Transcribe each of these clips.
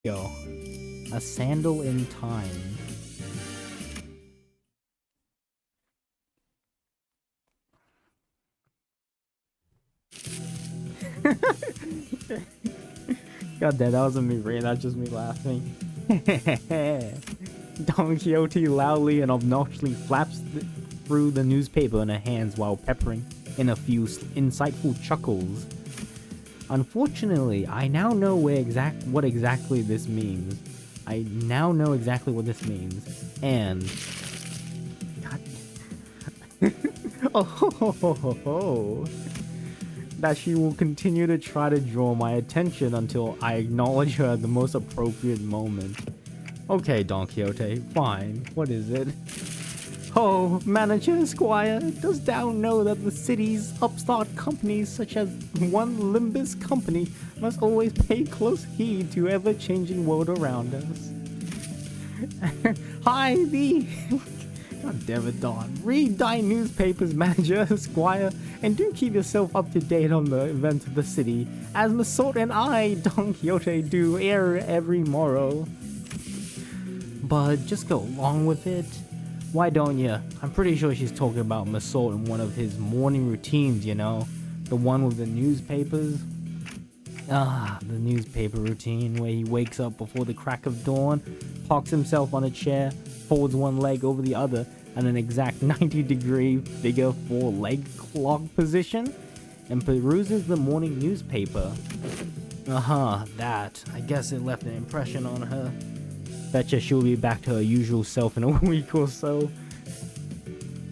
Yo, a sandal in time. God damn, that wasn't me reading, that's just me laughing. Don Quixote loudly and obnoxiously flaps through the newspaper in her hands while peppering in a few insightful chuckles. Unfortunately, I now know what exactly this means. I now know exactly what this means. And... God... oh, that she will continue to try to draw my attention until I acknowledge her at the most appropriate moment. Okay, Don Quixote, fine. What is it? Oh, Manager Squire, dost thou know that the city's upstart companies such as one Limbus company must always pay close heed to ever-changing world around us? Hi thee! God damn it, Don. Read thy newspapers, Manager Squire, and do keep yourself up to date on the events of the city, as Masort and I, Don Quixote, do every morrow. But just go along with it. Why don't you? I'm pretty sure she's talking about Masort in one of his morning routines, you know? The one with the newspapers. Ah, the newspaper routine where he wakes up before the crack of dawn, parks himself on a chair, folds one leg over the other at an exact 90-degree figure 4 leg clock position, and peruses the morning newspaper. That. I guess it left an impression on her. Betcha she'll be back to her usual self in a week or so.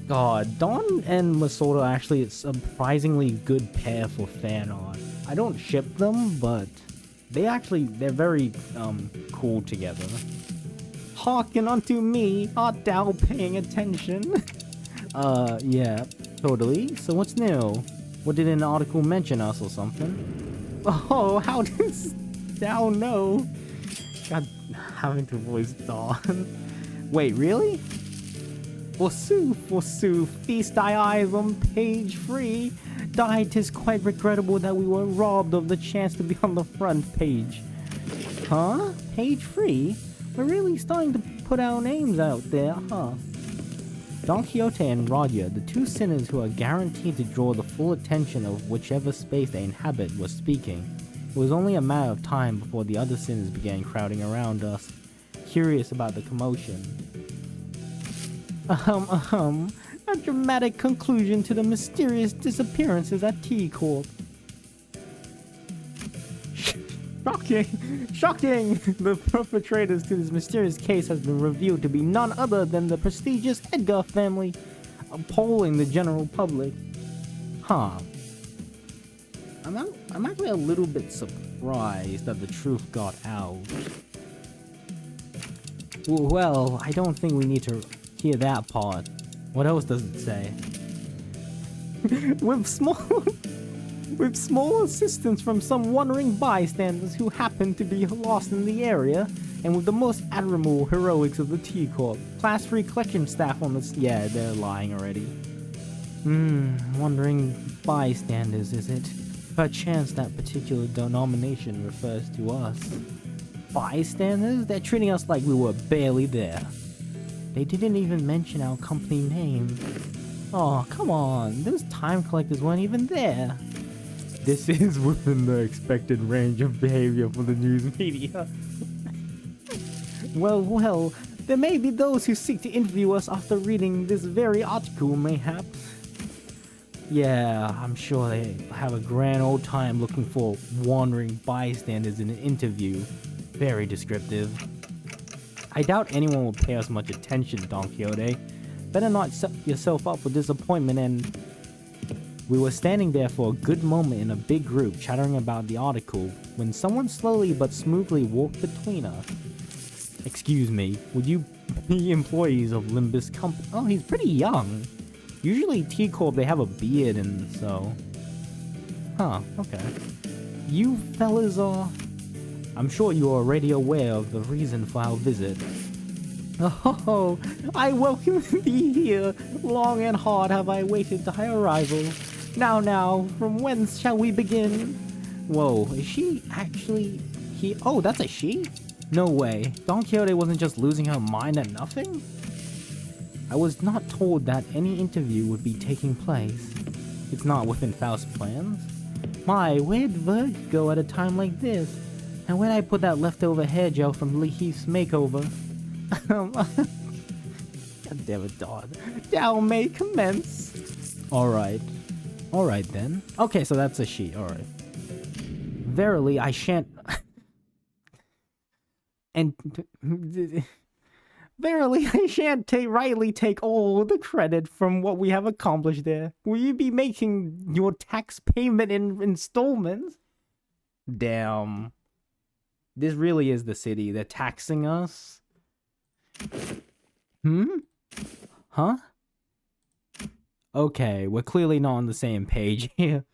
God, Dawn and Masort are actually a surprisingly good pair for fan art. I don't ship them, but they're very cool together. Hearken unto me, art thou paying attention? Yeah, totally. So what's new? What did an article mention us or something? Oh, how does thou know? God, having to voice Dawn. Wait, really? Forsooth, feast thy eyes on page 3. Die, 'tis quite regrettable that we were robbed of the chance to be on the front page. Huh? Page 3? We're really starting to put our names out there, huh? Don Quixote and Roger, the two sinners who are guaranteed to draw the full attention of whichever space they inhabit, were speaking. It was only a matter of time before the other sinners began crowding around us, curious about the commotion. A dramatic conclusion to the mysterious disappearances at T-Corp. Shocking! The perpetrators to this mysterious case has been revealed to be none other than the prestigious Edgar family, appalling the general public. Huh. I'm actually a little bit surprised that the truth got out. Well, I don't think we need to hear that part. What else does it say? With small assistance from some wandering bystanders who happened to be lost in the area, and with the most admirable heroics of the T-Corp, Class 3 collection staff on this— yeah, they're lying already. Wandering bystanders, is it? Perchance that particular denomination refers to us. Bystanders? They're treating us like we were barely there. They didn't even mention our company name. Oh, come on, those time collectors weren't even there. This is within the expected range of behavior for the news media. Well, there may be those who seek to interview us after reading this very article, mayhaps. Yeah, I'm sure they have a grand old time looking for wandering bystanders in an interview. Very descriptive. I doubt anyone will pay us much attention, Don Quixote. Better not set yourself up for disappointment. And we were standing there for a good moment in a big group chattering about the article when someone slowly but smoothly walked between us. Excuse me, would you be employees of Limbus Company? Oh, he's pretty young. Usually T-Corp, they have a beard and so... Huh, okay. You fellas are... I'm sure you are already aware of the reason for our visit. Oh, I welcome thee here. Long and hard have I waited thy arrival. Now, from whence shall we begin? Whoa, is she actually... Oh, that's a she? No way. Don Quixote wasn't just losing her mind at nothing? I was not told that any interview would be taking place. It's not within Faust's plans. My, where'd Verge go at a time like this? And where'd I put that leftover hair gel from Lee Heath's makeover? God damn it, Dawn. Thou may commence. Alright. Alright then. Okay, so that's a she. Alright. Verily, I shan't... and... Verily, I shan't rightly take all the credit from what we have accomplished there. Will you be making your tax payment in installments? Damn. This really is the city. They're taxing us? Huh? Okay, we're clearly not on the same page here.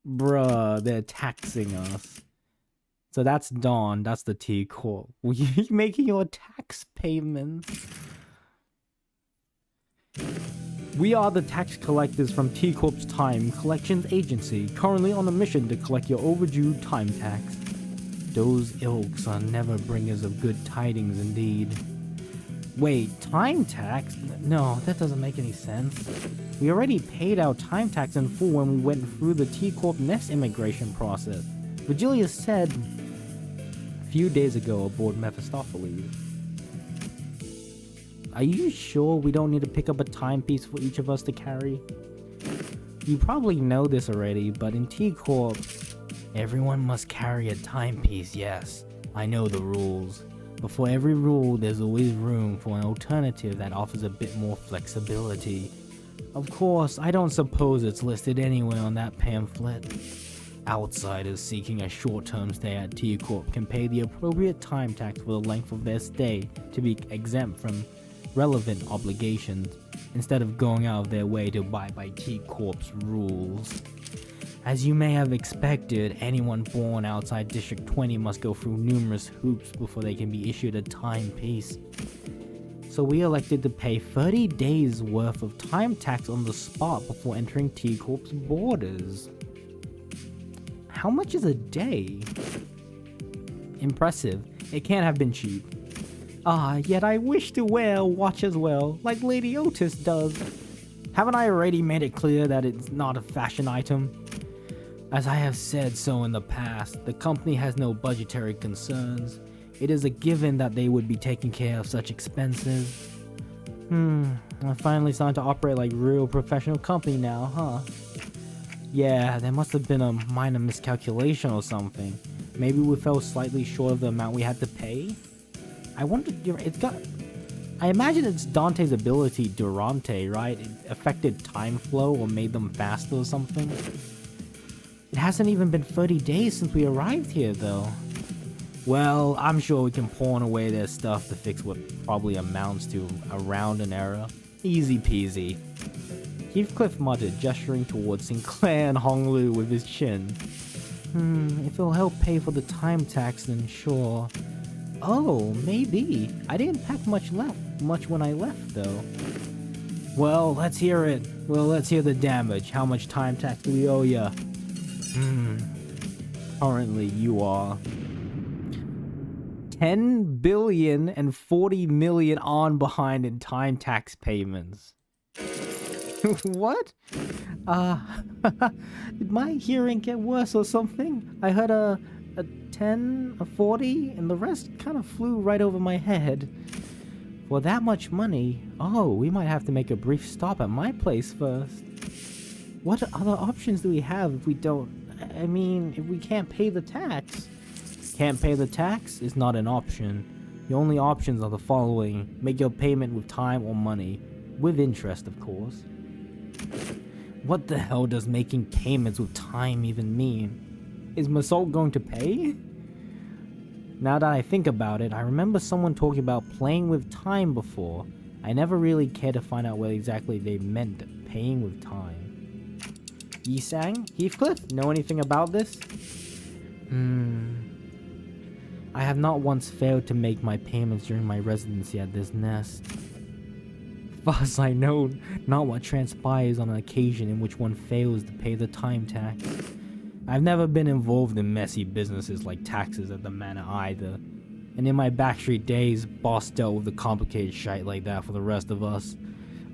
Bruh, they're taxing us. So that's Dawn, that's the T Corp. Will you be making your tax payments? We are the tax collectors from T Corp's Time Collections Agency, currently on a mission to collect your overdue time tax. Those ilks are never bringers of good tidings indeed. Wait, time tax? No, that doesn't make any sense. We already paid our time tax in full when we went through the T Corp next immigration process. Virgilius said a few days ago aboard Mephistopheles. Are you sure we don't need to pick up a timepiece for each of us to carry? You probably know this already, but in T Corp, everyone must carry a timepiece, yes. I know the rules. But for every rule, there's always room for an alternative that offers a bit more flexibility. Of course, I don't suppose it's listed anywhere on that pamphlet. Outsiders seeking a short-term stay at T Corp can pay the appropriate time tax for the length of their stay to be exempt from relevant obligations, instead of going out of their way to abide by T Corp's rules. As you may have expected, anyone born outside District 20 must go through numerous hoops before they can be issued a timepiece. So we elected to pay 30 days worth of time tax on the spot before entering T Corp's borders. How much is a day? Impressive. It can't have been cheap. Ah, yet I wish to wear a watch as well, like Lady Otis does. Haven't I already made it clear that it's not a fashion item? As I have said so in the past, the company has no budgetary concerns. It is a given that they would be taking care of such expenses. I'm finally starting to operate like a real professional company now, huh? Yeah, there must have been a minor miscalculation or something. Maybe we fell slightly short of the amount we had to pay? I wonder, I imagine it's Dante's ability, Durante, right? It affected time flow or made them faster or something. It hasn't even been 30 days since we arrived here, though. Well, I'm sure we can pawn away their stuff to fix what probably amounts to around an error. Easy peasy. Heathcliff muttered, gesturing towards Sinclair and Honglu with his chin. If it'll help pay for the time tax, then sure. Oh, maybe. I didn't pack much when I left, though. Well, let's hear it. Well, let's hear the damage. How much time tax do we owe ya? Currently, you are 10 billion and 40 million on behind in time tax payments. What? Did my hearing get worse or something? I heard a 10, a 40, and the rest kind of flew right over my head. For that much money, oh, we might have to make a brief stop at my place first. What other options do we have if we don't... I mean, if we can't pay the tax? Can't pay the tax is not an option. The only options are the following. Make your payment with time or money. With interest, of course. What the hell does making payments with time even mean? Is Masol going to pay? Now that I think about it, I remember someone talking about playing with time before. I never really cared to find out what exactly they meant paying with time. Yisang? Heathcliff? Know anything about this? I have not once failed to make my payments during my residency at this nest. Thus I know not what transpires on an occasion in which one fails to pay the time tax. I've never been involved in messy businesses like taxes at the manor either. And in my Backstreet days, boss dealt with the complicated shite like that for the rest of us.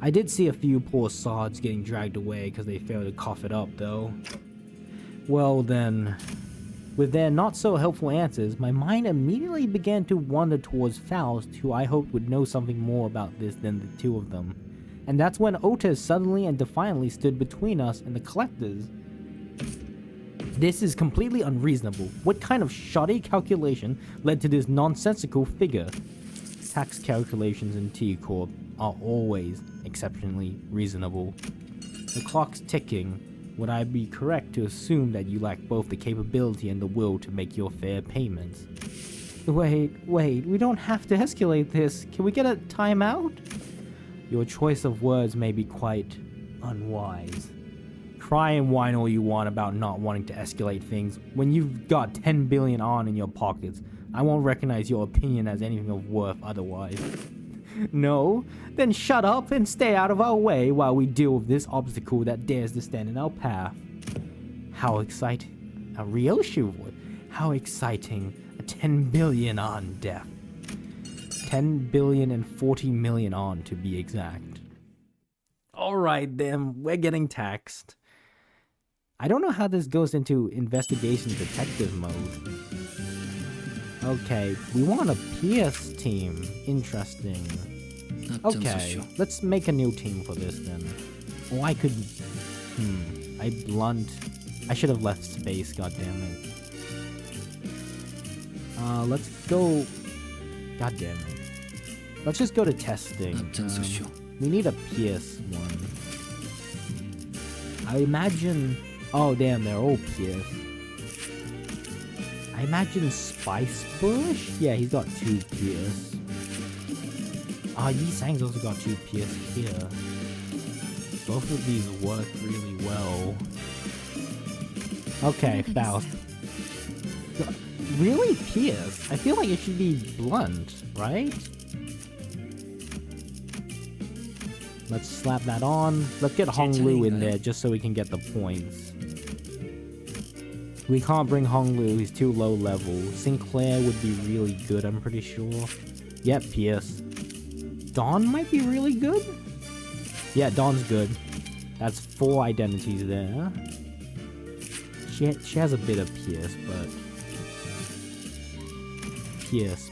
I did see a few poor sods getting dragged away because they failed to cough it up though. Well then, with their not so helpful answers, my mind immediately began to wander towards Faust, who I hoped would know something more about this than the two of them. And that's when Otis suddenly and defiantly stood between us and the collectors. This is completely unreasonable. What kind of shoddy calculation led to this nonsensical figure? Tax calculations in T Corp are always exceptionally reasonable. The clock's ticking. Would I be correct to assume that you lack both the capability and the will to make your fair payments? Wait, we don't have to escalate this. Can we get a timeout? Your choice of words may be quite unwise. Cry and whine all you want about not wanting to escalate things. When you've got 10 billion on in your pockets, I won't recognize your opinion as anything of worth otherwise. No? Then shut up and stay out of our way while we deal with this obstacle that dares to stand in our path. How exciting. A Ryoshi would. How exciting. A 10 billion on death. 10 billion and 40 million on to be exact. Alright then, we're getting taxed. I don't know how this goes into investigation detective mode. Okay, we want a PS team. Interesting. Okay, let's make a new team for this then. Oh, I could... I should have left space, goddammit. Let's go... Goddammit. Let's just go to testing. We need a PS one. I imagine... Oh damn, they're all PS. I imagine Spice Bush? Yeah, he's got 2 PS. Yi Sang's also got 2 PS here. Both of these work really well. Okay, Faust. Really PS? I feel like it should be blunt, right? Let's slap that on. Let's get Hong Lu in there just so we can get the points. We can't bring Hong Lu, he's too low level. Sinclair would be really good, I'm pretty sure. Yep, PS. Dawn might be really good? Yeah, Dawn's good. That's 4 identities there. She has a bit of PS, but... PS.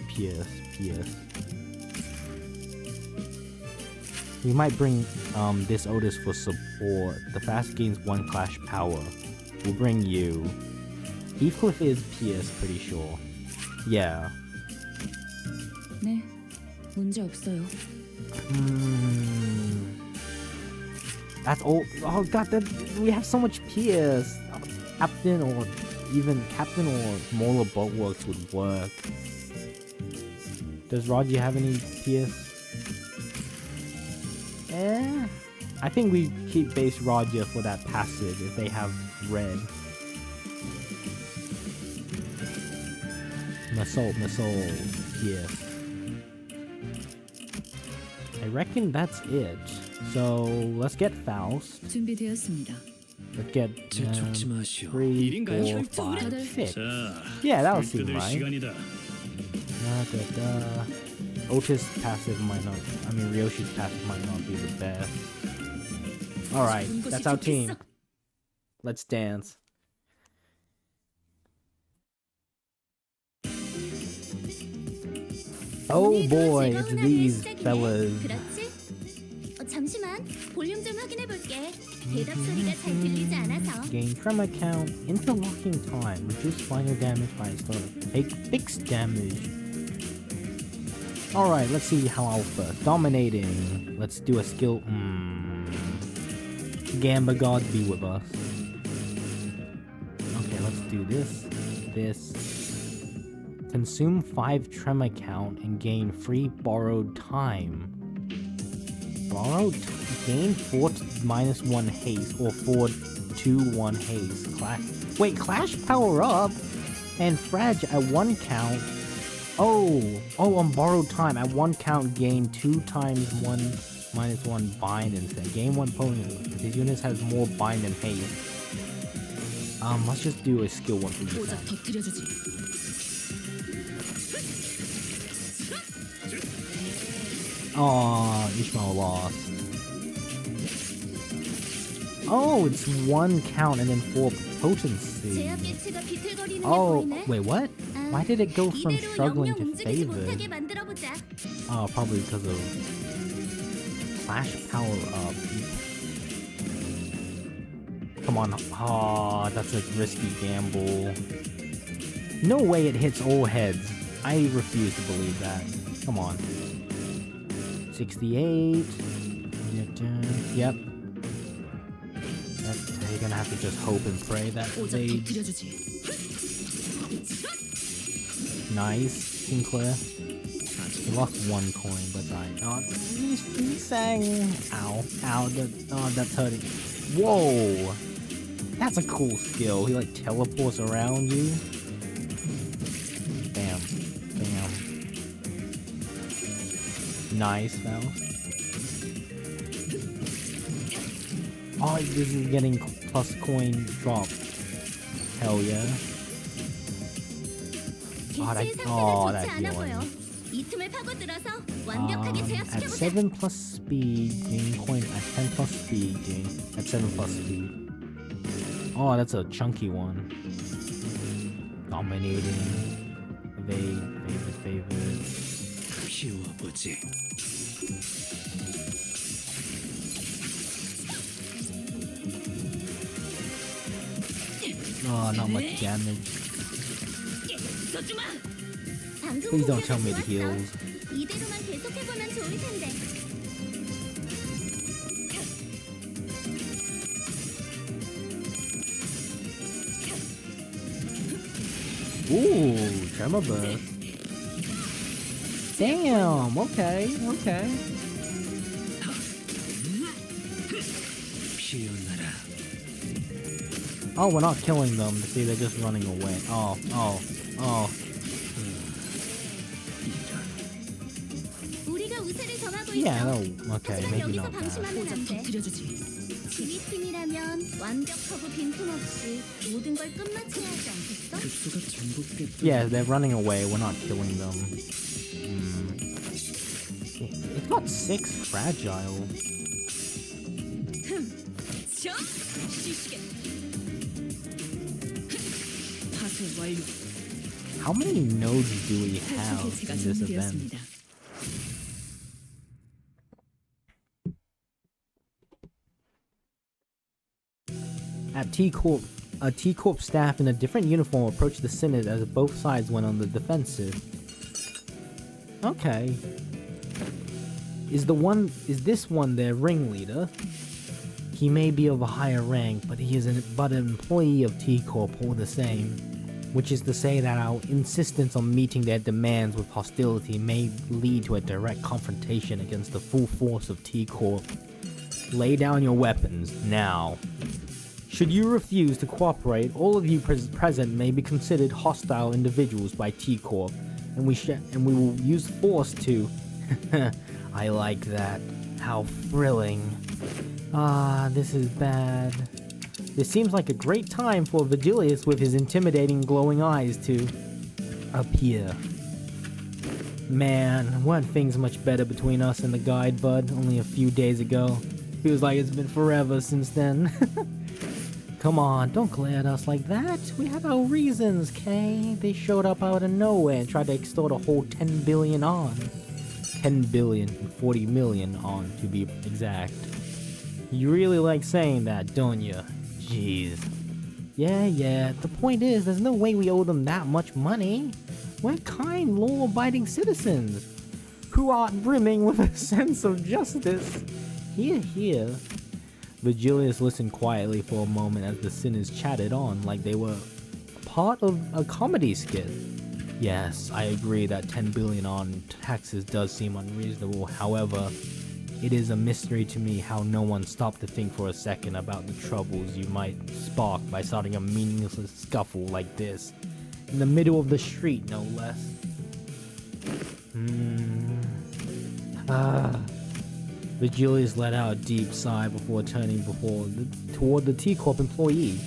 We might bring this Otis for support. The fast gains 1 clash power. We'll bring you. Heathcliff is PS, pretty sure. Yeah. 네, 문제 없어요. That's all. Oh god, we have so much PS. Captain or Mola Boatworks would work. Does Roger have any PS? I think we keep base Roger for that passive if they have red. Masol, yes. I reckon that's it. So let's get Faust. 준비되었습니다. Let's get 3, 4, 5, 6. Yeah, that would seem right. Otis passive might not. I mean, Ryoshi's passive might not be the best. Alright, that's our team. Let's dance. Oh boy, it's these fellas. 잠시만, 볼륨 좀 확인해 볼게. 대답 소리가 잘 들리지 않아서. Gain tremor count, interlocking time, reduce final damage by install. Take fixed damage. Alright, let's see how Alpha. Dominating. Let's do a skill. Gamba gods be with us. Okay, let's do this. Consume 5 tremor count and gain free borrowed time. Gain 4 -1 haste or 4 2-1 haste. Clash power up and Frag at 1 count. Oh, on borrowed time at 1 count gain 2 times 1 -1 bind instead. Gain 1 opponent. These units has more bind and haste. Let's just do a skill one for defense. Aw, Ishmael lost. Oh, it's 1 count and then 4 potency. 제압 개체가 비틀거리는 게 Oh, 보이네. wait, what? Why did it go from 이대로 struggling 영영 to 움직이지 favored? 못하게 만들어보자. Oh, probably because of flash power up. Come on. Ah, that's a risky gamble. No way it hits all heads. I refuse to believe that. Come on. 68. Yep. You're gonna have to just hope and pray that 오작 they... 터뜨려주지. Nice, Sinclair. He lost 1 coin, but died. Oh, he's saying... Ow. Ow. That's hurting. Whoa! That's a cool skill. He, like, teleports around you. Bam. Bam. Nice, Mouse. Oh, this is getting plus coin drop. Hell yeah. 개체의 상태는 that 좋지 않아 보여. healing. 이 틈을 파고들어서 완벽하게 At 제압시켜보자. 7 plus speed, gain coin at 10 plus speed, gain at 7 plus speed. Oh, that's a chunky one. Dominating. Favorite. 키워보지. Oh, not much damage. 방금 Please don't tell 공격이 me the 좋았어. heals. 이대로만 계속해보면 좋을 텐데. Ooh, Tremor Burst. Damn, okay. 피어나라. Oh, we're not killing them. See, they're just running away. Oh. 우리가 우세를 점하고 Yeah, 있어. no, okay, 하지만 maybe 여기서 not bad. 방심하면 안 오작 돼. 터뜨려주지. 지휘팀이라면 완벽하고 빈틈없이 모든 걸 끝마쳐야 하지 않겠어? 급소가 전복됐다. Yeah, they're running away. We're not killing them. It's got 6 fragile. 파쇄 완료. How many nodes do we 탈출 have 개체가 in this event? 준비되었습니다. At T-Corp, a T-Corp staff in a different uniform approached the Synod as both sides went on the defensive. Okay. Is this one their ringleader? He may be of a higher rank, but he is an employee of T-Corp all the same. Which is to say that our insistence on meeting their demands with hostility may lead to a direct confrontation against the full force of T-Corp. Lay down your weapons, now. Should you refuse to cooperate, all of you present may be considered hostile individuals by T-Corp, and we will use force to... I like that. How thrilling. Ah, this is bad. This seems like a great time for Vigilius with his intimidating glowing eyes to appear. Man, weren't things much better between us and the guide bud only a few days ago? Feels like it's been forever since then. Come on, don't glare at us like that. We had our reasons, Kay. They showed up out of nowhere and tried to extort a whole 10 billion on. 10 billion and 40 million on, to be exact. You really like saying that, don't you? Jeez. Yeah, the point is, there's no way we owe them that much money. We're kind, law-abiding citizens who are brimming with a sense of justice. Here. Vigilius listened quietly for a moment as the sinners chatted on like they were part of a comedy skit. Yes, I agree that 10 billion on taxes does seem unreasonable. However, it is a mystery to me how no one stopped to think for a second about the troubles you might spark by starting a meaningless scuffle like this. In the middle of the street, no less. Vigilius let out a deep sigh before turning toward the T-Corp employee.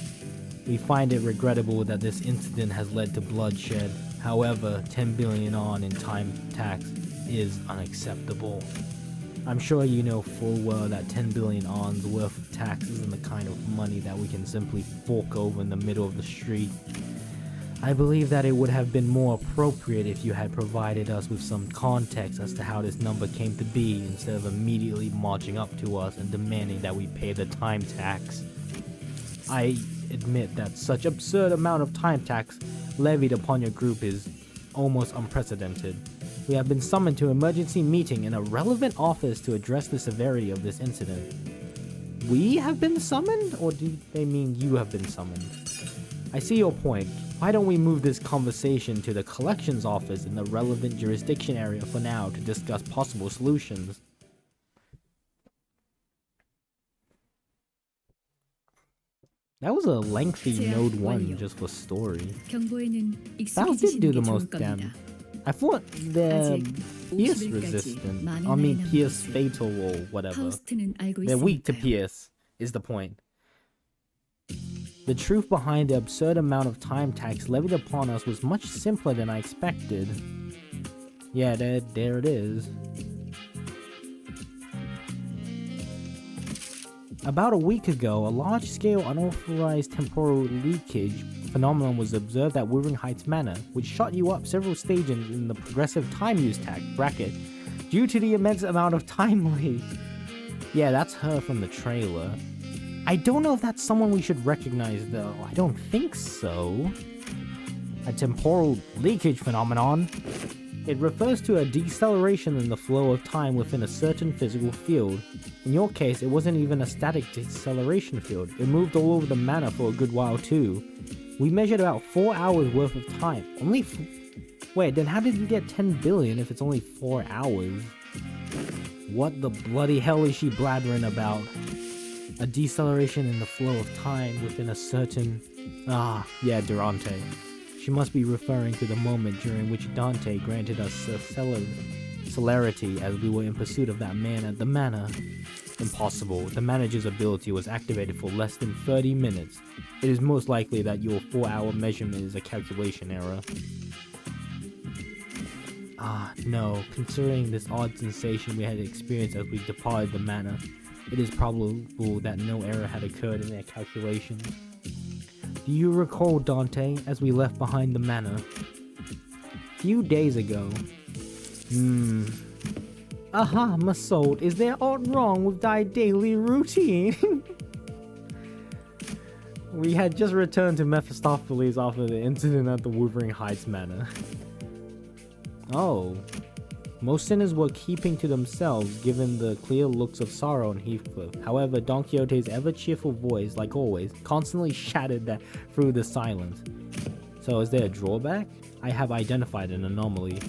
We find it regrettable that this incident has led to bloodshed. However, 10 billion on in time tax is unacceptable. I'm sure you know full well that 10 billion ons worth of tax isn't the kind of money that we can simply fork over in the middle of the street. I believe that it would have been more appropriate if you had provided us with some context as to how this number came to be, instead of immediately marching up to us and demanding that we pay the time tax. I admit that such absurd amount of time tax levied upon your group is almost unprecedented. We have been summoned to an emergency meeting in a relevant office to address the severity of this incident. We have been summoned, or do they mean you have been summoned? I see your point. Why don't we move this conversation to the collections office in the relevant jurisdiction area for now to discuss possible solutions? That was a lengthy node 1 just for story. 경보에는 That did do 익숙해지시는 the 게 좋을 most 겁니다. damn. I thought they're 아직 pierce 50일까지 resistant. 많은 I mean 날이 pierce 남았어요. fatal or whatever. 파우스트는 알고 They're weak to 있으니까요. pierce, is the point. The truth behind the absurd amount of time tax levied upon us was much simpler than I expected. Yeah, there it is. About a week ago, a large-scale unauthorized temporal leakage phenomenon was observed at Wuthering Heights Manor, which shot you up several stages in the progressive time use tax bracket due to the immense amount of time leak. Yeah, that's her from the trailer. I don't know if that's someone we should recognize though. I don't think so. A temporal leakage phenomenon. It refers to a deceleration in the flow of time within a certain physical field. In your case, it wasn't even a static deceleration field. It moved all over the manor for a good while too. We measured about 4 hours worth of time. Wait, then how did you get 10 billion if it's only 4 hours? What the bloody hell is she blabbering about? A deceleration in the flow of time within a certain... Ah, yeah, Durante. She must be referring to the moment during which Dante granted us a celerity as we were in pursuit of that man at the manor. Impossible. The manager's ability was activated for less than 30 minutes. It is most likely that your 4-hour measurement is a calculation error. Ah, no. Considering this odd sensation we had experienced as we departed the manor, it is probable that no error had occurred in their calculations. Do you recall, Dante, as we left behind the manor? Few days ago. Aha, my soul, is there aught wrong with thy daily routine? We had just returned to Mephistopheles after the incident at the Wuthering Heights Manor. Oh. Most sinners were keeping to themselves given the clear looks of sorrow on Heathcliff. However, Don Quixote's ever-cheerful voice, like always, constantly shattered that through the silence. So is there a drawback? I have identified an anomaly.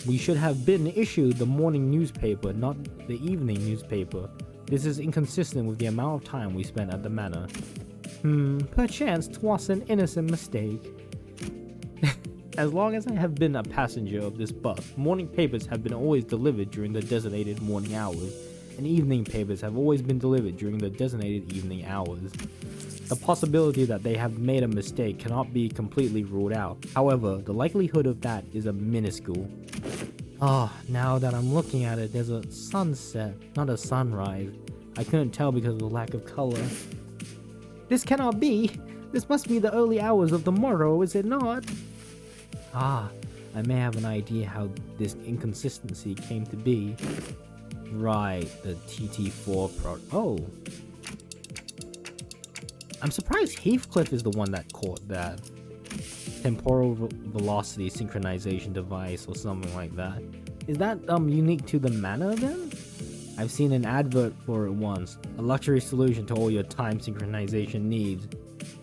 We should have been issued the morning newspaper, not the evening newspaper. This is inconsistent with the amount of time we spent at the manor. Perchance 'twas an innocent mistake. As long as I have been a passenger of this bus, morning papers have been always delivered during the designated morning hours, and evening papers have always been delivered during the designated evening hours. The possibility that they have made a mistake cannot be completely ruled out. However, the likelihood of that is a minuscule. Now that I'm looking at it, there's a sunset, not a sunrise. I couldn't tell because of the lack of color. This cannot be! This must be the early hours of the morrow, is it not? I may have an idea how this inconsistency came to be. Right, the TT4 I'm surprised Heathcliff is the one that caught that. Temporal velocity synchronization device or something like that. Is that unique to the manor then? I've seen an advert for it once. A luxury solution to all your time synchronization needs.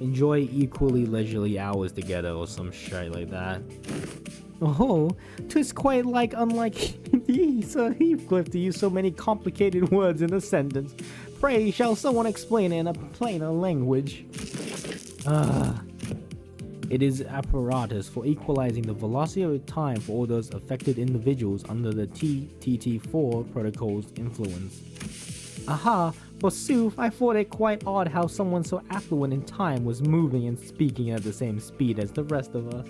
Enjoy equally leisurely hours together or some shit like that. Oh, 'tis quite unlike thee, Sir Heathcliff, to use so many complicated words in a sentence. Pray, shall someone explain it in a plainer language? It is apparatus for equalizing the velocity of time for all those affected individuals under the TT4 protocol's influence. Aha, forsooth, I thought it quite odd how someone so affluent in time was moving and speaking at the same speed as the rest of us.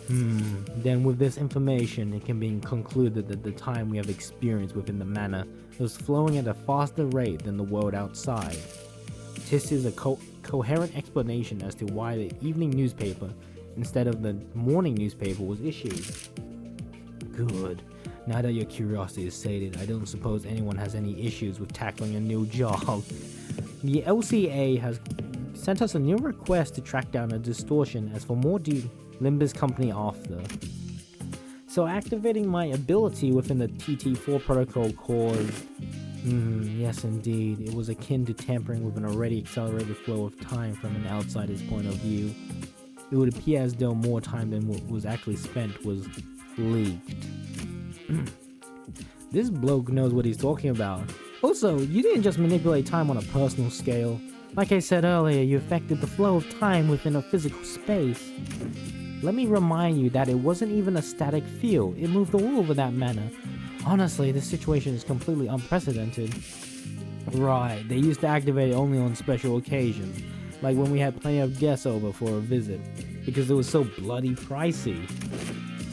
Then with this information, it can be concluded that the time we have experienced within the manor was flowing at a faster rate than the world outside. This is a coherent explanation as to why the evening newspaper, instead of the morning newspaper, was issued. Good. Now that your curiosity is sated, I don't suppose anyone has any issues with tackling a new job. The LCA has sent us a new request to track down a distortion as for more Limbus company after. So activating my ability within the TT4 protocol caused... yes indeed, it was akin to tampering with an already accelerated flow of time from an outsider's point of view. It would appear as though more time than what was actually spent was leaked. This bloke knows what he's talking about. Also, you didn't just manipulate time on a personal scale. Like I said earlier, you affected the flow of time within a physical space. Let me remind you that it wasn't even a static field, it moved all over that manor. Honestly, this situation is completely unprecedented. Right, they used to activate it only on special occasions, like when we had plenty of guests over for a visit, because it was so bloody pricey.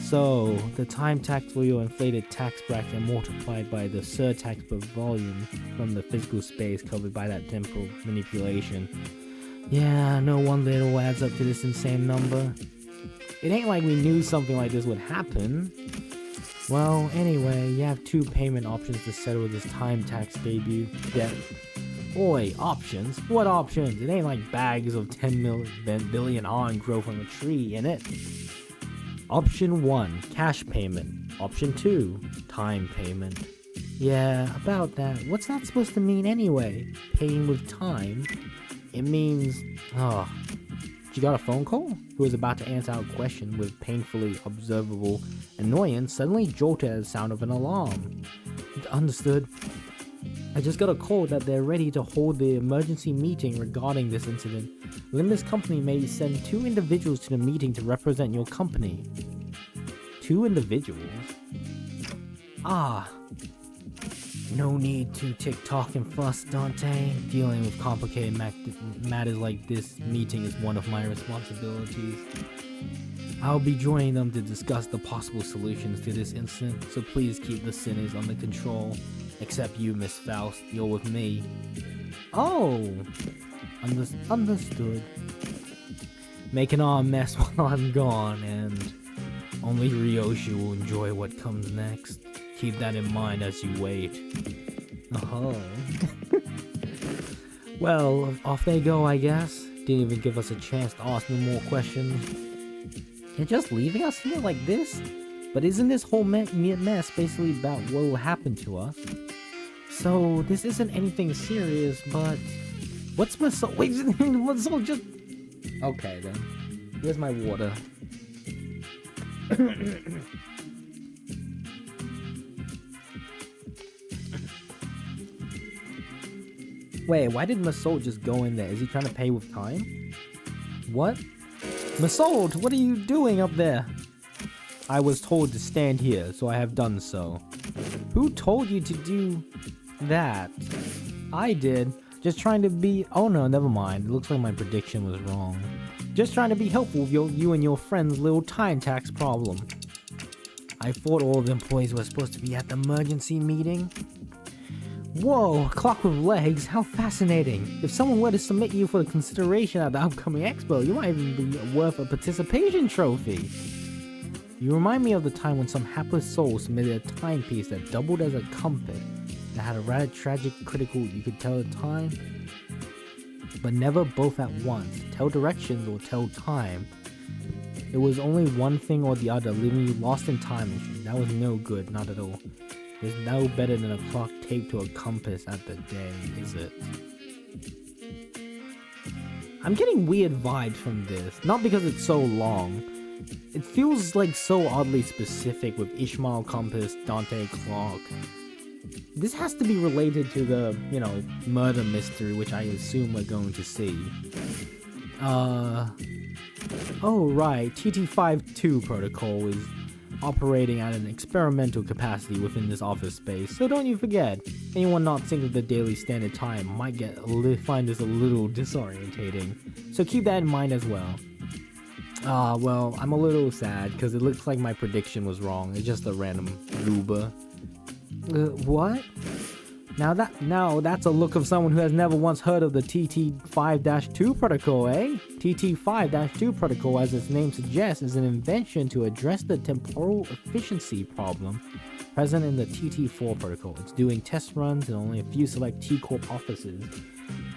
So, the time tax for your inflated tax bracket multiplied by the surtax per volume from the physical space covered by that temporal manipulation. Yeah, no wonder it all adds up to this insane number. It ain't like we knew something like this would happen. Well, anyway, you have two payment options to settle this time tax debut debt. Oi, options? What options? It ain't like bags of 10 billion on grow from a tree, innit? Option 1, cash payment. Option 2, time payment. Yeah, about that. What's that supposed to mean anyway? Paying with time? It means... She got a phone call? Who was about to answer our question with painfully observable annoyance suddenly jolted at the sound of an alarm. Understood. I just got a call that they're ready to hold the emergency meeting regarding this incident. Limbus company may send 2 individuals to the meeting to represent your company. 2 individuals? No need to tick-tock and fuss, Dante. Dealing with complicated matters like this meeting is one of my responsibilities. I'll be joining them to discuss the possible solutions to this incident, so please keep the sinners under control. Except you, Miss Faust, you're with me. Oh! Understood. Making our mess while I'm gone, and only Ryoshi will enjoy what comes next. Keep that in mind as you wait. Well, off they go, I guess. Didn't even give us a chance to ask no more questions. They're just leaving us here like this? But isn't this whole mess basically about what will happen to us? So, this isn't anything serious, but... What's my soul? Wait, what's soul just... Okay, then. Here's my water. Wait, why did Masold just go in there? Is he trying to pay with time? What? Masold, what are you doing up there? I was told to stand here, so I have done so. Who told you to do that? I did. Just trying to be... Oh no, never mind. It looks like my prediction was wrong. Just trying to be helpful with you and your friend's little time tax problem. I thought all the employees were supposed to be at the emergency meeting. Whoa, a clock with legs, how fascinating. If someone were to submit you for consideration at the upcoming expo, you might even be worth a participation trophy. You remind me of the time when some hapless soul submitted a timepiece that doubled as a compass, that had a rather tragic critical you could tell the time, but never both at once, tell directions or tell time. It was only one thing or the other, leaving you lost in time, and that was no good, not at all. There's no better than a clock taped to a compass at the day, is it? I'm getting weird vibes from this, not because it's so long. It feels like so oddly specific with Ishmael compass, Dante clock. This has to be related to the, murder mystery, which I assume we're going to see. Oh right, TT52 protocol is operating at an experimental capacity within this office space, so don't you forget, anyone not synced with the daily standard time might find this a little disorientating, so keep that in mind as well. Well, I'm a little sad because it looks like my prediction was wrong. It's just a random Luba. What? Now that's a look of someone who has never once heard of the TT5-2 protocol, eh? TT5-2 protocol, as its name suggests, is an invention to address the temporal efficiency problem present in the TT4 protocol. It's doing test runs in only a few select T-Corp offices.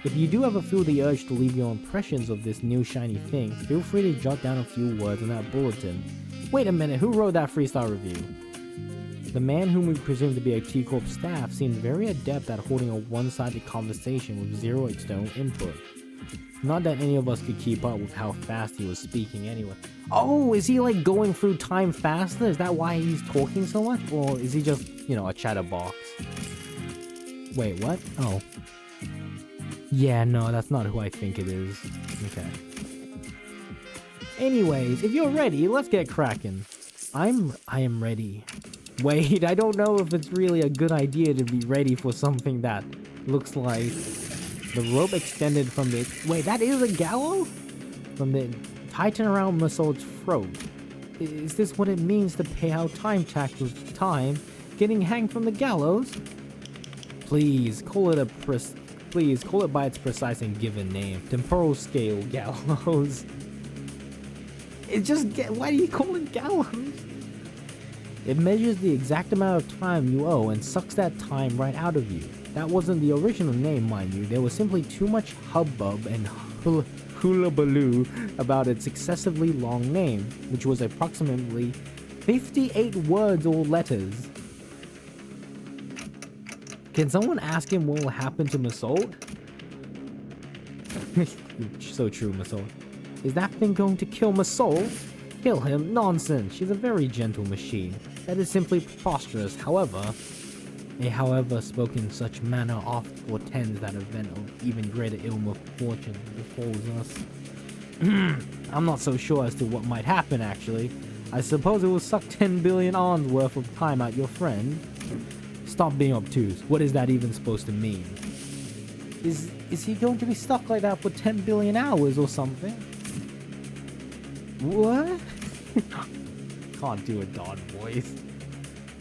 If you do ever feel the urge to leave your impressions of this new shiny thing, feel free to jot down a few words in that bulletin. Wait a minute, who wrote that freestyle review? The man whom we presume to be a T-Corp staff seemed very adept at holding a one-sided conversation with zero external input. Not that any of us could keep up with how fast he was speaking anyway. Oh, is he like going through time faster? Is that why he's talking so much? Or is he just, you know, a chatterbox? Wait, what? Oh. Yeah, no, that's not who I think it is. Okay. Anyways, if you're ready, let's get cracking. I am ready. Wait, I don't know if it's really a good idea to be ready for something that looks like the rope extended from the... Wait, that is a gallows? From the tighten around Masoud's throat. Is this what it means to pay out time tax with time? Getting hanged from the gallows? Please, call it by its precise and given name. Temporal scale gallows. Why do you call it gallows? It measures the exact amount of time you owe and sucks that time right out of you. That wasn't the original name, mind you. There was simply too much hubbub and hullabaloo about its excessively long name, which was approximately 58 words or letters. Can someone ask him what will happen to Masoud? So true, Masoud. Is that thing going to kill Masoud? Kill him? Nonsense. She's a very gentle machine. That is simply preposterous. However, a however spoken in such manner oft portends that event of even greater ill fortune befalls us. I'm not so sure as to what might happen, actually. I suppose it will suck 10 billion ons worth of time out your friend. Stop being obtuse. What is that even supposed to mean? Is he going to be stuck like that for 10 billion hours or something? What? Can't do a Don voice.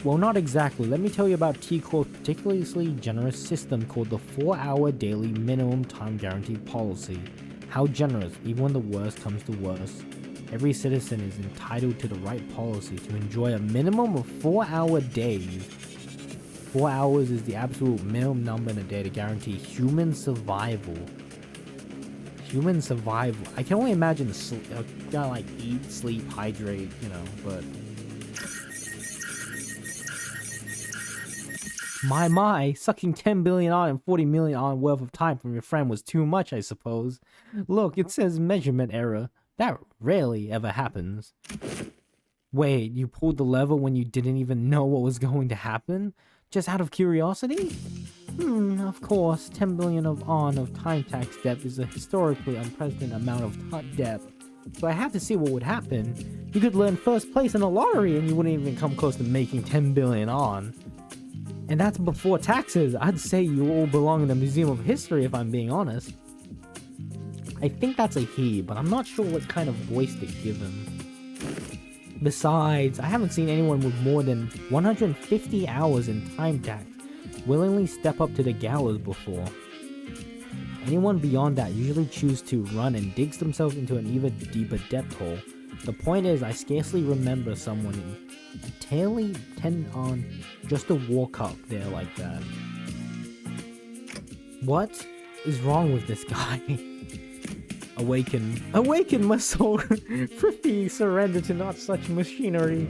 Well, not exactly. Let me tell you about T-Corp's particularly generous system called the 4-hour daily minimum time guarantee policy. How generous, even when the worst comes to worst. Every citizen is entitled to the right policy to enjoy a minimum of 4-hour days. 4 hours is the absolute minimum number in a day to guarantee human survival. Human survival. I can only imagine gotta like eat, sleep, hydrate, you know, but... My, sucking 10 billion on and 40 million on worth of time from your friend was too much, I suppose. Look, it says measurement error. That rarely ever happens. Wait, you pulled the lever when you didn't even know what was going to happen? Just out of curiosity? Of course, 10 billion of time tax debt is a historically unprecedented amount of debt. So I had to see what would happen. You could land first place in a lottery and you wouldn't even come close to making 10 billion on. And that's before taxes. I'd say you all belong in the Museum of History if I'm being honest. I think that's a he, but I'm not sure what kind of voice to give him. Besides, I haven't seen anyone with more than 150 hours in time tax willingly step up to the gallows before. Anyone beyond that usually choose to run and digs themselves into an even deeper depth hole. The point is, I scarcely remember someone entirely intent on just to walk up there like that. What is wrong with this guy? Awaken, my soul! Prithee, surrender to not such machinery.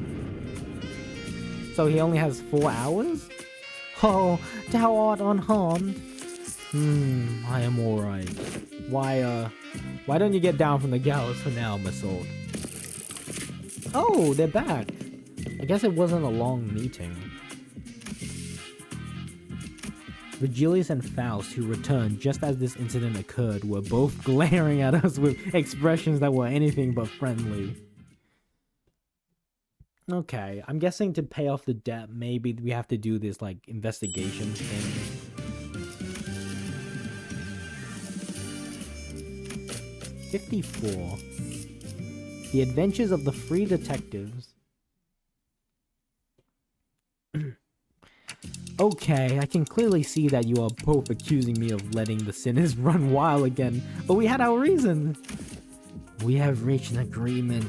So he only has 4 hours? Oh, thou art unharmed. I am alright. Why don't you get down from the gallows for now, Masoud? Oh, they're back. I guess it wasn't a long meeting. Virgilius and Faust, who returned just as this incident occurred, were both glaring at us with expressions that were anything but friendly. Okay, I'm guessing to pay off the debt, maybe we have to do this, like, investigation thing. 54. The adventures of the three detectives. Okay, I can clearly see that you are both accusing me of letting the sinners run wild again, but we had our reasons. We have reached an agreement.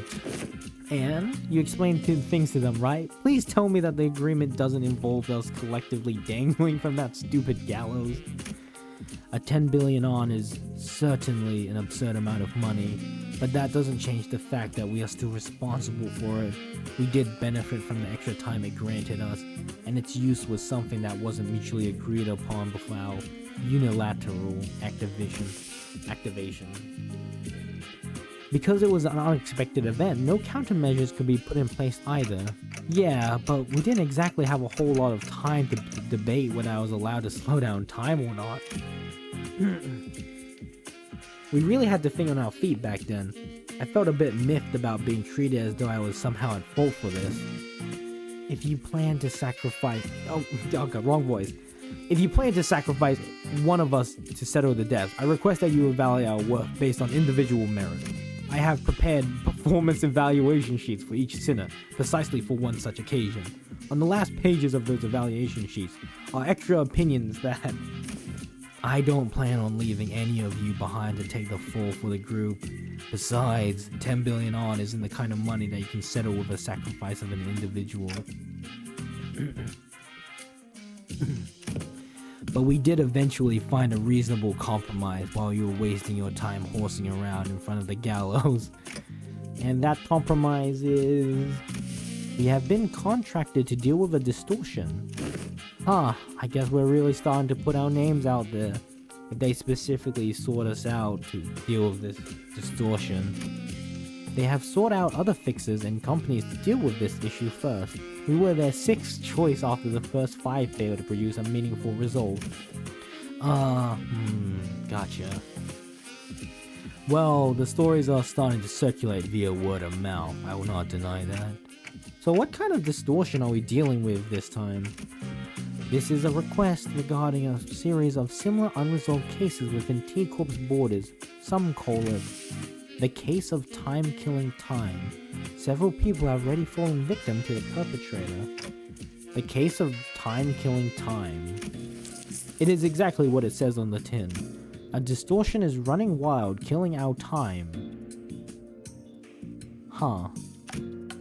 And you explained things to them, right? Please tell me that the agreement doesn't involve us collectively dangling from that stupid gallows. A 10 billion on is certainly an absurd amount of money, but that doesn't change the fact that we are still responsible for it. We did benefit from the extra time it granted us, and its use was something that wasn't mutually agreed upon before our unilateral activation. Because it was an unexpected event, no countermeasures could be put in place either. Yeah, but we didn't exactly have a whole lot of time to debate whether I was allowed to slow down time or not. We really had to think on our feet back then. I felt a bit miffed about being treated as though I was somehow at fault for this. If you plan to sacrifice... Oh, God, wrong voice. If you plan to sacrifice one of us to settle the debt, I request that you evaluate our work based on individual merit. I have prepared performance evaluation sheets for each sinner, precisely for one such occasion. On the last pages of those evaluation sheets are extra opinions that... I don't plan on leaving any of you behind to take the fall for the group. Besides, 10 billion on isn't the kind of money that you can settle with a sacrifice of an individual. But we did eventually find a reasonable compromise while you were wasting your time horsing around in front of the gallows. And that compromise is... we have been contracted to deal with a distortion. Huh, I guess we're really starting to put our names out there. If they specifically sought us out to deal with this distortion. They have sought out other fixers and companies to deal with this issue first. We were their sixth choice after the first 5 failed to produce a meaningful result. Gotcha. Well, the stories are starting to circulate via word of mouth, I will not deny that. So what kind of distortion are we dealing with this time? This is a request regarding a series of similar unresolved cases within T Corp's borders. Some call it the case of time-killing time. Several people have already fallen victim to the perpetrator. The case of time-killing time. It is exactly what it says on the tin. A distortion is running wild, killing our time. Huh.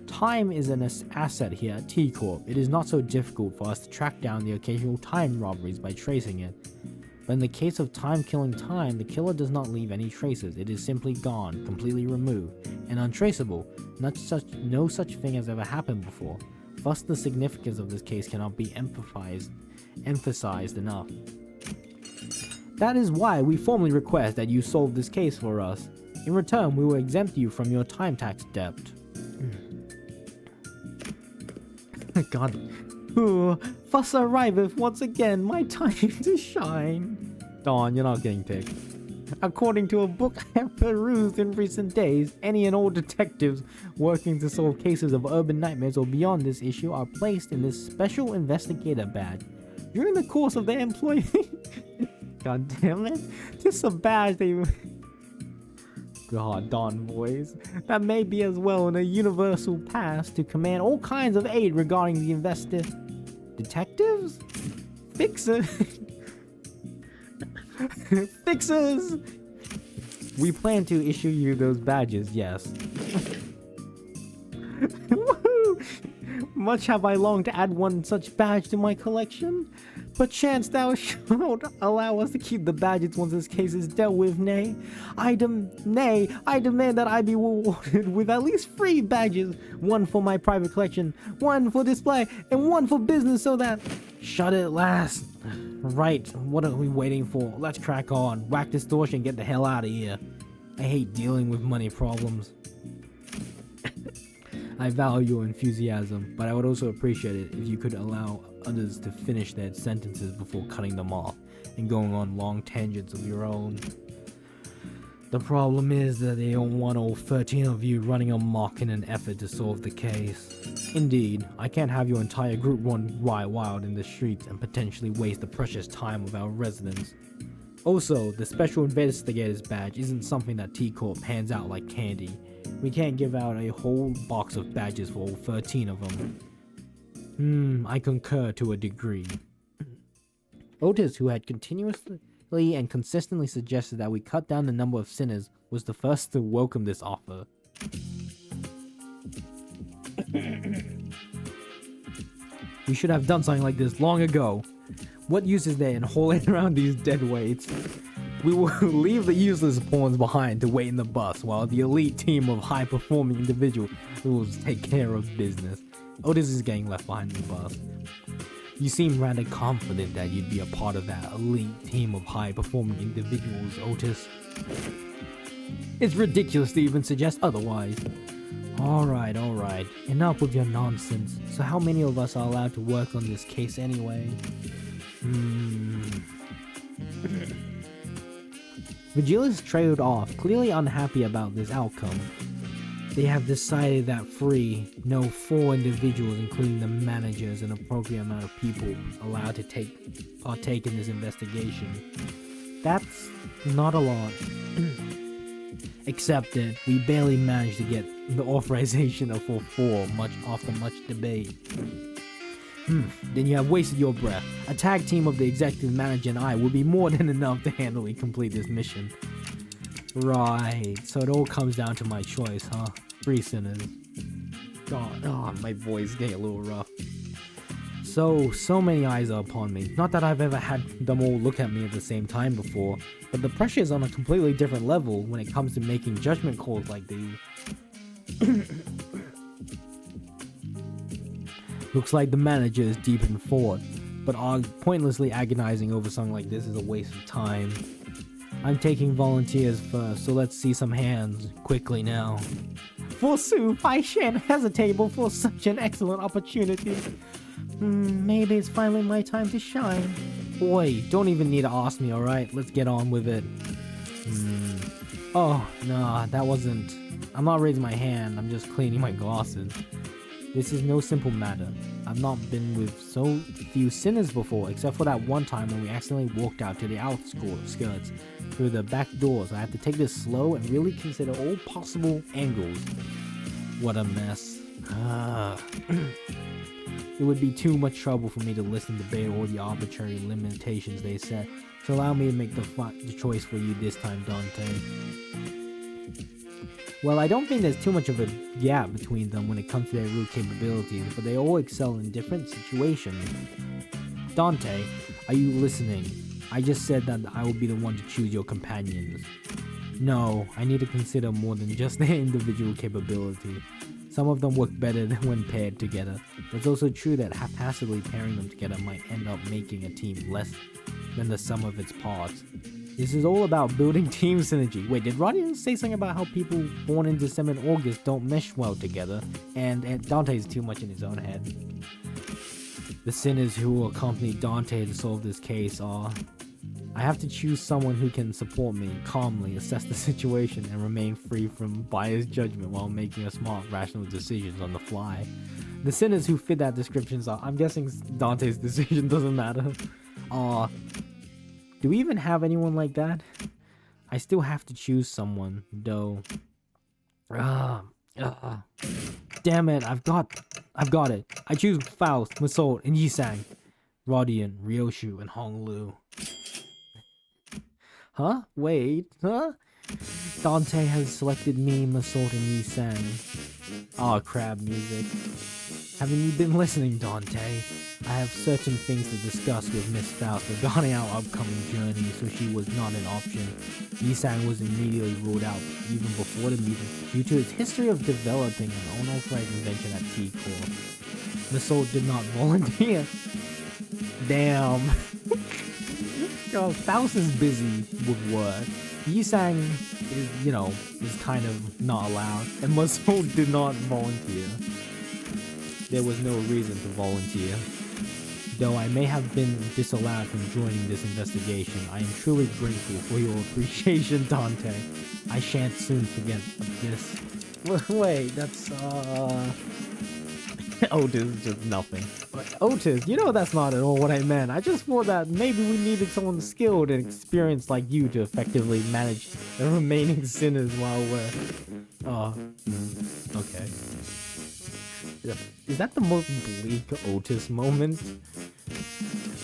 Time is an asset here at T Corp. It is not so difficult for us to track down the occasional time robberies by tracing it. But in the case of time-killing time, the killer does not leave any traces. It is simply gone, completely removed, and untraceable. No such thing has ever happened before. Thus, the significance of this case cannot be emphasized enough. That is why we formally request that you solve this case for us. In return, we will exempt you from your time tax debt. God. Ooh, thus arriveth once again my time to shine. Dawn, you're not getting picked. According to a book I have perused in recent days, any and all detectives working to solve cases of urban nightmares or beyond this issue are placed in this special investigator badge. During the course of their employment... God damn it. Just a badge they... God, Dawn boys. That may be as well in a universal pass to command all kinds of aid regarding the detectives? Fixers? Fixers! We plan to issue you those badges, yes. Woohoo! Much have I longed to add one such badge to my collection. Perchance thou shalt allow us to keep the badges once this case is dealt with, nay. I demand that I be rewarded with at least 3 badges. One for my private collection, one for display, and one for business so that... Shut it last. Right, what are we waiting for? Let's crack on. Whack distortion and get the hell out of here. I hate dealing with money problems. I value your enthusiasm, but I would also appreciate it if you could allow others to finish their sentences before cutting them off and going on long tangents of your own. The problem is that they don't want all 13 of you running amok in an effort to solve the case. Indeed, I can't have your entire group run wild in the streets and potentially waste the precious time of our residents. Also, the Special Investigator's badge isn't something that T Corp hands out like candy. We can't give out a whole box of badges for all 13 of them. I concur to a degree. Otis, who had continuously and consistently suggested that we cut down the number of sinners, was the first to welcome this offer. We should have done something like this long ago. What use is there in hauling around these dead weights? We will leave the useless pawns behind to wait in the bus while the elite team of high-performing individuals will take care of business. Otis is getting left behind in the bus. You seem rather confident that you'd be a part of that elite team of high-performing individuals, Otis. It's ridiculous to even suggest otherwise. Alright. Enough with your nonsense. So how many of us are allowed to work on this case anyway? Vigilis trailed off, clearly unhappy about this outcome. They have decided that 4 individuals, including the managers and appropriate amount of people, allowed to partake in this investigation. That's not a lot. Except that we barely managed to get the authorization for 4 after much debate. Then you have wasted your breath. A tag team of the executive manager and I will be more than enough to handle and complete this mission. Right, so it all comes down to my choice, huh? 3 sinners. God, my voice is getting a little rough. So many eyes are upon me. Not that I've ever had them all look at me at the same time before, but the pressure is on a completely different level when it comes to making judgment calls like these. Looks like the manager is deep in thought, but pointlessly agonizing over something like this is a waste of time. I'm taking volunteers first, so let's see some hands quickly now. Forsooth, I shan't hesitate before such an excellent opportunity. Maybe it's finally my time to shine. Boy, don't even need to ask me, alright? Let's get on with it. Oh, nah, that wasn't... I'm not raising my hand, I'm just cleaning my glasses. This is no simple matter. I've not been with so few sinners before, except for that one time when we accidentally walked out to the outskirts through the back doors. I have to take this slow and really consider all possible angles. What a mess. It would be too much trouble for me to listen to debate all the arbitrary limitations they set, so allow me to make the choice for you this time, Dante. Well, I don't think there's too much of a gap between them when it comes to their real capabilities, but they all excel in different situations. Dante, are you listening? I just said that I will be the one to choose your companions. No, I need to consider more than just their individual capability. Some of them work better than when paired together. It's also true that haphazardly pairing them together might end up making a team less than the sum of its parts. This is all about building team synergy. Wait, did Roddy say something about how people born in December and August don't mesh well together? And Dante's too much in his own head. The sinners who will accompany Dante to solve this case are... I have to choose someone who can support me, calmly assess the situation, and remain free from biased judgment while making a smart, rational decisions on the fly. The sinners who fit that description are... I'm guessing Dante's decision doesn't matter. Do we even have anyone like that? I still have to choose someone, though. Damn it, I've got it. I choose Faust, Masoud, and Yisang. Rodian, Ryoshu, and Honglu. Huh? Wait, huh? Dante has selected me, Masoud, and Yisang. Crab music. Haven't you been listening, Dante? I have certain things to discuss with Miss Faust regarding our upcoming journey, so she was not an option. Yisang was immediately ruled out even before the meeting due to his history of developing an unauthorized invention at T-Core. Masoud did not volunteer. Damn. God, Faust is busy with work. Yisang is kind of not allowed, and Masoud did not volunteer. There was no reason to volunteer. Though I may have been disallowed from joining this investigation, I am truly grateful for your appreciation, Dante. I shan't soon forget this. Wait, that's Otis, just nothing. But Otis, you know that's not at all what I meant. I just thought that maybe we needed someone skilled and experienced like you to effectively manage the remaining sinners while we're... Oh, okay. Is that the most bleak Otis moment?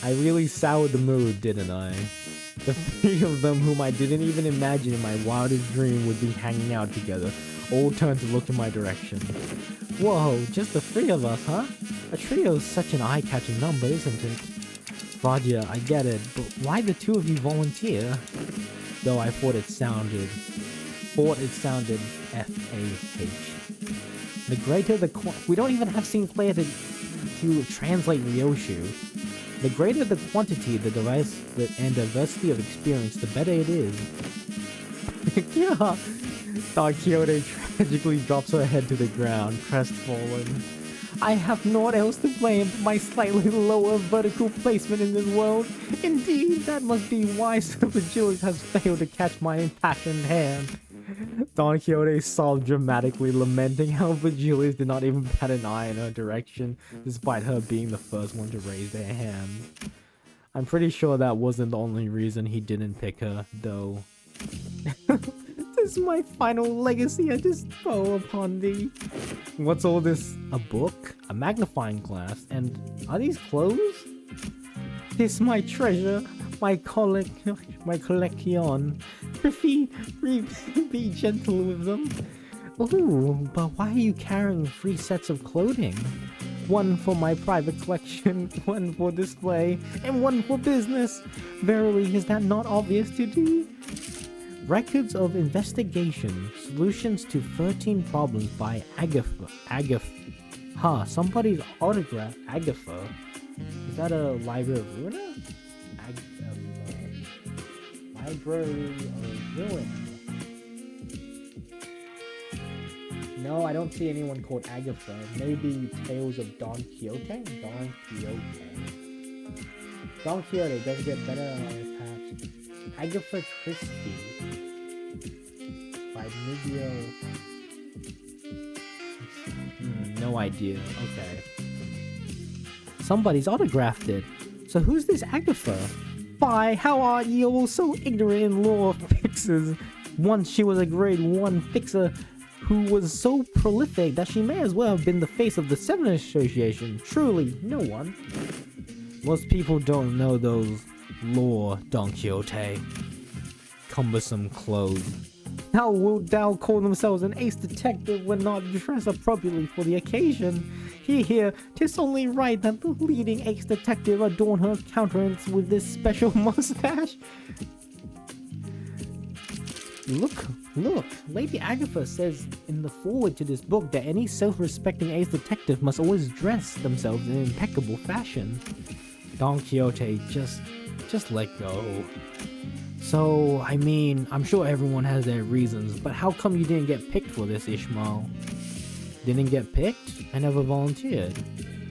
I really soured the mood, didn't I? The three of them whom I didn't even imagine in my wildest dream would be hanging out together, all turned to look in my direction. Whoa, just the three of us, huh? A trio is such an eye-catching number, isn't it? Roger, I get it, but why the two of you volunteer? Though I thought it sounded F-A-H. The greater the we don't even have Sinclair to translate Ryoshu. The greater the quantity, the device, and diversity of experience, the better it is. Yeah. Don Quixote tragically drops her head to the ground, crestfallen. I have naught else to blame but my slightly lower vertical placement in this world. Indeed, that must be why Sir Virgilius has failed to catch my impassioned hand. Don Quixote sobbed dramatically, lamenting how Virgilius did not even bat an eye in her direction, despite her being the first one to raise their hand. I'm pretty sure that wasn't the only reason he didn't pick her, though. This is my final legacy I just bestow upon thee. What's all this? A book? A magnifying glass? And are these clothes? This my treasure, my collection. Prithee, be gentle with them. Ooh, but why are you carrying 3 sets of clothing? One for my private collection, one for display, and one for business. Verily, is that not obvious to thee? Records of investigation, solutions to 13 problems by Agatha. Somebody's autograph. Agatha. Is that a Library of Ruina? Library of Ruin. No, I don't see anyone called Agatha. Maybe Tales of Don Quixote? Don Quixote does get better perhaps. Agatha Christie by Miguel. No idea. Okay. Somebody's autographed it. So who's this Agatha? Why, how are ye all so ignorant in law of fixers? Once she was a grade 1 fixer who was so prolific that she may as well have been the face of the Seven Association. Truly, no one. Most people don't know those lore, Don Quixote. Cumbersome clothes. How wilt thou call themselves an ace detective when not dressed appropriately for the occasion? Here, 'tis only right that the leading ace detective adorn her countenance with this special mustache. Look, Lady Agatha says in the foreword to this book that any self-respecting ace detective must always dress themselves in impeccable fashion. Don Quixote, just let go. So, I mean, I'm sure everyone has their reasons, but how come you didn't get picked for this, Ishmael? Didn't get picked? I never volunteered.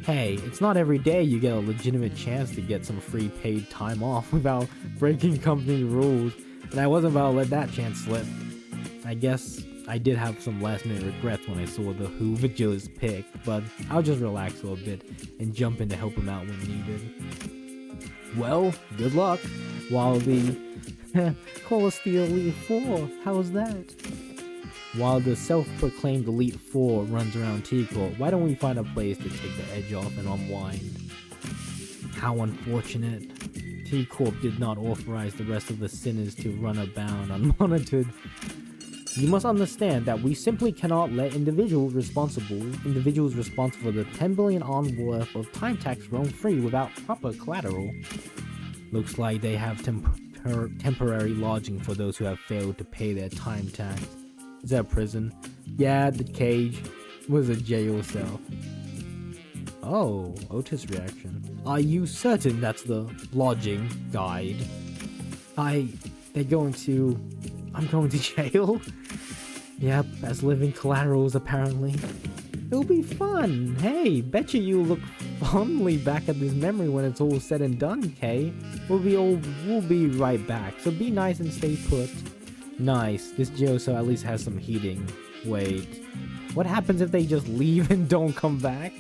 Hey, it's not every day you get a legitimate chance to get some free paid time off without breaking company rules, and I wasn't about to let that chance slip. I guess I did have some last minute regrets when I saw the who Virgilius picked, but I'll just relax a little bit and jump in to help him out when needed. Well, good luck, while the call us the Elite Four, how's that? While the self-proclaimed Elite Four runs around T-Court, why don't we find a place to take the edge off and unwind? How unfortunate. T-Corp did not authorize the rest of the sinners to run abound unmonitored. You must understand that we simply cannot let individuals responsible for the 10 billion on worth of time tax roam free without proper collateral. Looks like they have temporary lodging for those who have failed to pay their time tax. Is that a prison? Yeah, the cage was a jail cell. Oh, Otis' reaction. Are you certain that's the lodging guide? I'm going to jail? Yep, as living collaterals apparently. It'll be fun. Hey, betcha you'll look fondly back at this memory when it's all said and done, Kay. We'll be right back, so be nice and stay put. Nice, this jail cell at least has some heating. Wait, what happens if they just leave and don't come back?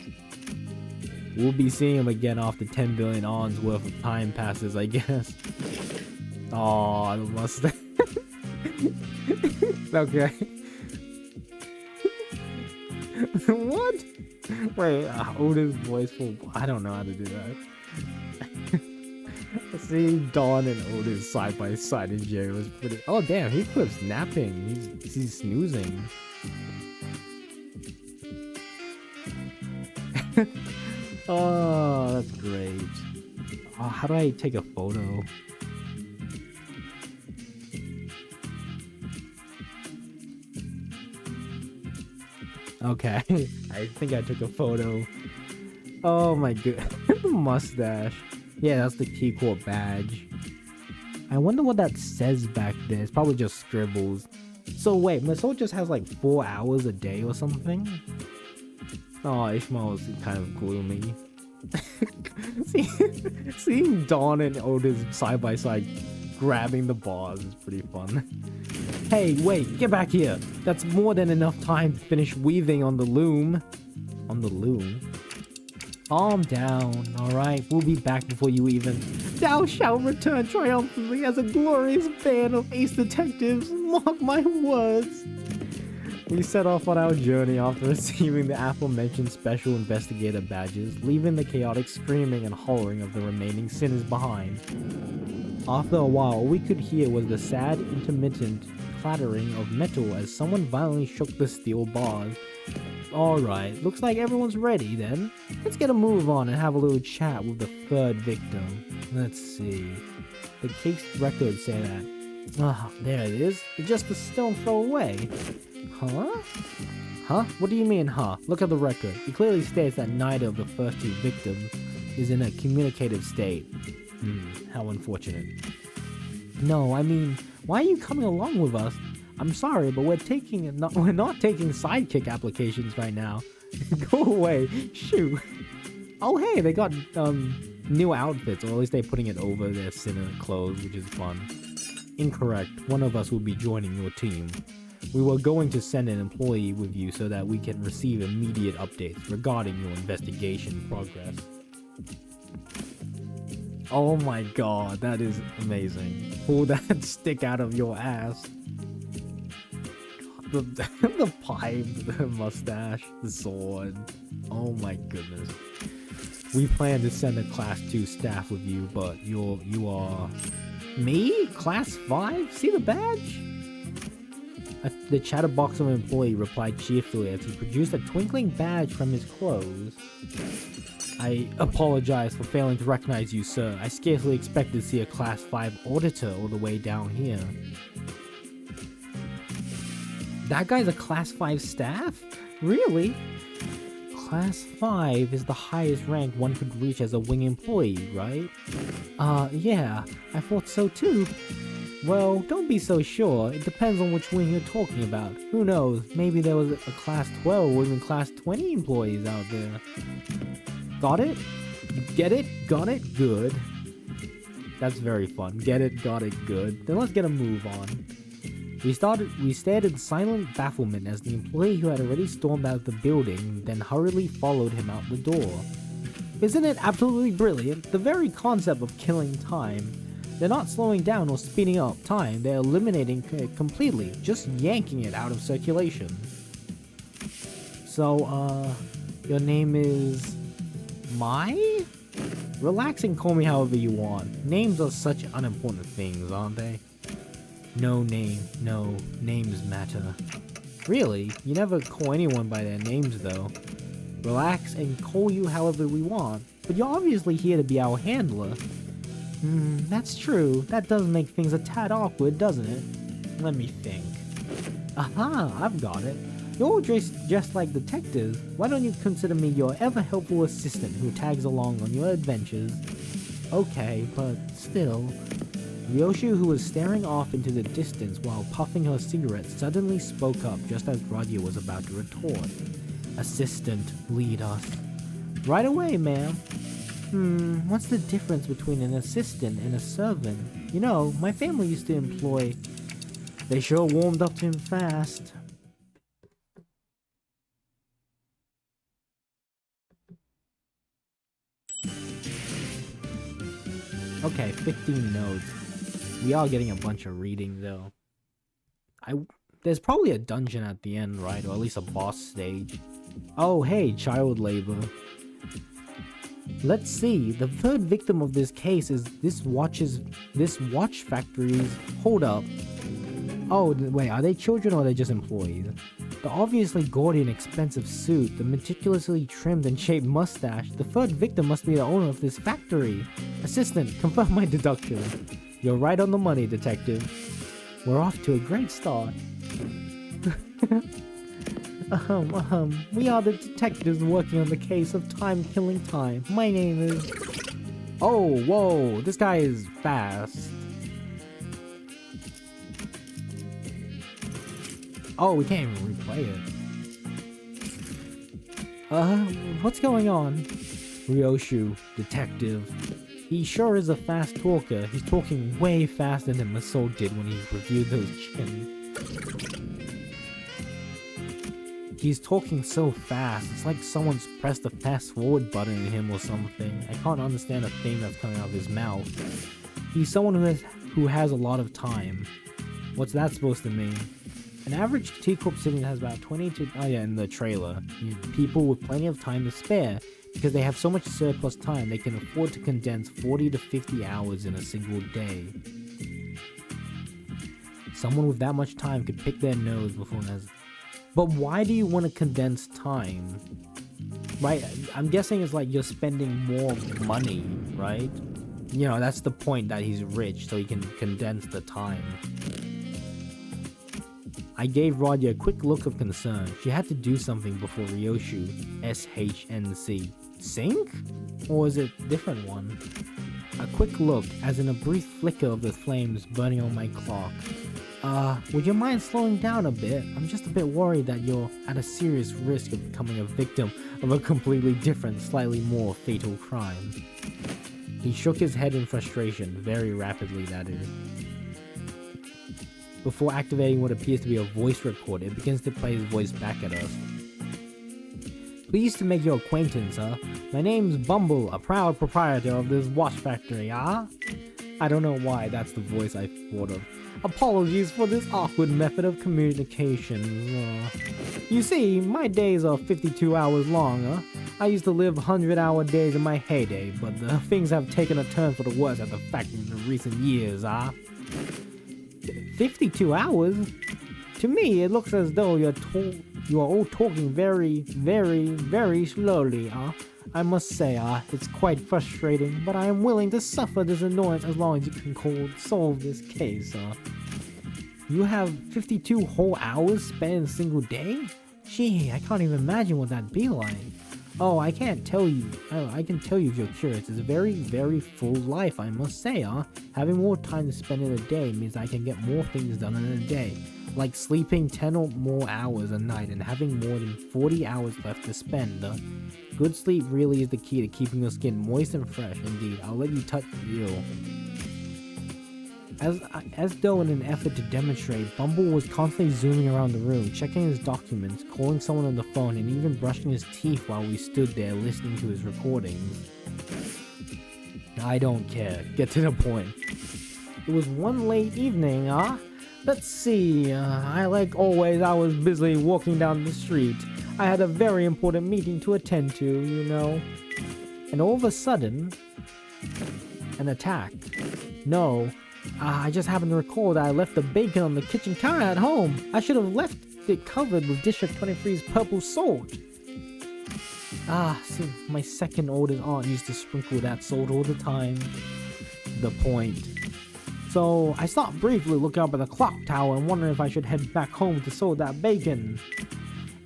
We'll be seeing him again after 10 billion ons worth of time passes, I guess. Oh, the mustache. Okay. What? Wait, Odin's voiceful. I don't know how to do that. Seeing Dawn and Odin side by side in jail was pretty. Oh damn, he clips napping. He's snoozing. Oh, that's great. Oh, how do I take a photo? Okay, I think I took a photo. Oh my god, the mustache. Yeah, that's the key court badge. I wonder what that says back there. It's probably just scribbles. So wait, Masol just has like 4 hours a day or something? Oh, Ishmael's kind of gloomy. Seeing Dawn and Otis side by side grabbing the bars is pretty fun. Hey, wait, get back here. That's more than enough time to finish weaving on the loom. On the loom? Calm down, alright? We'll be back before you even... Thou shalt return triumphantly as a glorious band of ace detectives. Mark my words. We set off on our journey after receiving the aforementioned special investigator badges, leaving the chaotic screaming and hollering of the remaining sinners behind. After a while, all we could hear was the sad, intermittent clattering of metal as someone violently shook the steel bars. Alright, looks like everyone's ready then. Let's get a move on and have a little chat with the third victim. Let's see. The case records say that. Ah, there it is. It's just a stone throw away. Huh? Huh? What do you mean, huh? Look at the record. It clearly states that neither of the first two victims is in a communicative state. How unfortunate. No, I mean, why are you coming along with us? I'm sorry, but we're not taking sidekick applications right now. Go away. Shoot. Oh hey, they got new outfits, or at least they're putting it over their sinner clothes, which is fun. Incorrect. One of us will be joining your team. We were going to send an employee with you so that we can receive immediate updates regarding your investigation progress. Oh my god, that is amazing. Pull that stick out of your ass. God, the pipe, the mustache, the sword. Oh my goodness. We plan to send a class 2 staff with you, but you are... Me? Class 5? See the badge? The chatterbox of an employee replied cheerfully as he produced a twinkling badge from his clothes. I apologize for failing to recognize you, sir. I scarcely expected to see a Class 5 auditor all the way down here. That guy's a Class 5 staff? Really? Class 5 is the highest rank one could reach as a wing employee, right? Yeah, I thought so too. Well, don't be so sure. It depends on which wing you're talking about. Who knows, maybe there was a Class 12 or even Class 20 employees out there. Got it? Get it? Got it? Good. That's very fun. Get it? Got it? Good. Then let's get a move on. We stared in silent bafflement as the employee who had already stormed out of the building then hurriedly followed him out the door. Isn't it absolutely brilliant? The very concept of killing time. They're not slowing down or speeding up time, they're eliminating it completely, just yanking it out of circulation. So, your name is... Mai? Relax and call me however you want. Names are such unimportant things, aren't they? No name, no, names matter. Really? You never call anyone by their names though. Relax and call you however we want, but you're obviously here to be our handler. That's true. That does make things a tad awkward, doesn't it? Let me think. Aha, I've got it. You're all dressed just like detectives. Why don't you consider me your ever-helpful assistant who tags along on your adventures? Okay, but still... Ryoshu, who was staring off into the distance while puffing her cigarette, suddenly spoke up just as Radia was about to retort. Assistant, lead us. Right away, ma'am. What's the difference between an assistant and a servant? You know, my family used to employ... They sure warmed up to him fast. Okay, 15 nodes. We are getting a bunch of reading though. There's probably a dungeon at the end, right? Or at least a boss stage. Oh, hey, child labor. Let's see. The third victim of this case is this watch factory's. Hold up. Oh, wait, are they children or are they just employees? The obviously gaudy and expensive suit, the meticulously trimmed and shaped mustache. The third victim must be the owner of this factory. Assistant, confirm my deduction. You're right on the money, detective. We're off to a great start. We are the detectives working on the case of time-killing time. My name is... Oh, whoa, this guy is fast. Oh, we can't even replay it. What's going on? Ryoshu, detective. He sure is a fast talker. He's talking way faster than Maso did when he reviewed those chins. He's talking so fast, it's like someone's pressed the fast forward button in him or something. I can't understand a thing that's coming out of his mouth. He's someone who has a lot of time. What's that supposed to mean? An average T-Corp citizen has about 20 to... Oh yeah, in the trailer. People with plenty of time to spare. Because they have so much surplus time, they can afford to condense 40 to 50 hours in a single day. Someone with that much time could pick their nose before it has... But why do you want to condense time? Right, I'm guessing it's like you're spending more money, right? You know, that's the point, that he's rich, so he can condense the time. I gave Rodya a quick look of concern. She had to do something before Ryoshu, SHNC. Sync? Or is it a different one? A quick look, as in a brief flicker of the flames burning on my clock. Would you mind slowing down a bit? I'm just a bit worried that you're at a serious risk of becoming a victim of a completely different, slightly more fatal crime. He shook his head in frustration, very rapidly that is. Before activating what appears to be a voice recorder, it begins to play his voice back at us. Pleased to make your acquaintance, My name's Bumble, a proud proprietor of this watch factory, I don't know why that's the voice I thought of. Apologies for this awkward method of communication. You see, my days are 52 hours long, I used to live 100-hour days in my heyday, but things have taken a turn for the worse at the factory in recent years, 52 hours? To me, it looks as though you are all talking very, very, very slowly, I must say, it's quite frustrating, but I am willing to suffer this annoyance as long as you can solve this case, You have 52 whole hours spent in a single day? Gee, I can't even imagine what that'd be like. Oh, I can't tell you. I can tell you if you're curious. It's a very, very full life, I must say, Having more time to spend in a day means I can get more things done in a day. Like sleeping 10 or more hours a night and having more than 40 hours left to spend. Good sleep really is the key to keeping your skin moist and fresh. Indeed, I'll let you touch you. As though in an effort to demonstrate, Bumble was constantly zooming around the room, checking his documents, calling someone on the phone, and even brushing his teeth while we stood there listening to his recordings. I don't care. Get to the point. It was one late evening, Let's see, like always, I was busy walking down the street. I had a very important meeting to attend to, you know. And all of a sudden, an attack. No, I just happened to recall that I left the bacon on the kitchen counter at home. I should have left it covered with District 23's purple salt. See, my second oldest aunt used to sprinkle that salt all the time. The point. So I stopped briefly looking up at the clock tower and wondering if I should head back home to salt that bacon.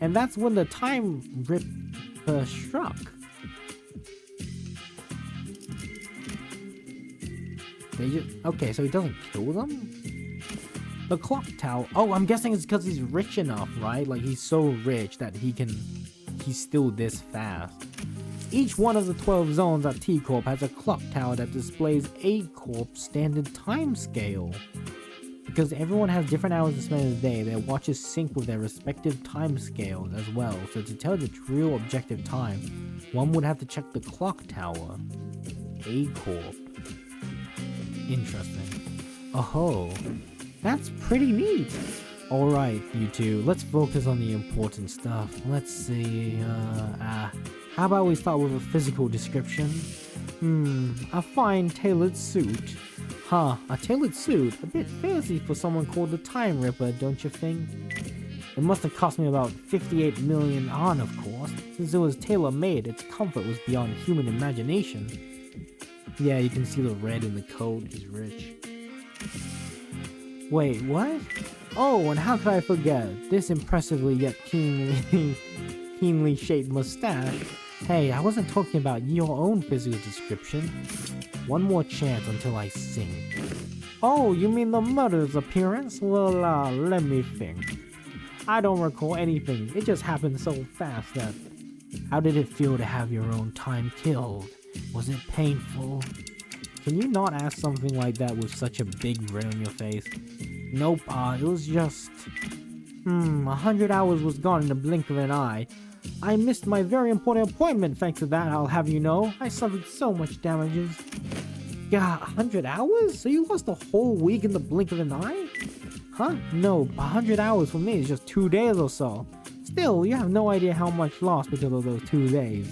And that's when the time ripper struck. Okay, so he doesn't kill them? The clock tower. Oh, I'm guessing it's because he's rich enough, right? Like he's so rich that he's still this fast. Each one of the 12 zones at T-Corp has a clock tower that displays A-Corp's standard time scale. Because everyone has different hours to spend in a day, their watches sync with their respective time scales as well. So to tell the real objective time, one would have to check the clock tower. A-Corp. Interesting. Oh, that's pretty neat. Alright, you two, let's focus on the important stuff. Let's see, how about we start with a physical description? A fine tailored suit. Huh, a tailored suit? A bit fancy for someone called the Time Ripper, don't you think? It must have cost me about 58 million on, of course. Since it was tailor-made, its comfort was beyond human imagination. Yeah, you can see the red in the coat. He's rich. Wait, what? Oh, and how could I forget? This impressively yet keenly shaped mustache. Hey, I wasn't talking about your own physical description. One more chance until I sing. Oh, you mean the murder's appearance? Well, let me think. I don't recall anything. It just happened so fast that... How did it feel to have your own time killed? Was it painful? Can you not ask something like that with such a big grin on your face? Nope, it was just... 100 hours was gone in the blink of an eye. I missed my very important appointment thanks to that, I'll have you know. I suffered so much damages. God, 100 hours? So you lost a whole week in the blink of an eye? Huh? No, 100 hours for me is just 2 days or so. Still, you have no idea how much lost because of those 2 days.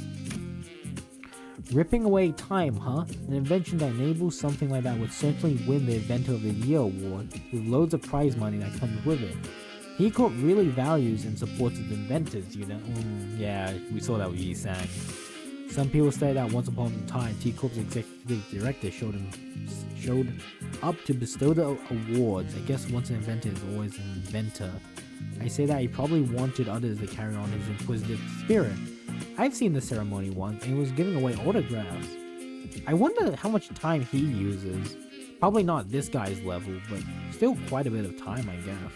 Ripping away time, huh? An invention that enables something like that would certainly win the Inventor of the Year award, with loads of prize money that comes with it. T Corp really values and supports its inventors, you know? Yeah, we saw that with Yi Sang. Some people say that once upon a time, T Corp's executive director showed up to bestow the awards. I guess once an inventor is always an inventor. I say that he probably wanted others to carry on his inquisitive spirit. I've seen the ceremony once, and he was giving away autographs. I wonder how much time he uses. Probably not this guy's level, but still quite a bit of time, I guess.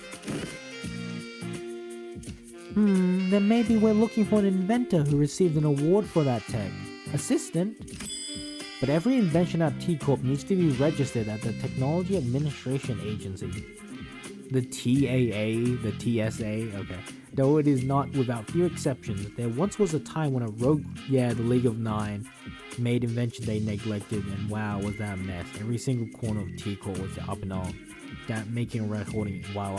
Then maybe we're looking for an inventor who received an award for that tech. Assistant? But every invention at T Corp needs to be registered at the Technology Administration Agency. The TAA, the TSA, okay. Though it is not without few exceptions, there once was a time when a rogue, the League of Nine, made inventions they neglected, and wow, was that a mess. Every single corner of T Corp was up and on, that making a recording while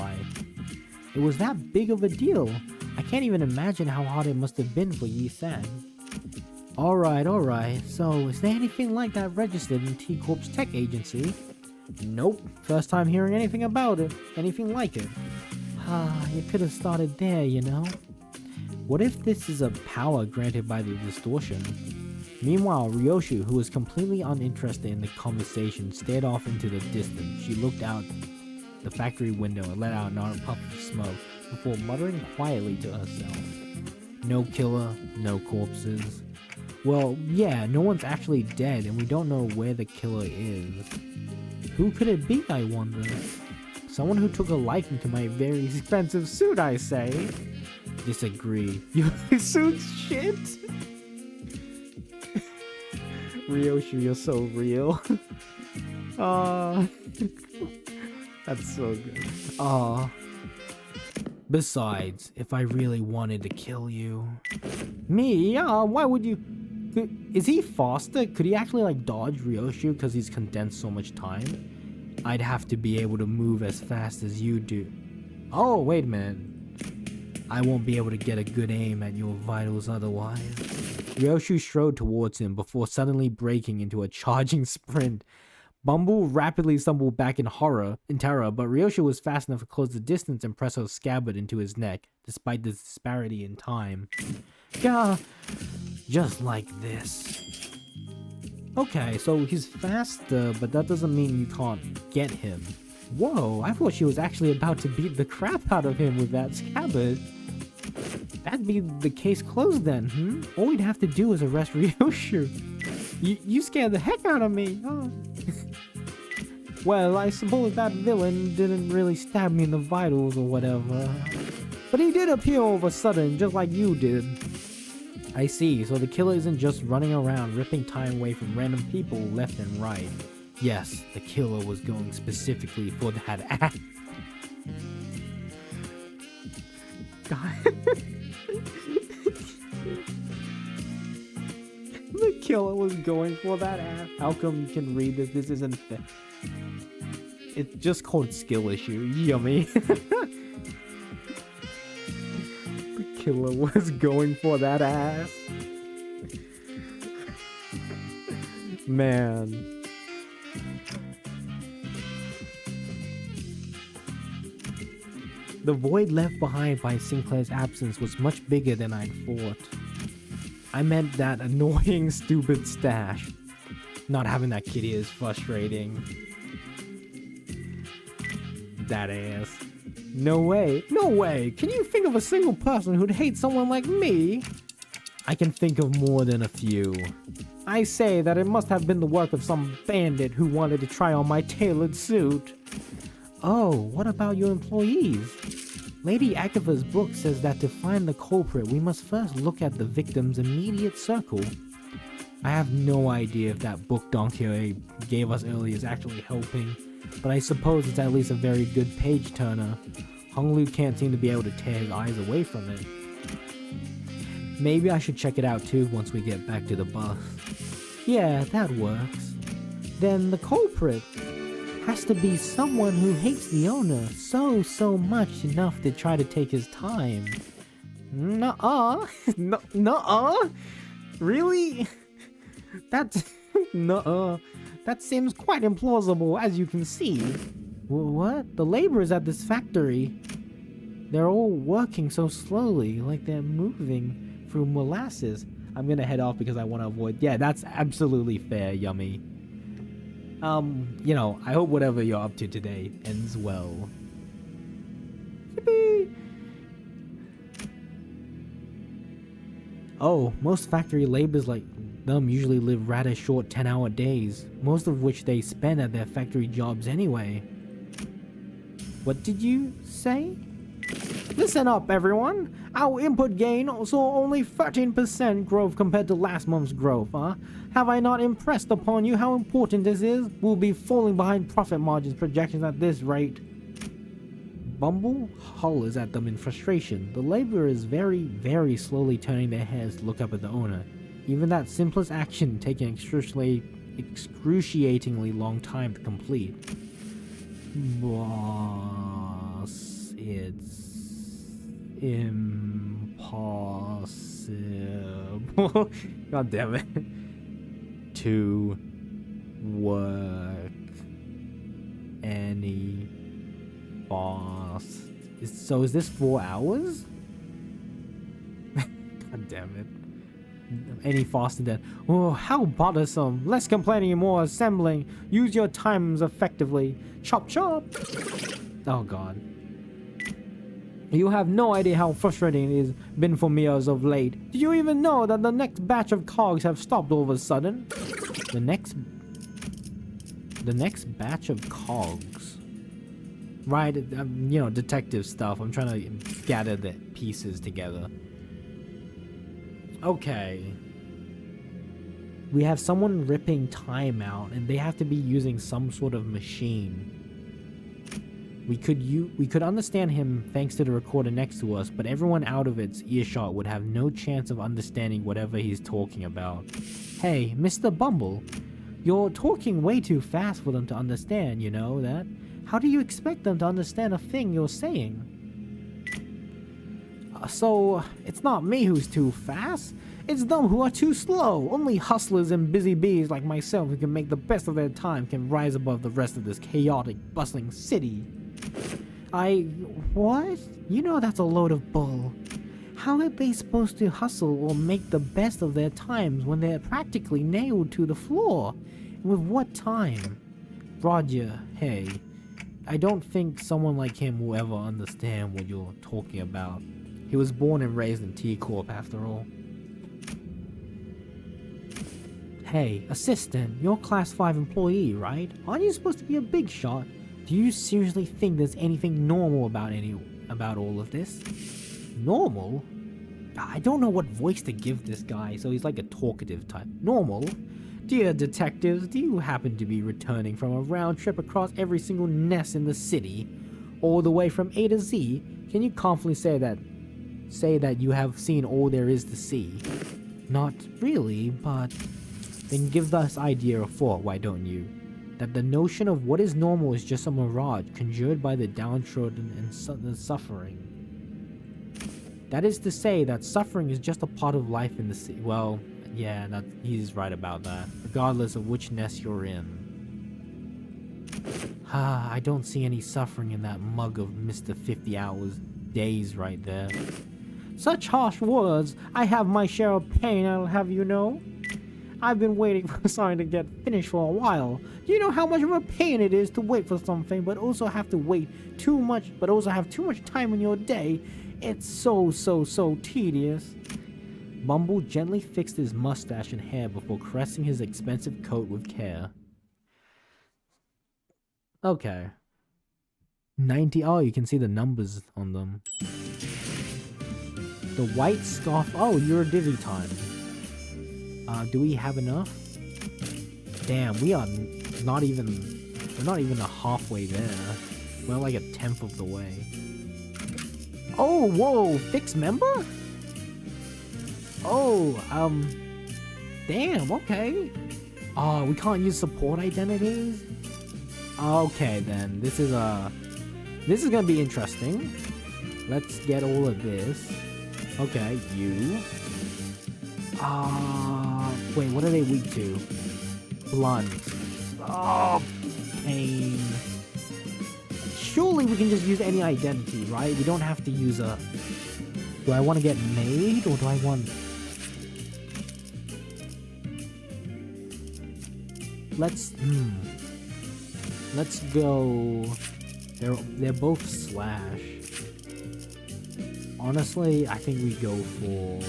it was that big of a deal. I can't even imagine how hard it must have been for Yi Sang. Alright, so is there anything like that registered in T Corp's tech agency? Nope, first time hearing anything about it, anything like it. You could have started there, you know? What if this is a power granted by the distortion? Meanwhile, Ryoshu, who was completely uninterested in the conversation, stared off into the distance. She looked out the factory window and let out another puff of smoke before muttering quietly to herself. No killer, no corpses. Well, yeah, no one's actually dead and we don't know where the killer is. Who could it be, I wonder? Someone who took a liking to my very expensive suit, I say. Disagree. Your suit's shit? Ryoshu, you're so real. That's so good. Besides, if I really wanted to kill you... Me? Why would you... Is he faster? Could he actually like dodge Ryoshu because he's condensed so much time? I'd have to be able to move as fast as you do. Oh, wait a minute. I won't be able to get a good aim at your vitals otherwise. Ryoshu strode towards him before suddenly breaking into a charging sprint. Bumble rapidly stumbled back in terror, but Ryoshu was fast enough to close the distance and press her scabbard into his neck, despite the disparity in time. Gah! Just like this. Okay, so he's faster, but that doesn't mean you can't get him. Whoa, I thought she was actually about to beat the crap out of him with that scabbard. That'd be the case closed then, All we'd have to do is arrest Ryoshu. You scared the heck out of me, huh? Well, I suppose that villain didn't really stab me in the vitals or whatever. But he did appear all of a sudden, just like you did. I see, so the killer isn't just running around ripping time away from random people left and right. Yes, the killer was going specifically for that act. God. The killer was going for that ass. How come you can read this? This isn't fair. It's just called skill issue. Yummy. The killer was going for that ass. Man. The void left behind by Sinclair's absence was much bigger than I'd thought. I meant that annoying, stupid stash. Not having that kitty is frustrating. That ass. No way. No way. Can you think of a single person who'd hate someone like me? I can think of more than a few. I say that it must have been the work of some bandit who wanted to try on my tailored suit. Oh, what about your employees? Lady Agatha's book says that to find the culprit, we must first look at the victim's immediate circle. I have no idea if that book Don Quixote gave us earlier is actually helping, but I suppose it's at least a very good page-turner. Hung Lu can't seem to be able to tear his eyes away from it. Maybe I should check it out too once we get back to the bus. Yeah, that works. Then the culprit has to be someone who hates the owner so much enough to try to take his time. Nuh-uh. Nuh-uh? Really? That's... Nuh-uh. That seems quite implausible, as you can see. What? The laborers at this factory, they're all working so slowly, like they're moving through molasses. I'm gonna head off because I want to avoid... Yeah, that's absolutely fair, Yummy. You know, I hope whatever you're up to today ends well. Yippee! Oh, most factory laborers like them usually live rather short 10-hour days, most of which they spend at their factory jobs anyway. What did you say? Listen up, everyone! Our input gain saw only 13% growth compared to last month's growth, huh? Have I not impressed upon you how important this is? We'll be falling behind profit margins projections at this rate. Bumble hollers at them in frustration. The laborer is very slowly turning their heads to look up at the owner. Even that simplest action taking excruciatingly long time to complete. Boss, it's impossible. God damn it. To work any fast. So is this 4 hours? God damn it. Any faster than... Oh, how bothersome. Less complaining and more assembling. Use your times effectively. Chop chop. Oh god. You have no idea how frustrating it has been for me as of late. Do you even know that the next batch of cogs have stopped all of a sudden? The next batch of cogs. Right, you know, detective stuff. I'm trying to gather the pieces together. Okay. We have someone ripping time out, and they have to be using some sort of machine. We could understand him thanks to the recorder next to us, but everyone out of its earshot would have no chance of understanding whatever he's talking about. Hey, Mr. Bumble, you're talking way too fast for them to understand, you know that? How do you expect them to understand a thing you're saying? So, it's not me who's too fast. It's them who are too slow. Only hustlers and busy bees like myself who can make the best of their time can rise above the rest of this chaotic, bustling city. What? You know that's a load of bull. How are they supposed to hustle or make the best of their times when they're practically nailed to the floor? And with what time? Roger, hey, I don't think someone like him will ever understand what you're talking about. He was born and raised in T-Corp after all. Hey, assistant, you're a class 5 employee, right? Aren't you supposed to be a big shot? Do you seriously think there's anything normal about all of this? Normal? I don't know what voice to give this guy, so he's like a talkative type. Normal? Dear detectives, do you happen to be returning from a round trip across every single nest in the city, all the way from A to Z? Can you confidently say that you have seen all there is to see? Not really, but Then give this idea a thought, why don't you? That the notion of what is normal is just a mirage conjured by the downtrodden and the suffering. That is to say that suffering is just a part of life in the sea. Well, yeah, he's right about that, regardless of which nest you're in. I don't see any suffering in that mug of Mr. 50 Hours days right there. Such harsh words. I have my share of pain, I'll have you know. I've been waiting for something to get finished for a while. Do you know how much of a pain it is to wait for something, but also have to wait too much, but also have too much time in your day? It's so tedious. Bumble gently fixed his mustache and hair before caressing his expensive coat with care. Okay. 90. Oh, you can see the numbers on them. The white scarf. Oh, you're a divvy time. Do we have enough? Damn, we are not even. We're not even a halfway there. We're like a 10th of the way. Oh, whoa! Fixed member? Oh, damn. Okay. Oh, we can't use support identities. Okay, then this is gonna be interesting. Let's get all of this. Okay, you. Wait, what are they weak to? Blunt. Oh, pain. Surely we can just use any identity, right? We don't have to use a... Do I want to get made, or do I want... Let's go... They're both slash. Honestly, I think we go for...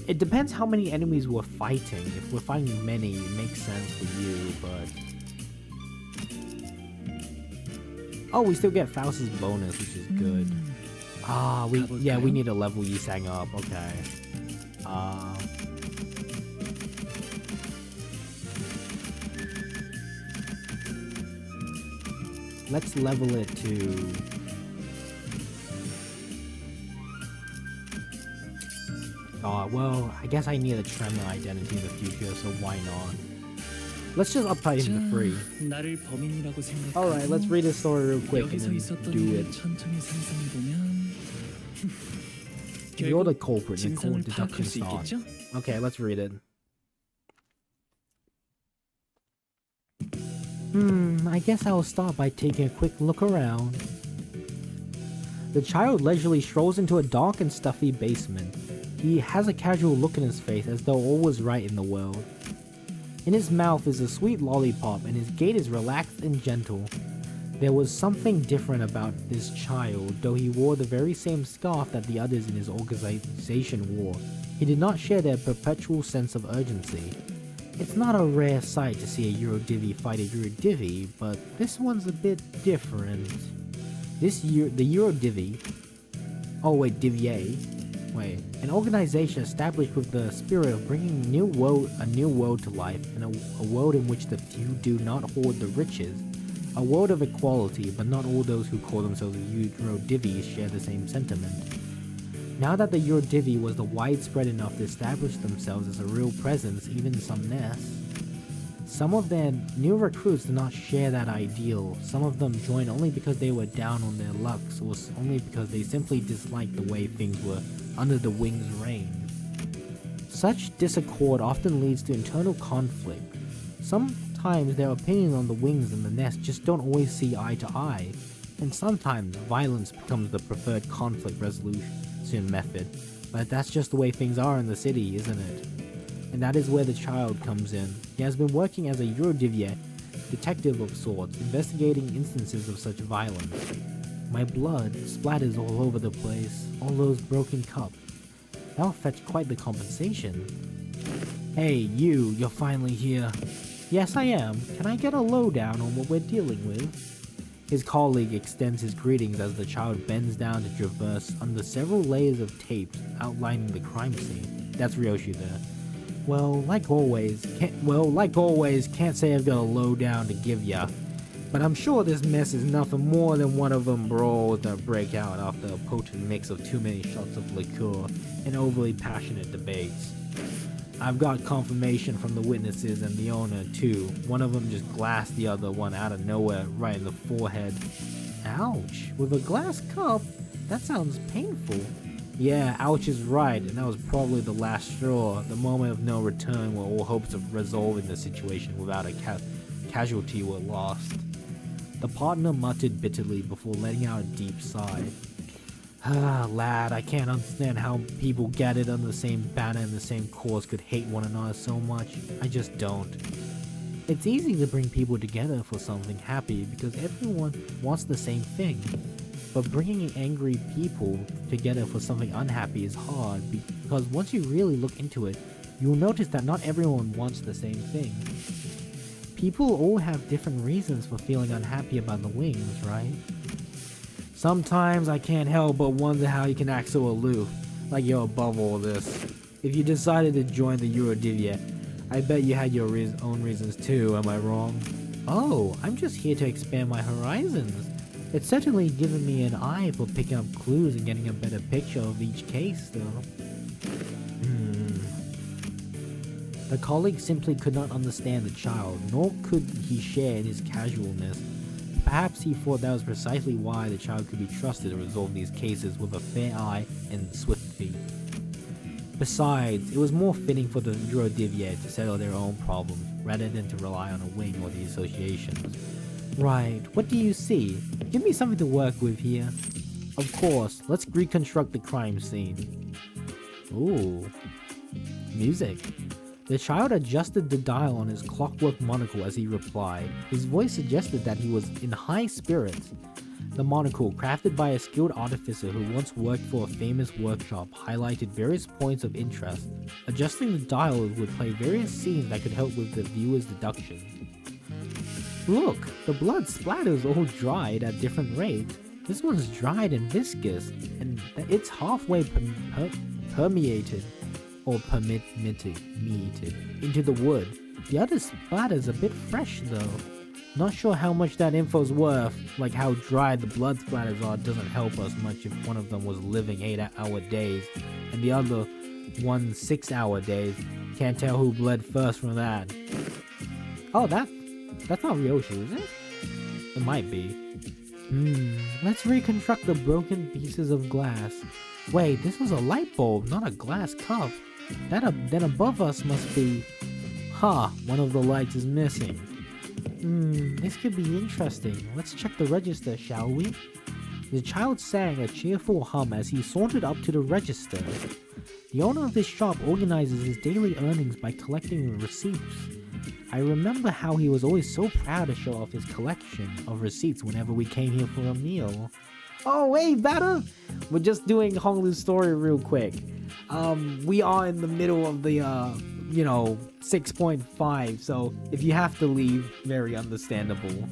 It depends how many enemies we're fighting. If we're fighting many, it makes sense for you, but... Oh, we still get Faust's bonus, which is good. We need to level Yisang up, okay. Let's level it to... well, I guess I need a Tremor identity in the future, so why not? Let's just uptight him to 3. Alright, let's read the story real quick and then do it. You're the culprit, the cold deduction starts. Okay, let's read it. I guess I'll start by taking a quick look around. The child leisurely strolls into a dark and stuffy basement. He has a casual look in his face as though all was right in the world. In his mouth is a sweet lollipop and his gait is relaxed and gentle. There was something different about this child, though he wore the very same scarf that the others in his organization wore. He did not share their perpetual sense of urgency. It's not a rare sight to see a Eurodivvy fight a Eurodivvy, but this one's a bit different. The Eurodivvy... Oh wait, Divier. Wait, an organization established with the spirit of bringing a new world to life, and a world in which the few do not hoard the riches. A world of equality, but not all those who call themselves Eurodivvies share the same sentiment. Now that the Eurodivvy was widespread enough to establish themselves as a real presence, even in some nests, some of their new recruits did not share that ideal. Some of them joined only because they were down on their luck, or only because they simply disliked the way things were under the Wing's reign. Such disaccord often leads to internal conflict. Sometimes their opinions on the Wings and the nest just don't always see eye to eye, and sometimes violence becomes the preferred conflict resolution method. But that's just the way things are in the city, isn't it? And that is where the child comes in. He has been working as a Eurodivvy detective of sorts, investigating instances of such violence. My blood splatters all over the place, all those broken cups. That'll fetch quite the compensation. Hey, you're finally here. Yes, I am. Can I get a lowdown on what we're dealing with? His colleague extends his greetings as the child bends down to traverse under several layers of tape outlining the crime scene. That's Ryoshi there. Well, like always, can't say I've got a lowdown to give ya. But I'm sure this mess is nothing more than one of them brawls that break out after a potent mix of too many shots of liqueur and overly passionate debates. I've got confirmation from the witnesses and the owner too. One of them just glassed the other one out of nowhere right in the forehead. Ouch, with a glass cup? That sounds painful. Yeah, ouch is right, and that was probably the last straw, the moment of no return where all hopes of resolving the situation without a casualty were lost. The partner muttered bitterly before letting out a deep sigh. Ah, lad, I can't understand how people gathered under the same banner and the same cause could hate one another so much. I just don't. It's easy to bring people together for something happy because everyone wants the same thing. But bringing angry people together for something unhappy is hard because once you really look into it, you'll notice that not everyone wants the same thing. People all have different reasons for feeling unhappy about the wings, right? Sometimes I can't help but wonder how you can act so aloof, like you're above all this. If you decided to join the Eurodivia, I bet you had your own reasons too, am I wrong? Oh, I'm just here to expand my horizons. It's certainly given me an eye for picking up clues and getting a better picture of each case, though. The colleague simply could not understand the child, nor could he share in his casualness. Perhaps he thought that was precisely why the child could be trusted to resolve these cases with a fair eye and swift feet. Besides, it was more fitting for the Eurodivia to settle their own problems, rather than to rely on a wing or the associations. Right, what do you see? Give me something to work with here. Of course, let's reconstruct the crime scene. Ooh. Music. The child adjusted the dial on his clockwork monocle as he replied. His voice suggested that he was in high spirits. The monocle, crafted by a skilled artificer who once worked for a famous workshop, highlighted various points of interest. Adjusting the dial would play various scenes that could help with the viewer's deduction. Look, the blood splatters all dried at different rates. This one's dried and viscous, and it's halfway permeated into the wood. The other splatter's a bit fresh though. Not sure how much that info's worth, like how dry the blood splatters are doesn't help us much if one of them was living 8-hour days and the other one 6-hour days. Can't tell who bled first from that. Oh, that's not Ryoshi, is it? It might be. Let's reconstruct the broken pieces of glass. Wait, this was a light bulb, not a glass cup. Then above us must be... one of the lights is missing. This could be interesting. Let's check the register, shall we? The child sang a cheerful hum as he sauntered up to the register. The owner of this shop organizes his daily earnings by collecting receipts. I remember how he was always so proud to show off his collection of receipts whenever we came here for a meal. Oh, hey, Bata! We're just doing Honglu's story real quick. We are in the middle of the, 6.5, so if you have to leave, very understandable.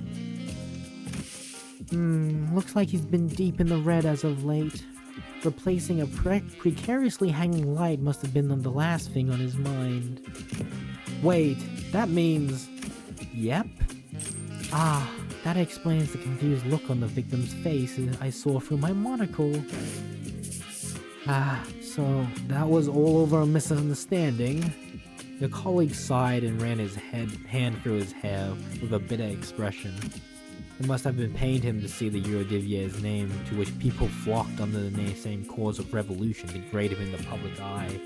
Looks like he's been deep in the red as of late. Replacing a precariously hanging light must have been the last thing on his mind. Wait, that means... Yep. That explains the confused look on the victim's face I saw through my monocle. So that was all over a misunderstanding. The colleague sighed and ran his hand through his hair with a bitter expression. It must have been pained him to see the Eurodivia's name, to which people flocked under the same cause of revolution, degrade him in the public eye.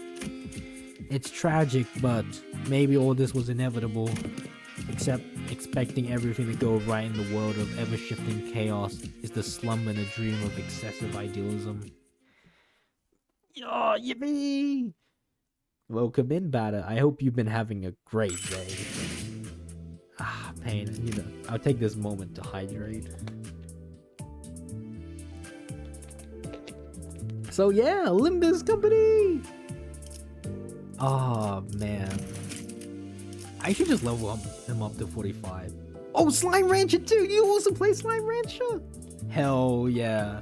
It's tragic, but maybe all this was inevitable. Except expecting everything to go right in the world of ever-shifting chaos is the slumber and a dream of excessive idealism. Oh, yippee! Welcome in, Bata. I hope you've been having a great day. Pain. I'll take this moment to hydrate. So yeah, Limbus Company! Oh, man. I should just level him up to 45. Oh, Slime Rancher too! You also play Slime Rancher? Hell yeah.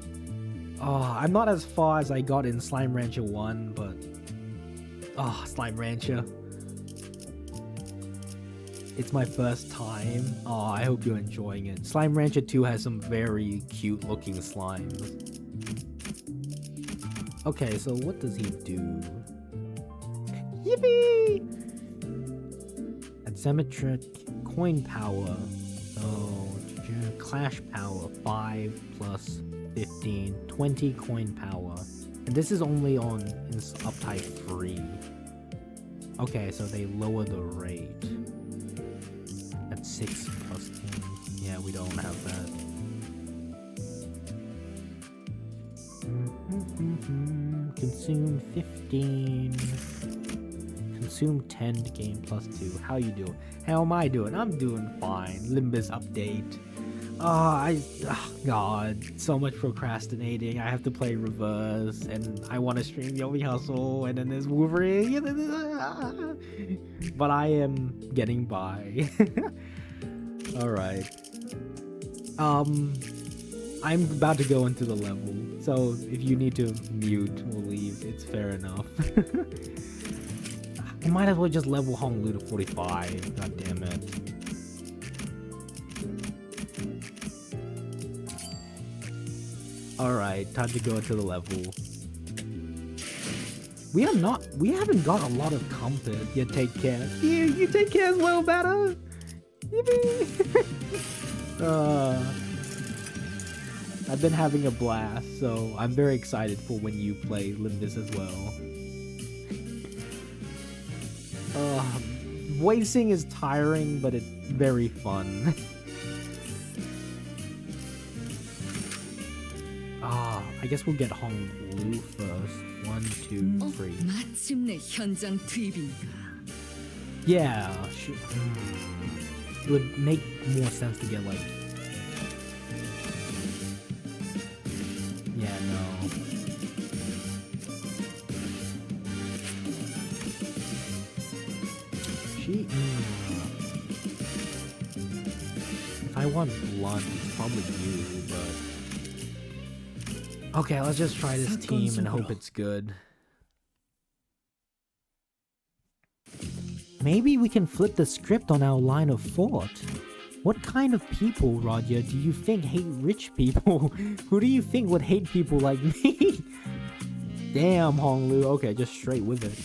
Oh, I'm not as far as I got in Slime Rancher 1, but... Slime Rancher. It's my first time. I hope you're enjoying it. Slime Rancher 2 has some very cute looking slimes. Okay, so what does he do? Yippee! Asymmetric coin power. So, clash power 5 plus 15, 20 coin power. And this is only on uptype 3. Okay, so they lower the rate. That's 6 plus 10. Yeah, we don't have that. Consume 15. Consume 10 to gain plus 2. How you doing? How am I doing? I'm doing fine. Limbus update. God, so much procrastinating. I have to play reverse, and I want to stream Yomi Hustle, and then there's Wolverine. But I am getting by. Alright. I'm about to go into the level, so if you need to mute or leave, it's fair enough. I might as well just level Honglu to 45. God damn it. Alright, time to go into the level. We haven't got a lot of comfort. You take care. You take care as well, better. I've been having a blast, so I'm very excited for when you play Limbus as well. Voicing is tiring, but it's very fun. I guess we'll get Honglu first. 1, 2, 3. 마침내 현장 투입인가. Yeah, it would make more sense to get like. Yeah, no. If I want blunt, it's probably you, but. Okay, let's just try this team and hope it's good. Maybe we can flip the script on our line of thought. What kind of people, Roger, do you think hate rich people? Who do you think would hate people like me? Damn, Honglu. Okay, just straight with it.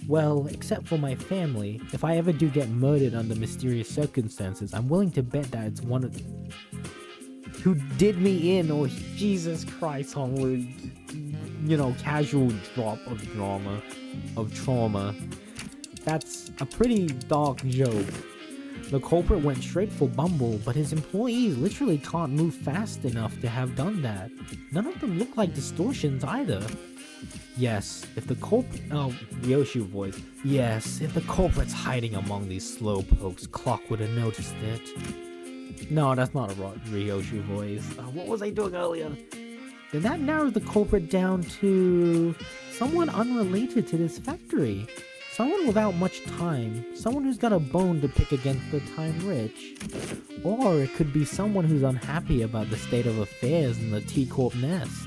Well, except for my family, if I ever do get murdered under mysterious circumstances, I'm willing to bet that it's one of who did me in, or Jesus Christ, Honglu. You know, casual drop of trauma. That's a pretty dark joke. The culprit went straight for Bumble, but his employees literally can't move fast enough to have done that. None of them look like distortions either. Yes, if the culprit... Oh, Ryoshu voice. Yes, if the culprit's hiding among these slowpokes, Clock would have noticed it. No, that's not a Ryoshu voice. What was I doing earlier? Then that narrows the culprit down to... someone unrelated to this factory. Someone without much time. Someone who's got a bone to pick against the time rich. Or it could be someone who's unhappy about the state of affairs in the T-Corp nest.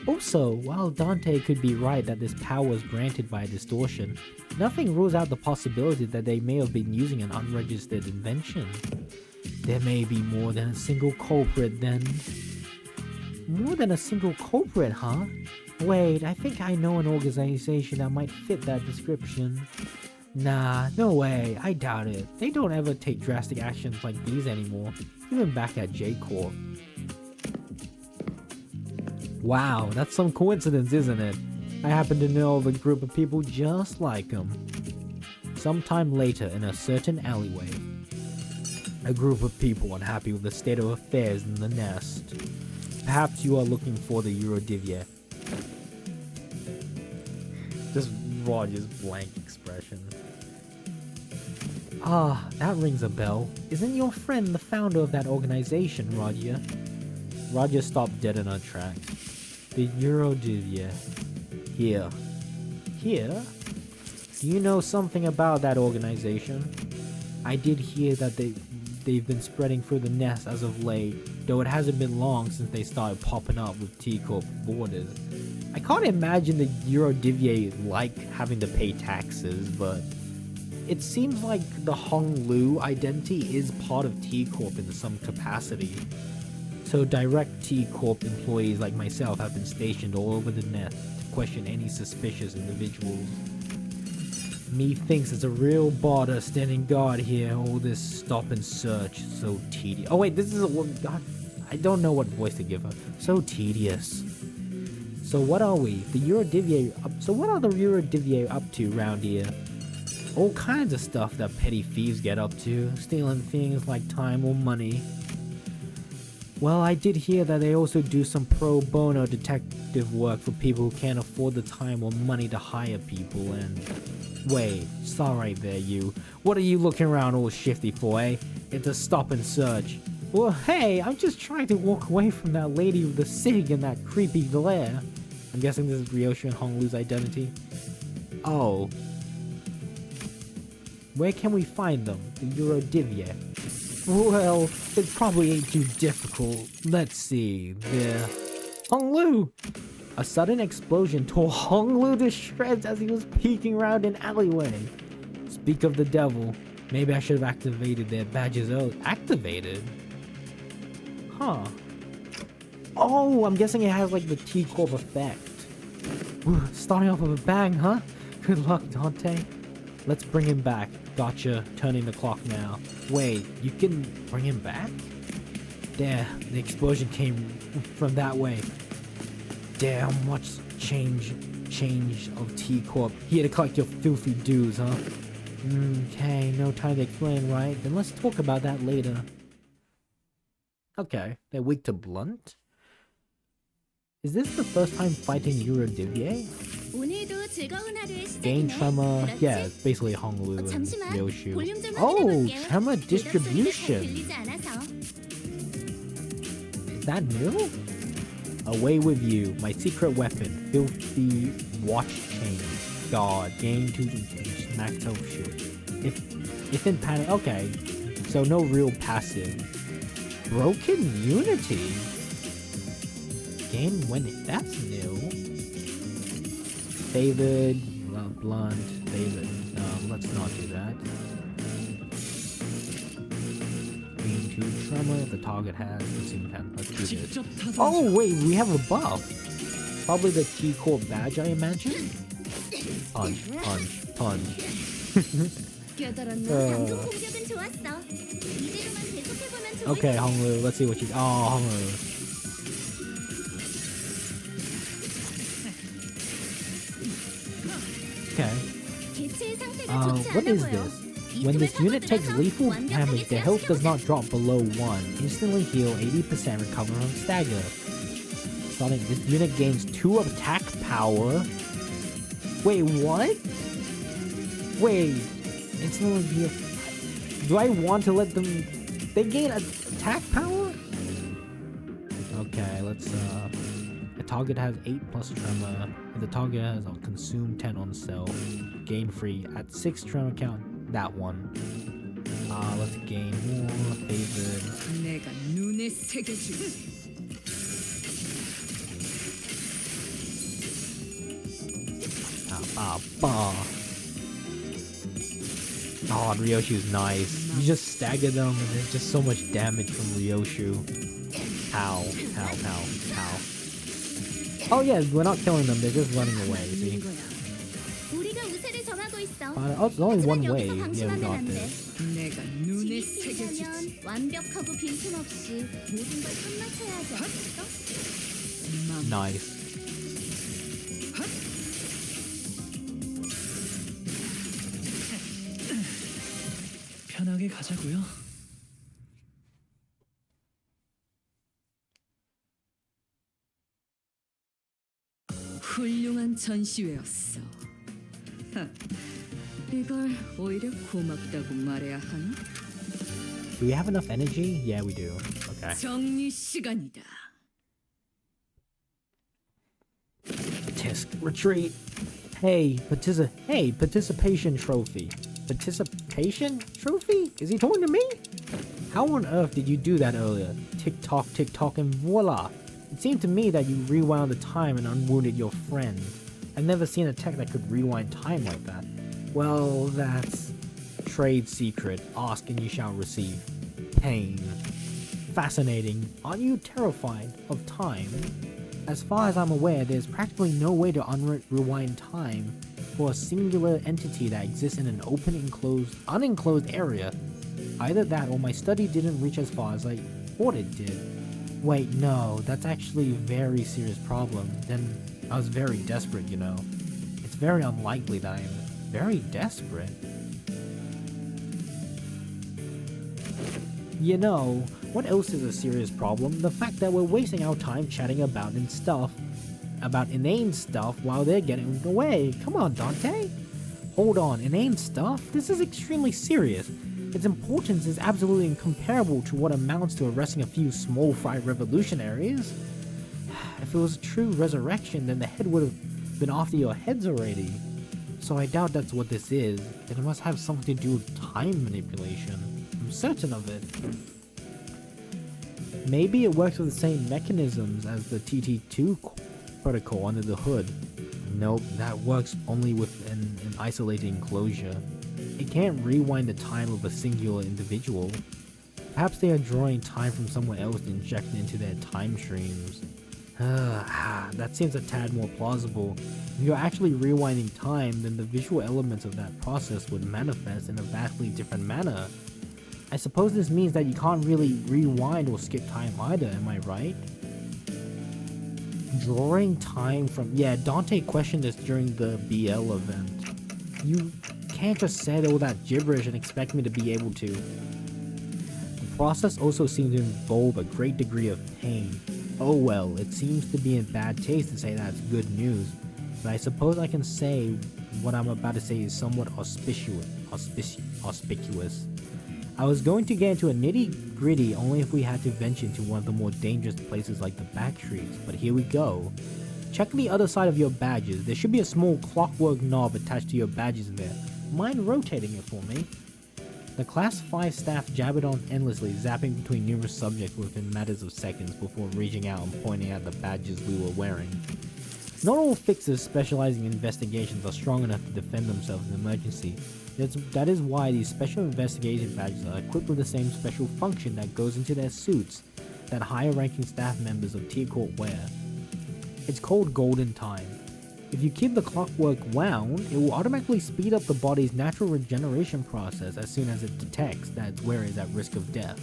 Also, while Dante could be right that this power was granted by a distortion, nothing rules out the possibility that they may have been using an unregistered invention. There may be more than a single culprit then. More than a single culprit, huh? Wait, I think I know an organization that might fit that description. Nah, no way, I doubt it. They don't ever take drastic actions like these anymore, even back at J-Corp. Wow, that's some coincidence, isn't it? I happen to know of a group of people just like them. Sometime later in a certain alleyway, a group of people unhappy with the state of affairs in the nest. Perhaps you are looking for the Eurodivia. Just Roger's blank expression. Ah, that rings a bell. Isn't your friend the founder of that organization, Roger? Roger stopped dead in her tracks. The Eurodivia. Here. Here? Do you know something about that organization? I did hear that they've been spreading through the nest as of late, though it hasn't been long since they started popping up with T-Corp borders. I can't imagine the Eurodivia like having to pay taxes, but it seems like the Honglu identity is part of T-Corp in some capacity. So direct T-Corp employees like myself have been stationed all over the nest to question any suspicious individuals. Methinks it's a real border standing guard here. All this stop and search, so tedious. Oh wait, this is a woman. God, I don't know what voice to give her. So tedious. So what are we? The Eurodivier up. So what are the Eurodivier up to round here? All kinds of stuff that petty thieves get up to, stealing things like time or money. Well, I did hear that they also do some pro bono detective work for people who can't afford the time or money to hire people. And wait, stop right there, you. What are you looking around all shifty for, eh? It's a stop and search. Well, hey, I'm just trying to walk away from that lady with the cig and that creepy glare. I'm guessing this is Ryoshu and Honglu's identity. Oh. Where can we find them? The Eurodivier. Well, it probably ain't too difficult. Let's see. There. Honglu! A sudden explosion tore Honglu to shreds as he was peeking around an alleyway. Speak of the devil. Maybe I should have activated their badges early. Activated? Huh. Oh, I'm guessing it has like the T-Corp effect. Starting off with a bang, huh? Good luck, Dante. Let's bring him back. Gotcha. Turning the clock now. Wait, you can bring him back? There, the explosion came from that way. Damn, much change of T-Corp. Here to collect your filthy dues, huh? Okay, no time to explain, right? Then let's talk about that later. Okay, they're weak to blunt? Is this the first time fighting Eurodivier? 오늘도 즐거운 하루의 Gain 시작이네. Tremor, 그렇지? yeah, it's basically Honglu and 잠시만. Ryoshu. 볼륨 좀 Oh, 확인해볼게. Tremor 네가 소리가 잘 distribution. 들리지 않아서. Is that new? Away with you, my secret weapon, filthy watch chain. God, gain 2 max health shield. If in panic, okay. So no real passive. Broken Unity. Game when that's new. Favored, blunt, favored. Let's not do that. Gain 2 tremor. The target has consumed 10. Let's do this. Oh wait, we have a buff. Probably the T-Corp badge, I imagine. Punch, punch, punch. 껴들었나? 방금 공격은 좋았어. 이대로만 계속해보면 좋을 Okay, 텐데. Honglu, let's see what you. Oh, Honglu. Okay. 개체의 상태가 좋지 What 않아 is 보여. this? 이 When 틈을 this unit takes 파고들어서 lethal 완벽하게 damage, the health does not 제압시켜보자. drop below 1. Instantly heal 80%, recover from stagger. Starting, this unit gains 2 attack power. Wait, what? Wait, instantly heal. Do I want to let them? They gain attack power? Okay, let's the target has 8 plus tremor. If the target has a consume 10 on self, gain free at 6 tremor count. That one. Let's gain more favored. 내가 눈에 새겨주지. Bah. Oh, and Ryoshu's nice. You just stagger them, and there's just so much damage from Ryoshu. Pow, pow, pow, pow. Oh yeah, we're not killing them, they're just running away, see? 우리가 우세를 정하고 있어. Oh, it's only one 하지만 way. 여기서 Yeah, we 방심하면 got 안 돼. this. 내가 눈에 새겨주지. 지휘치려면 완벽하고 빈틈없이 모든 걸 끝마쳐야 하지 않겠어? Nice. 편하게 가자고요. 훌륭한 전시회였어. 하, 이걸 오히려 고맙다고 말해야 하나? Do we have enough energy? Yeah, we do. Okay. 정리 시간이다. Tisk, retreat. Hey, participation trophy. Participation trophy? Is he talking to me? How on earth did you do that earlier? Tick tock, and voila! It seemed to me that you rewound the time and unwounded your friend. I've never seen a tech that could rewind time like that. Well, that's trade secret. Ask and you shall receive. Pain. Fascinating. Aren't you terrified of time? As far as I'm aware, there's practically no way to rewind time. for a singular entity that exists in an open, unenclosed area. Either that or my study didn't reach as far as I thought it did. Wait, no, that's actually a very serious problem. Then I was very desperate, you know. It's very unlikely that I am very desperate. You know, what else is a serious problem? The fact that we're wasting our time chatting about inane stuff while they're getting away. Come on, Dante. Hold on, inane stuff? This is extremely serious. Its importance is absolutely incomparable to what amounts to arresting a few small fry revolutionaries. If it was a true resurrection, then the head would have been after your heads already. So I doubt that's what this is. It must have something to do with time manipulation. I'm certain of it. Maybe it works with the same mechanisms as the TT2 protocol under the hood. Nope, that works only with an isolated enclosure. It can't rewind the time of a singular individual. Perhaps they are drawing time from somewhere else to inject it into their time streams. That seems a tad more plausible. If you're actually rewinding time, then the visual elements of that process would manifest in a vastly different manner. I suppose this means that you can't really rewind or skip time either, am I right? Drawing time from... Yeah, Dante questioned this during the BL event. You can't just say all that gibberish and expect me to be able to. The process also seems to involve a great degree of pain. Oh well, it seems to be in bad taste to say that's good news, but I suppose I can say what I'm about to say is somewhat auspicious. I was going to get into a nitty-gritty only if we had to venture into one of the more dangerous places like the back streets, but here we go. Check the other side of your badges. There should be a small clockwork knob attached to your badges there. Mind rotating it for me? The Class 5 staff jabbered on endlessly, zapping between numerous subjects within matters of seconds before reaching out and pointing at the badges we were wearing. Not all fixers specializing in investigations are strong enough to defend themselves in emergency. That is why these special investigation badges are equipped with the same special function that goes into their suits that higher-ranking staff members of T-Court wear. It's called Golden Time. If you keep the clockwork wound, it will automatically speed up the body's natural regeneration process as soon as it detects that its wearer is at risk of death.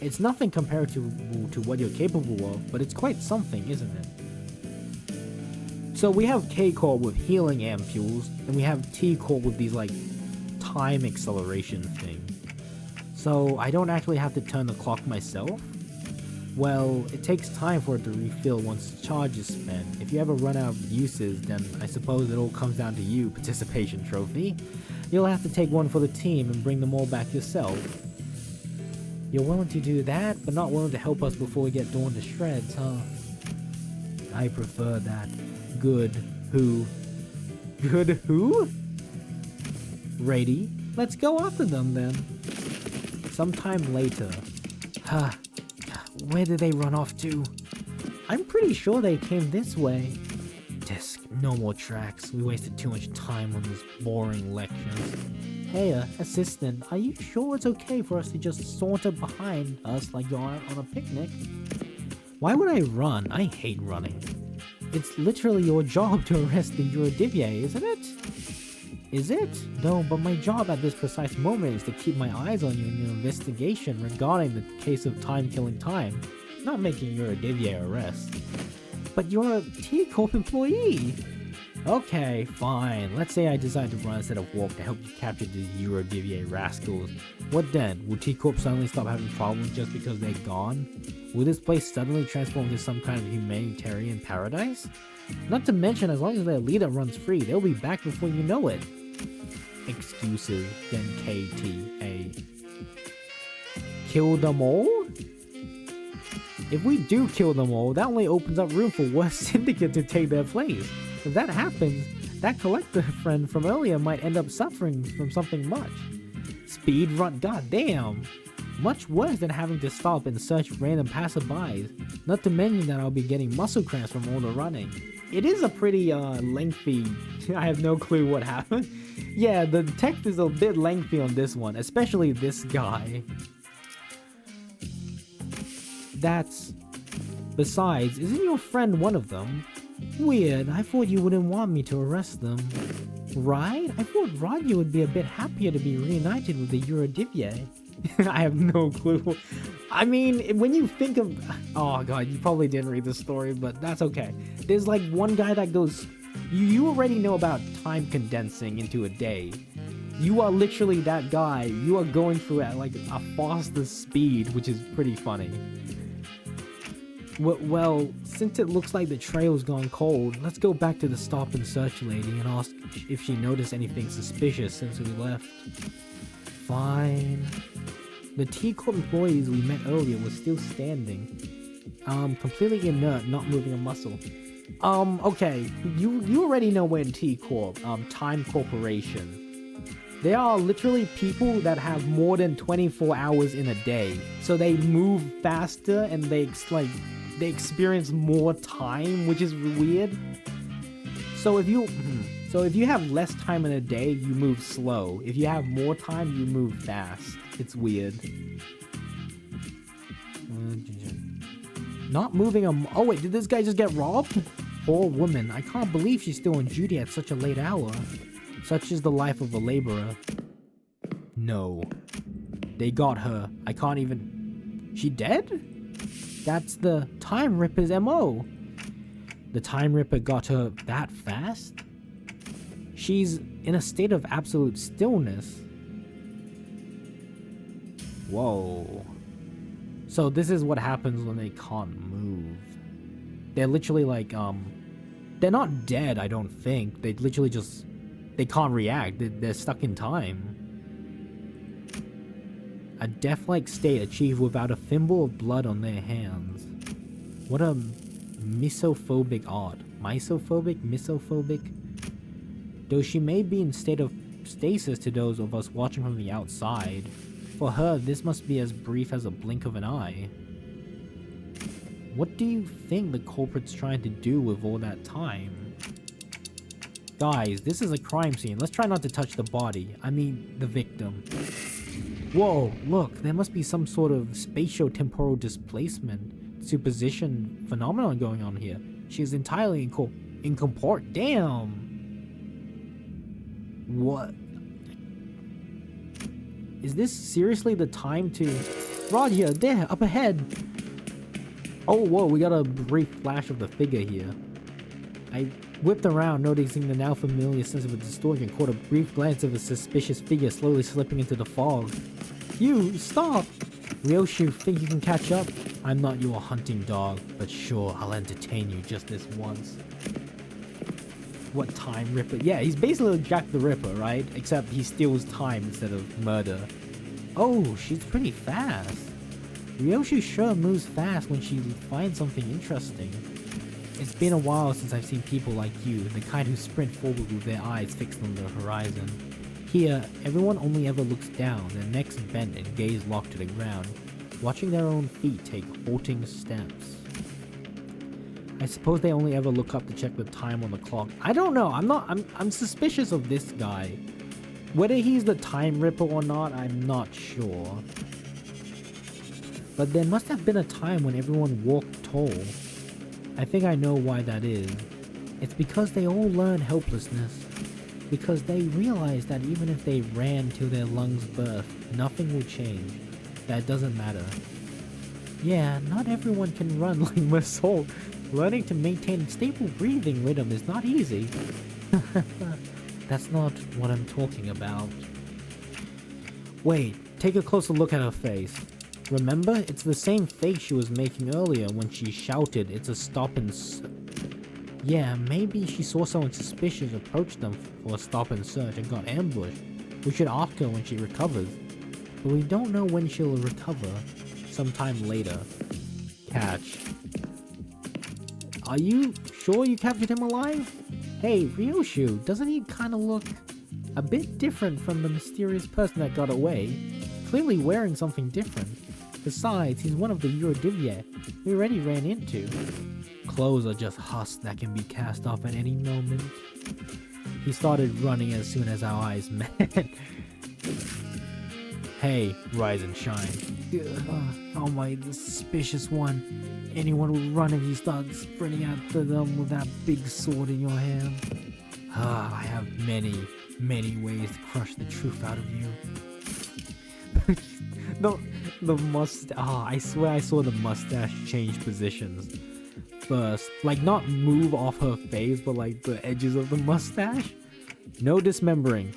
It's nothing comparable to what you're capable of, but it's quite something, isn't it? So we have K-Core with healing ampules, and we have T-Core with these like time acceleration thing. So I don't actually have to turn the clock myself? Well, it takes time for it to refill once the charge is spent. If you ever run out of uses, then I suppose it all comes down to you, participation trophy. You'll have to take one for the team and bring them all back yourself. You're willing to do that, but not willing to help us before we get torn to shreds, huh? I prefer that. Good who? Ready? Let's go after them then. Sometime later. Where did they run off to? I'm pretty sure they came this way. Disc, no more tracks. We wasted too much time on these boring lectures. Hey, assistant, are you sure it's okay for us to just saunter behind us like you're on a picnic? Why would I run? I hate running. It's literally your job to arrest the Eurodivier, isn't it? Is it? No, but my job at this precise moment is to keep my eyes on you in your investigation regarding the case of time-killing time, not making Eurodivier arrest. But you're a T-Corp employee! Okay, fine. Let's say I decide to run instead of walk to help you capture the Eurodivier rascals. What then? Will T-Corp suddenly stop having problems just because they're gone? Will this place suddenly transform into some kind of humanitarian paradise? Not to mention, as long as their leader runs free, they'll be back before you know it. Excuses, then KTA. Kill them all? If we do kill them all, that only opens up room for worse syndicate to take their place. If that happens, that collector friend from earlier might end up suffering from something much. Speed run, goddamn! Much worse than having to stop and search random passerbys. Not to mention that I'll be getting muscle cramps from all the running. It is a pretty lengthy. I have no clue what happened. Yeah, the text is a bit lengthy on this one, especially this guy. Besides, isn't your friend one of them? Weird, I thought you wouldn't want me to arrest them. Right? I thought Rodya would be a bit happier to be reunited with the Eurodivye. I have no clue. I mean, when you think of... Oh god, you probably didn't read the story, but that's okay. There's like one guy that goes... You already know about time condensing into a day. You are literally that guy. You are going through at like a faster speed, which is pretty funny. Well, since it looks like the trail's gone cold, let's go back to the stop and search lady and ask if she noticed anything suspicious since we left. Fine. The T Corp employees we met earlier were still standing. Completely inert, not moving a muscle. Okay, you already know when T Corp, Time Corporation. They are literally people that have more than 24 hours in a day. So they move faster and they experience more time, which is weird. So if you have less time in a day, you move slow. If you have more time, you move fast. It's weird. Not moving a... Oh wait, did this guy just get robbed? Poor woman. I can't believe she's still on duty at such a late hour. Such is the life of a laborer. No. They got her. I can't even... She dead? That's the Time Ripper's MO. The Time Ripper got her that fast? She's in a state of absolute stillness. Whoa. So this is what happens when they can't move. They're literally like, they're not dead, I don't think. They literally just... They can't react. They're stuck in time. A death-like state achieved without a thimble of blood on their hands. What a misophobic art. Misophobic? Misophobic? Though she may be in state of stasis to those of us watching from the outside, for her this must be as brief as a blink of an eye. What do you think the culprit's trying to do with all that time? Guys, this is a crime scene. Let's try not to touch the body. I mean, the victim. Whoa, look, there must be some sort of spatio-temporal displacement, superposition phenomenon going on here. She is entirely incorporeal. Damn! What? Is this seriously the time to... Rodya, there, up ahead! Oh, whoa, we got a brief flash of the figure here. I whipped around, noticing the now familiar sense of a distortion, caught a brief glance of a suspicious figure slowly slipping into the fog. You, stop! Ryoshu, think you can catch up? I'm not your hunting dog, but sure, I'll entertain you just this once. What Time Ripper? Yeah, he's basically Jack the Ripper, right? Except he steals time instead of murder. Oh, she's pretty fast. Ryoshu sure moves fast when she finds something interesting. It's been a while since I've seen people like you, the kind who sprint forward with their eyes fixed on the horizon. Here, everyone only ever looks down, their necks bent and gaze locked to the ground, watching their own feet take halting steps. I suppose they only ever look up to check the time on the clock. I don't know, I'm suspicious of this guy. Whether he's the Time Ripper or not, I'm not sure. But there must have been a time when everyone walked tall. I think I know why that is. It's because they all learn helplessness. Because they realize that even if they ran till their lungs burst, nothing will change. That doesn't matter. Yeah, not everyone can run like Masol. Learning to maintain stable breathing rhythm is not easy. That's not what I'm talking about. Wait, take a closer look at her face. Remember? It's the same face she was making earlier when she shouted, "It's a stop and Yeah, maybe she saw someone suspicious approach them for a stop and search and got ambushed. We should ask her when she recovers. But we don't know when she'll recover. Sometime later. Catch. Are you sure you captured him alive? Hey, Ryoshu, doesn't he kinda look a bit different from the mysterious person that got away? Clearly wearing something different. Besides, he's one of the Eurodivye we already ran into. Clothes are just husks that can be cast off at any moment. He started running as soon as our eyes met. Hey, rise and shine. Oh my, the suspicious one. Anyone will run if you start sprinting after them with that big sword in your hand. I have many, many ways to crush the truth out of you. the mustache. I swear I saw the mustache change positions first. Like, not move off her face, but like the edges of the mustache. No dismembering.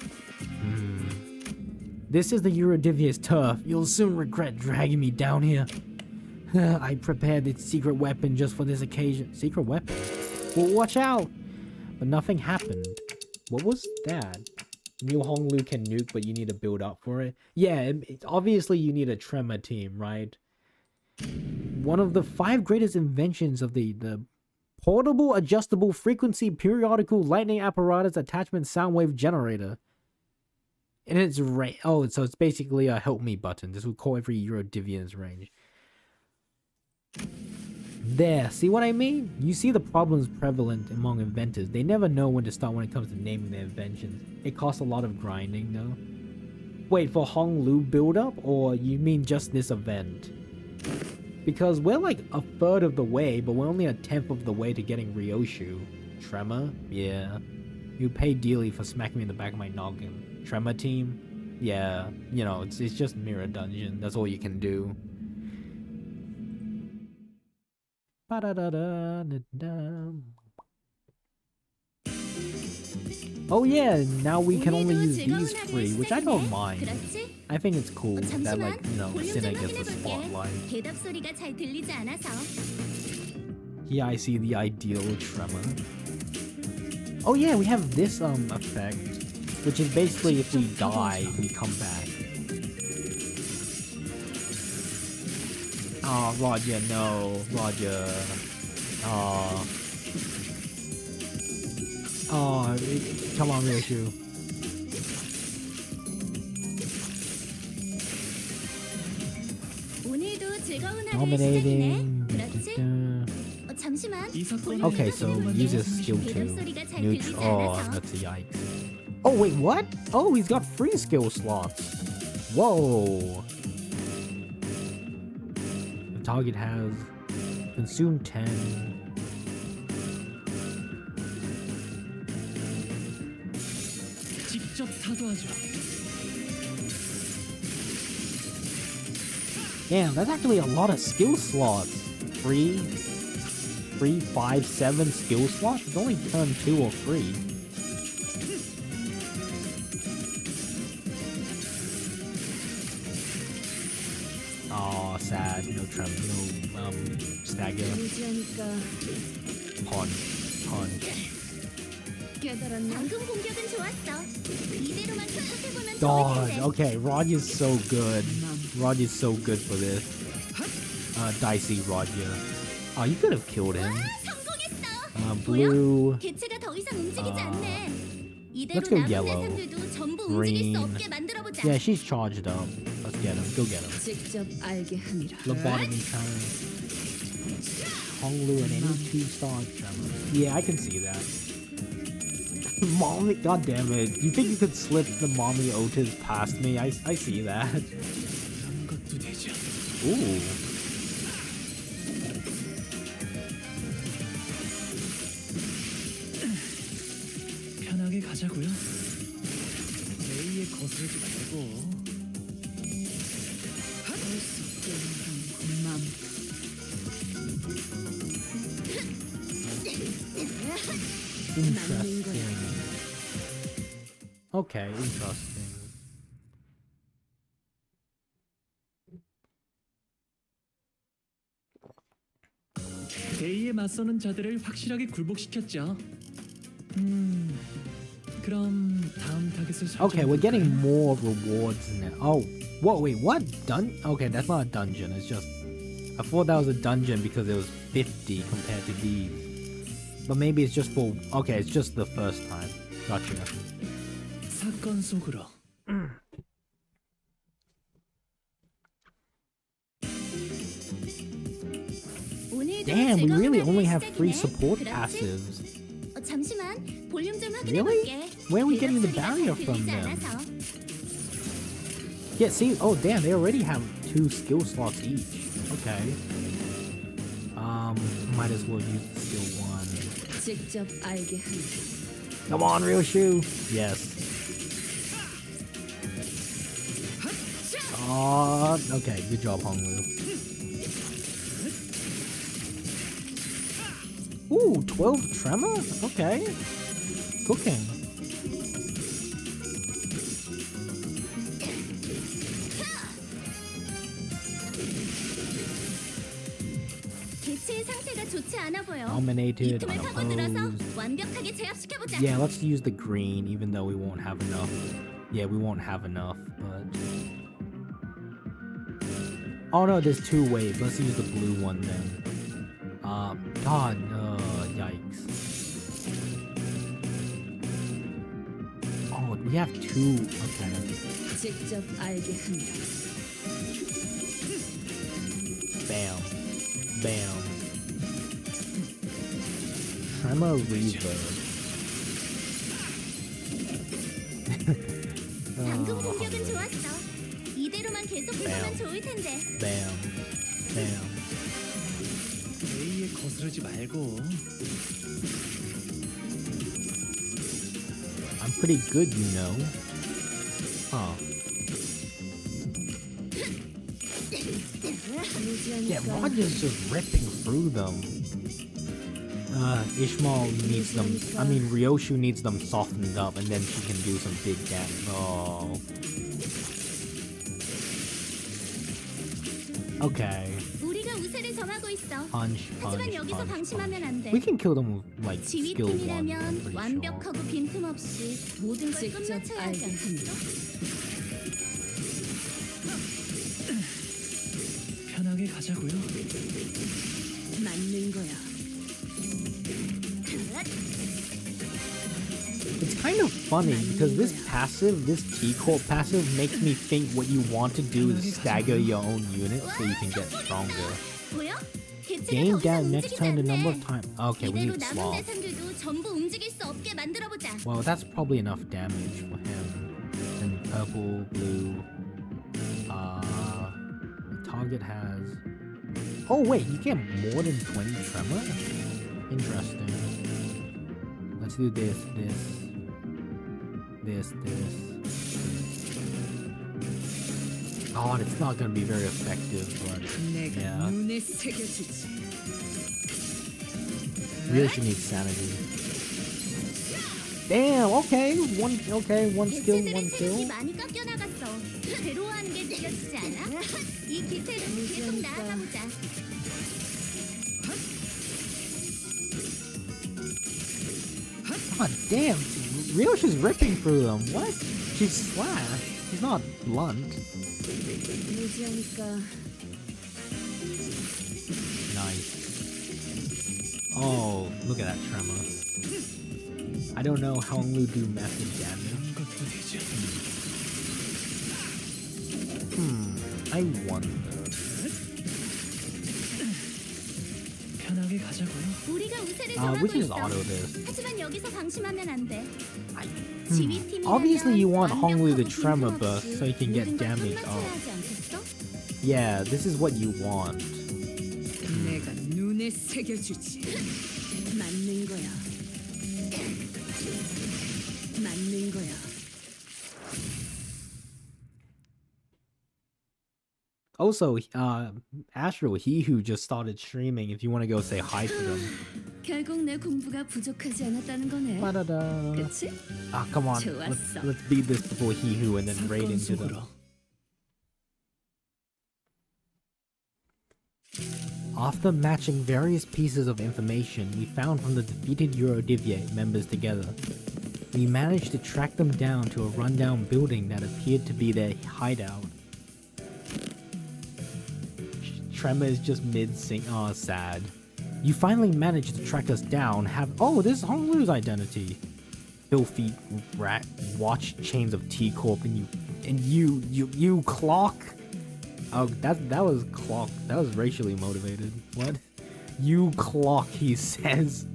This is the Eurodivia's turf. You'll soon regret dragging me down here. I prepared its secret weapon just for this occasion. Secret weapon? Well, watch out! But nothing happened. What was that? New Honglu can nuke, but you need to build up for it. Yeah, obviously you need a Tremor team, right? One of the 5 greatest inventions of the portable adjustable frequency periodical lightning apparatus attachment sound wave generator. And it's so it's basically a help me button. This would call every Eurodivian's range. There, see what I mean? You see the problems prevalent among inventors. They never know when to start when it comes to naming their inventions. It costs a lot of grinding, though. Wait, for Honglu build-up? Or you mean just this event? Because we're like a third of the way, but we're only a 10th of the way to getting Ryoshu. Tremor? Yeah. You pay dearly for smacking me in the back of my noggin. Tremor team? Yeah. You know, it's just Mirror Dungeon. That's all you can do. Oh yeah, now we can only use these 3, which I don't mind. I think it's cool that, like, you know, Sinner gets the spotlight. Here I see the ideal Tremor. Oh yeah, we have this effect, which is basically if we die, we come back. Oh, Roger, no. Roger. Oh. Oh, come on, Ryoshu. Dominating. Okay, so use his skill 2. Oh, that's a yikes. Oh, wait, what? Oh, he's got 3 skill slots. Whoa. The target has consumed 10. Damn, that's actually a lot of skill slots. 3, 5, 7 skill slots? It's only turn 2 or 3. Oh, sad. No tremor, no stagger. Punch. God, okay, Roger's so good. Roger's so good for this. Dicey Roger. Oh, you could have killed him. Blue. Let's go yellow. Green. Yeah, she's charged up. Let's get him. Go get him. Lobotomy challenge. Honglu and any 2-star tremor. Yeah, I can see that. Mommy, god damn it. You think you could slip the Mommy Otis past me? I see that. Ooh. 편하게 가자고요. 제이에 거스르지 말고. Interesting. Okay, interesting. 제이에 맞서는 자들을 확실하게 굴복시켰죠. 그럼 다음 타겟을 Okay, we're getting more rewards now. Oh, whoa, wait, what? Okay, that's not a dungeon. It's just... I thought that was a dungeon because it was 50 compared to these. But maybe it's just for... Okay, it's just the first time. Gotcha. 사건 속으로. Damn, we really only have 3 support passives. Really? Where are we getting the barrier from then? Yeah, see, oh damn, they already have 2 skill slots each. Okay. Might as well use the skill 1. Come on, real shoe. Yes. Okay, good job, Honglu. Ooh, 12 tremor? Okay. Cooking. 개체의 상태가 좋지 않아 보여. 이 Dominated, 틈을 파고들어서 unopposed. 완벽하게 제압시켜보자. Yeah, let's use the green, even though we won't have enough. Yeah, we won't have enough, but... Oh no, there's two waves. Let's use the blue one then. God, yikes. Oh, we have two. Okay. 직접 알게 한다. Bam. Bam. Tremor reverb. 방금 공격은 좋았어. 이대로만 계속해서면 좋을 텐데. Bam. Bam. A에 거스르지 말고. I'm pretty good, you know. Huh. Yeah, Roger's just ripping through them. Ishmael needs them. I mean, Ryoshu needs them softened up, and then she can do some big damage. Oh. Okay. 우리가 우세를 정하고 있어. Punch, 하지만 punch, 여기서 punch, 방심하면 안 돼. We can kill them with, like, skill 1. I'm 지휘팀이라면 pretty sure. 완벽하고 빈틈없이 모든 걸 직접 끝마쳐야 하지 알게 않겠어? 편하게 가자고요. 맞는 거야. It's kind of funny because this passive, this T-Corp passive, makes me think what you want to do is stagger your own unit so you can get stronger. 보여? 개체가 Gain 더 이상 down next 움직이지 turn the number 않네. of times. Okay, we 이대로 need 남은 Sloth. 대상들도 전부 움직일 수 없게 만들어보자. Well, that's probably enough damage for him. And purple, blue. The target has. Oh wait, you get more than 20 tremor. Interesting. Let's do this. God, it's not gonna be very effective, but 내가 yeah. 눈에 새겨주지. Really should need sanity. Damn. Okay. One skill, one 개체들의 체력이 kill. 많이 깎여 나갔어. 괴로워하는 게 느껴지지 않아? 이 기세로 계속 나아가보자. God damn. Ryoshi's ripping through them. What? She's slash. She's not blunt. 무지하니까 Nice. Oh, look at that tremor. I don't know how Lu do massive damage. 이런 것도 되지. I wonder. 편하게 가자고요. 우리가 우세를 We 정하고 can just 있어. auto this. 하지만 여기서 방심하면 안 돼. I, 지휘팀이라면 Obviously you want Honglu the 완벽하고 tremor 빈틈없이 burst so he can get 모든 걸 damage 끝마쳐야 off. 하지 않겠어? Yeah, this is what you want. 내가 눈에 새겨주지. 맞는 거야. 맞는 거야. Also, Astro, he who just started streaming, if you want to go say hi to them. 결국 내 공부가 부족하지 않았다는 거네. Ba-da-da. 그치? Ah, come on. 좋았어. Let's beat this before he who and then raid 사건 into them. 속으로. After matching various pieces of information we found from the defeated Eurodivier members together, we managed to track them down to a rundown building that appeared to be their hideout. Tremor is just mid-sing. Oh, sad. You finally managed to track us down. Oh, this is Honglu's identity. Filthy rat. Watch chains of T-Corp and you clock. Oh, that was clock. That was racially motivated. What? You clock, he says.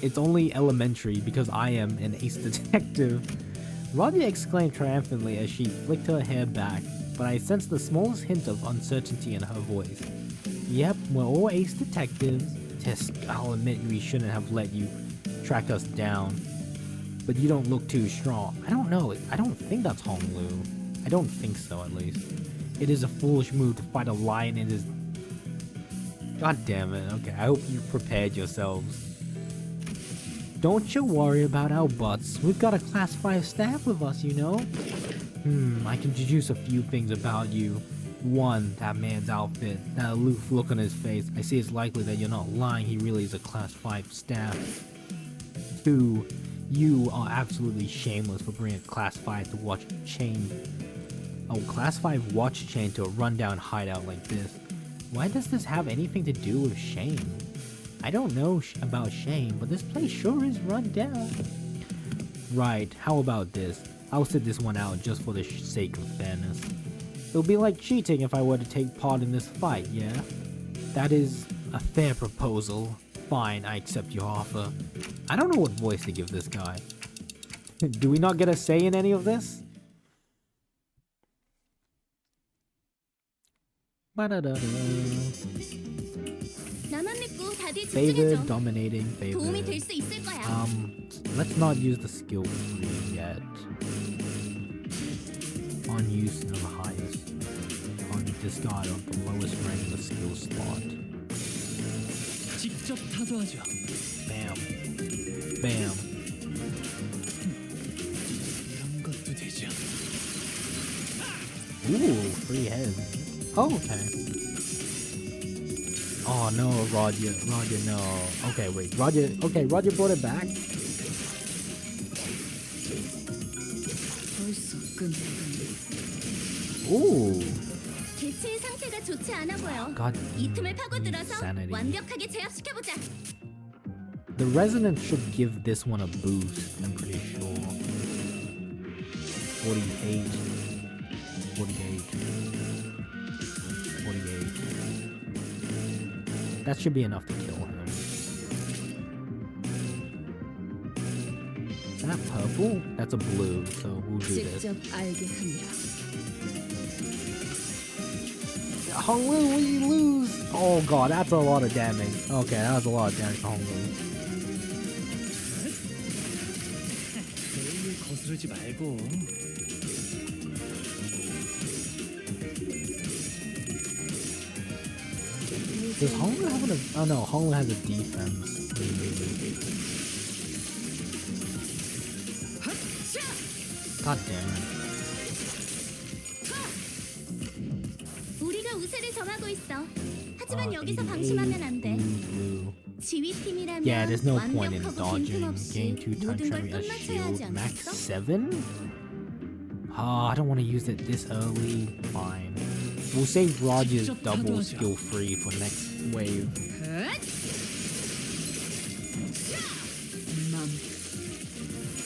It's only elementary because I am an ace detective. Robbie exclaimed triumphantly as she flicked her hair back, but I sensed the smallest hint of uncertainty in her voice. Yep, we're all ace detectives. Tisk, I'll admit we shouldn't have let you track us down. but you don't look too strong. I don't know. I don't think that's Honglu. I don't think so, at least. It is a foolish move to fight a lion in his... God damn it. Okay, I hope you prepared yourselves. Don't you worry about our butts. We've got a class 5 staff with us, you know? I can deduce a few things about you. 1, that man's outfit, that aloof look on his face. I see it's likely that you're not lying, he really is a class 5 staff. 2, you are absolutely shameless for bringing a class 5 to watch chain. Oh, class 5 watch chain to a rundown hideout like this. Why does this have anything to do with shame? I don't know about shame, but this place sure is run down. Right, how about this? I'll sit this one out just for the sake of fairness. It'll be like cheating if I were to take part in this fight, yeah? That is a fair proposal. Fine, I accept your offer. I don't know what voice to give this guy. Do we not get a say in any of this? Ba-da-da-da. 나만 믿고 다들 Favor, 집중해줘. dominating, 도움이 favor. 될 수 있을 거야. Let's not use the skill tree yet. On use of the highest. On discard of the lowest rank of the skill slot. 직접 타도하죠. Bam. Bam. 이런 것도 되죠. Ooh, free head. Oh, okay. Oh no, Roger, no. Okay, wait, Roger brought it back. 벌써 끝나가네. Ooh. 개체의 상태가 좋지 않아 보여. God, 이 틈을 파고들어서 insanity. 완벽하게 제압시켜보자. The resonance should give this one a boost, I'm pretty sure. 48. 48. 48. That should be enough to kill him. Is that purple? That's a blue, so we'll do this. 직접 알게 합니다. Honglu, we lose! Oh god, that's a lot of damage. Okay, that was a lot of damage to Honglu. A에 거스르지 말고. Does Honglu have a... Oh no, Honglu has a defense. God damn it. 우리가 우세를 정하고 있어. 하지만 여기서 방심하면 안 돼. Blue. 지휘팀이라면 Yeah, there's no point in 완벽하고 dodging. 빈틈없이 Gain 2 time 모든 걸 training as 끝마쳐야 하지 shield. Max 않겠어? 7? I don't want to use it this early. Fine. We'll save Roger's double skill free for next wave.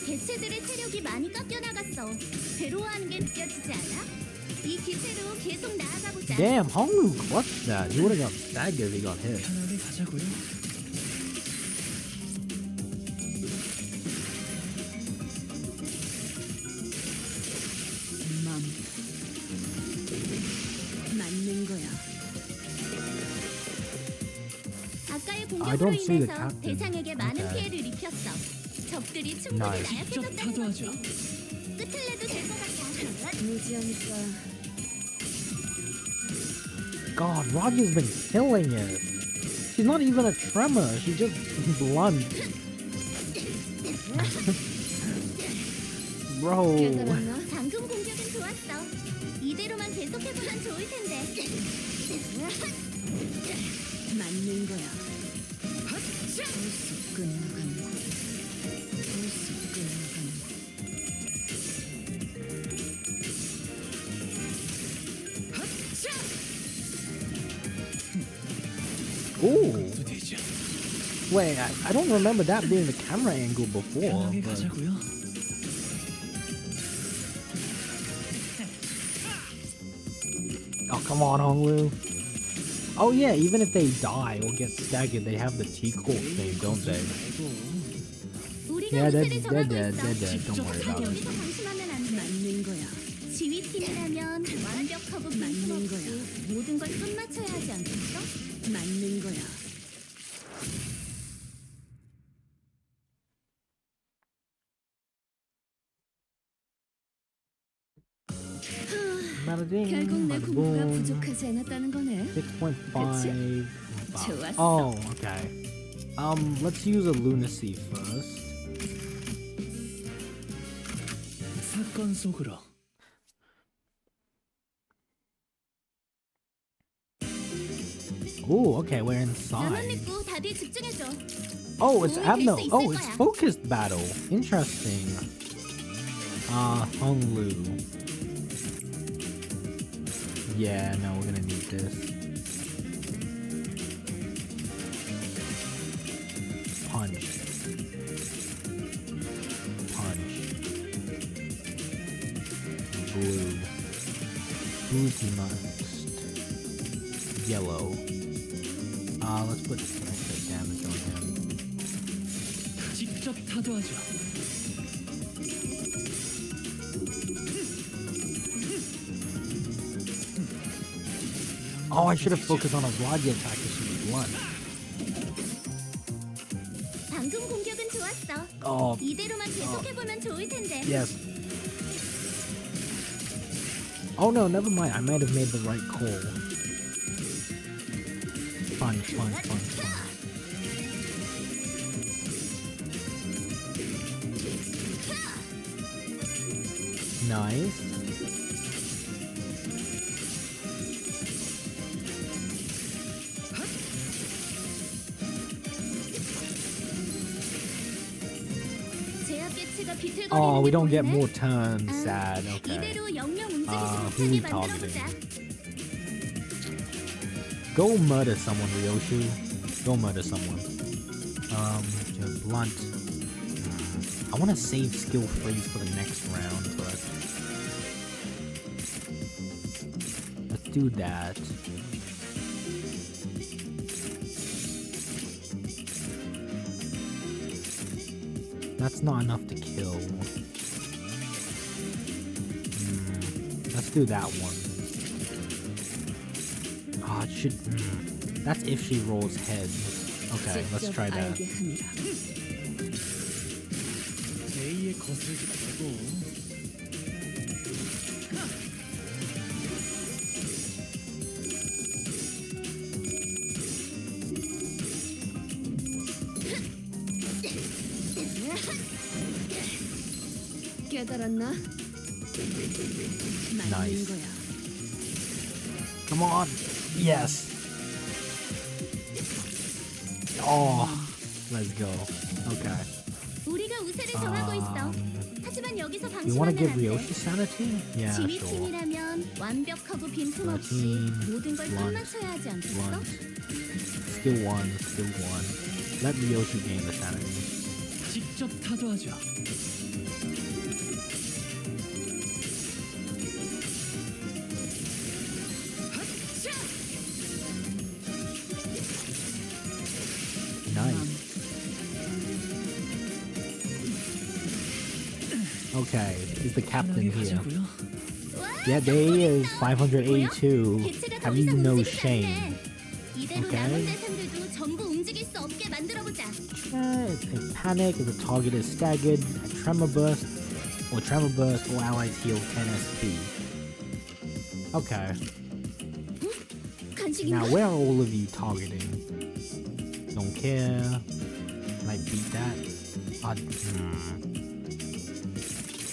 개체들의 체력이 많이 깎여 나갔어. 괴로워하는 게 느껴지지 않아? 이 기세로 계속 나아가 보자. Damn, Honglu clutched that. He would have got staggered if he got hit. 편하게 가자고요. 맞는 거야. 아까의 I 공격으로 don't see the 인해서 captain. 대상에게 많은 Okay. 피해를 입혔어. 적들이 충분히 Nice. 나약해졌다는 직접 거지. 타도하죠. 끝을 내도 될 것 같아. 무지하니까 God, Roger's been killing it. She's not even a tremor. She's just blunt. Bro. 깨달았나? 방금 공격은 좋았어. 이대로만 계속해보면 좋을 텐데. 맞는 거야. 벌써 끝나가는 거. 벌써 끝나가는 거. Ooh. 또 되죠. Wait, I don't remember that being the camera angle before. 편하게 But... 가자고요. Oh, come on, Honglu. Oh yeah, even if they die or get staggered, they have the T-Court thing, don't they? 우리가 Yeah, 우세를 they're 정하고 dead, 있어. they're dead. Don't worry about it. 여기서 방심하면 안 돼. 맞는 거야. 지휘팀이라면 완벽하고 맞는 거야. 빈틈없이 모든 걸 끝마쳐야 하지 않겠어? 맞는 거야. bada ding, 결국 내 bada 공부가 boom. 부족하지 않았다는 거네. 6.5. 좋았어. Oh, okay. Let's use a lunacy first. 사건 속으로. Oh, okay, we're 나만 inside. 믿고 다들 집중해줘. Oh, it's 도움이 될수 Abno. 있을 Oh, it's 거야. focused battle. Interesting. Honglu. Yeah, no, we're gonna need this. Punch. Punch. Blue. Blue's next. Yellow. Let's put extra damage on him. 직접 타도하죠. Oh, I should have focused on a Vladia attack because she was blunt. 방금 공격은 좋았어. Oh, 이대로만 계속해보면 좋을 텐데. yes. Oh no, never mind. I might have made the right call. Punch, punch, punch, punch. Nice. 제압 개체가 비틀거리는 Oh, we 게 don't get 보이네. more turns. Sad. Okay. 이대로 영영 움직이지 who 못하게 we 만들어보자. Go murder someone, Ryoshu. Go murder someone. Just blunt. I want to save skill freeze for the next round, but let's do that. That's not enough to kill. Let's do that one. Ah, it should. That's if she rolls heads. Okay, let's try that. 알게 함이라. 제2의 거슬기 빼고. 깨달았나? 맞는 Nice. 거야. Come on. Yes. Oh, let's go. Okay. 우리가 우세를 정하고 있어. 하지만 여기서 You want to 방심하면 give 안 돼. Ryoshi sanity? Yeah, 지미 sure. 팀이라면 완벽하고 빈틈없이 13, 모든 걸 blunt, 끝마쳐야 하지 않겠어? Blunt. Skill 1, skill 1. Let Ryoshi gain the sanity. 직접 타도하죠. Nice. Okay, he's the captain 편하게 here. 가자고요. Yeah, there he is, 582. 개체가 더 Have you 이상 no 움직이지 shame? 않네. 이대로 Okay. 남은 대상들도 전부 움직일 수 없게 만들어보자. If panic, if the target is staggered, a tremor burst or allies heal 10 SP. Okay, 간식인가? now where are all of you targeting? Don't care. Can I beat that?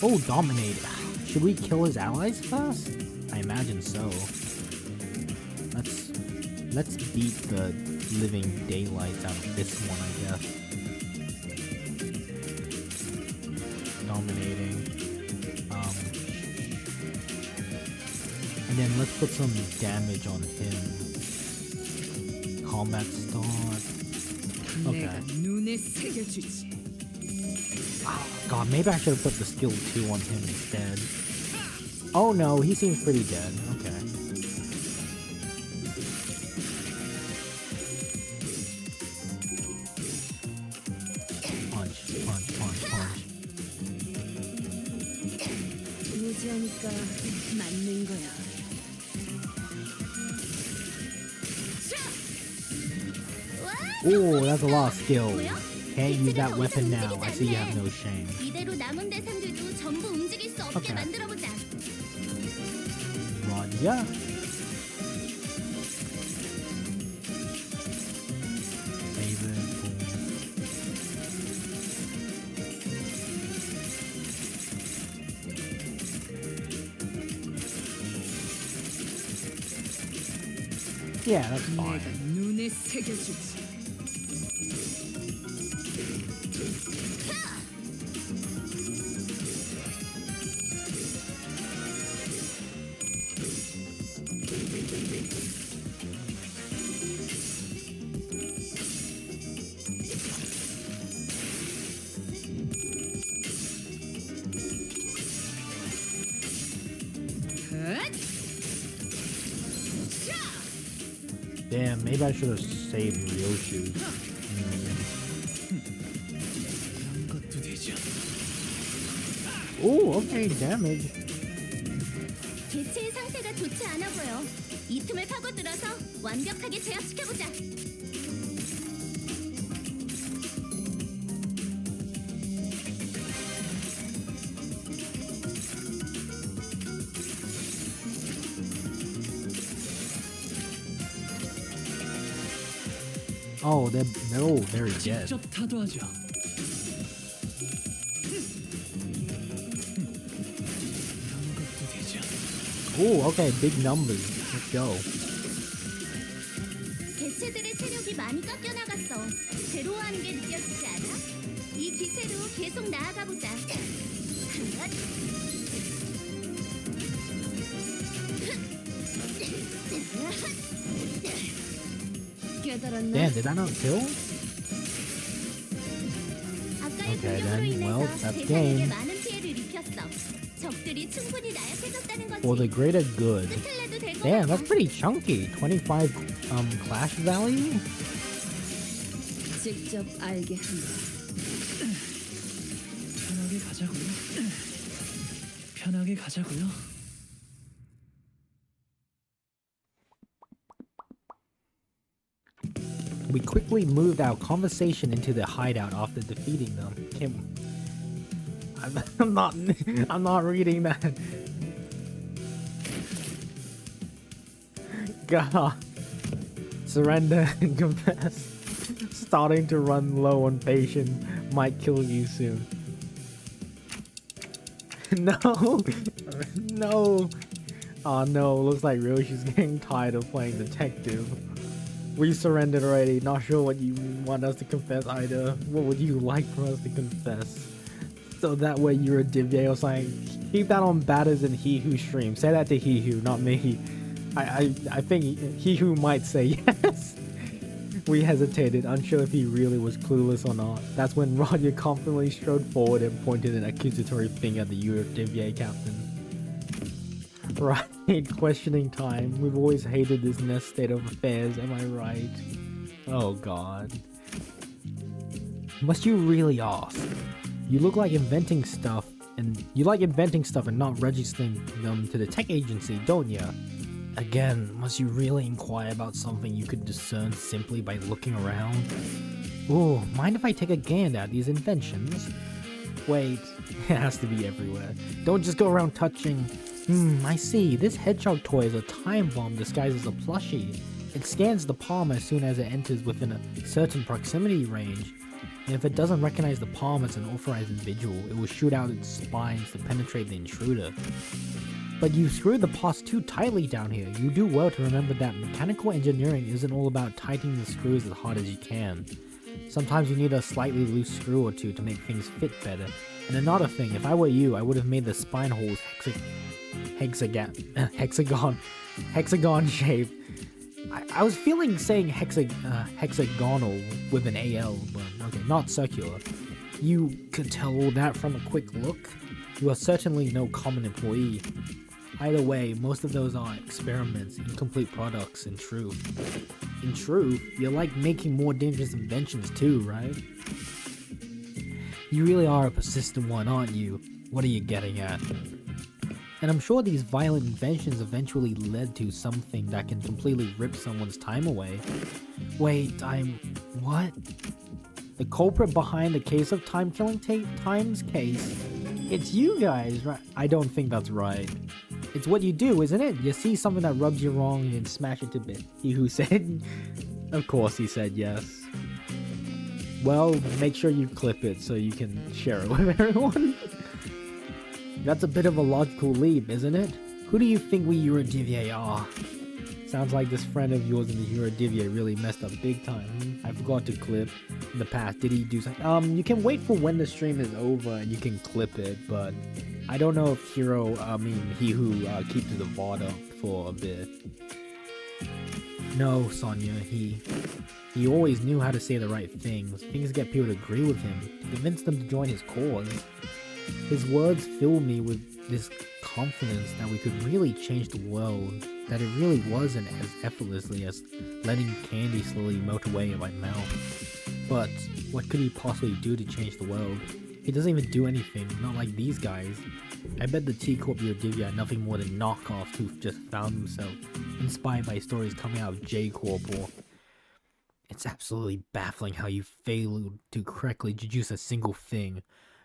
Oh, dominate. Should we kill his allies first? I imagine so. Let's beat the living daylights out of this one, I guess. Dominating. And then let's put some damage on him. Combat start. Okay. 내가 눈에 새겨주지. God, maybe I should have put the skill 2 on him instead. Oh no, he seems pretty dead. Okay. Punch, punch, punch, punch. 무지하니까 맞는 거야. Oh, that's a lot of skill. 보여? Can't use that 개체가 더 weapon 이상 now. I 움직이지 see you 않네. have no shame. 이대로 남은 대상들도 전부 움직일 수 없게 Okay. 만들어보자. Rod Yeah. Yeah, that's fine. 내가 눈에 새겨주지. Damn, maybe I should have saved Ryoshu. 그런 것도 되죠. Oh, okay, damage. 개체의 상태가 좋지 않아 보여. 이 틈을 파고들어서 완벽하게 제압시켜보자. Oh, they're all very dead. 직접 타도하죠. 그런 것도 되죠. Oh, okay, big numbers. Let's go. 개체들의 체력이 많이 깎여 나갔어. 괴로워하는 게 느껴지지 않아? 이 기세로 계속 나아가 보자. 깨달았나? Damn, did that not kill? 아까의 Okay, 공격으로 then, well, 인해서 that's 대상에게 game. 많은 피해를 입혔어. 적들이 충분히 나약해졌다는 거지. For the greater good. 끝을 내도 될것 Damn, 같아. that's pretty chunky. 25 clash value? 직접 알게 한다. 편하게 가자고요. 편하게 가자고요. We quickly moved our conversation into the hideout after defeating them. I'm not reading that. God. Surrender and confess. Starting to run low on patience might kill you soon. No. No. Oh no, looks like Ryoshi's getting tired of playing detective. We surrendered already, not sure what you want us to confess either. What would you like for us to confess? So that way you're a divya or something. Keep that on Batters and He Who stream. Say that to He Who, not me. I think He Who might say yes. We hesitated, unsure if he really was clueless or not. That's when Roger confidently strode forward and pointed an accusatory finger at the Divya captain. Right, questioning time. We've always hated this nest state of affairs, am I right? Oh god. Must you really ask? You look like inventing stuff, and you like inventing stuff and not registering them to the tech agency, don't ya? Again, must you really inquire about something you could discern simply by looking around? Ooh, mind if I take a gander at these inventions? Wait, it has to be everywhere. Don't just go around touching. I see. This hedgehog toy is a time bomb disguised as a plushie. It scans the palm as soon as it enters within a certain proximity range. And if it doesn't recognize the palm as an authorized individual, it will shoot out its spines to penetrate the intruder. But you screwed the parts too tightly down here. You do well to remember that mechanical engineering isn't all about tightening the screws as hard as you can. Sometimes you need a slightly loose screw or two to make things fit better. And another thing, if I were you, I would have made the spine holes hexagon shaped. I was feeling saying hexagonal with an AL, but okay, not circular. You could tell all that from a quick look. You are certainly no common employee. Either way, most of those are experiments, incomplete products, in truth. In truth, you like making more dangerous inventions too, right? You really are a persistent one, aren't you? What are you getting at? And I'm sure these violent inventions eventually led to something that can completely rip someone's time away. Wait, what? The culprit behind the case of time-killing Time's case? It's you guys, right? I don't think that's right. It's what you do, isn't it? You see something that rubs you wrong and smash it to bits. He who said... Of course he said yes. Well, make sure you clip it so you can share it with everyone. That's a bit of a logical leap, isn't it? Who do you think we Eurodivier are? Sounds like this friend of yours in the Eurodivier really messed up big time. I forgot to clip in the past. Did he do something? You can wait for when the stream is over and you can clip it, but I don't know if he who keeps the VOD up for a bit. No, Sonya, he always knew how to say the right things to get people to agree with him, to convince them to join his cause. His words filled me with this confidence that we could really change the world, that it really wasn't as effortlessly as letting candy slowly melt away in my mouth. But what could he possibly do to change the world? He doesn't even do anything, not like these guys. I bet the T-Corp Eurodivier are nothing more than knockoffs who've just found themselves inspired by stories coming out of J-Corp or... It's absolutely baffling how you failed to correctly deduce a single thing.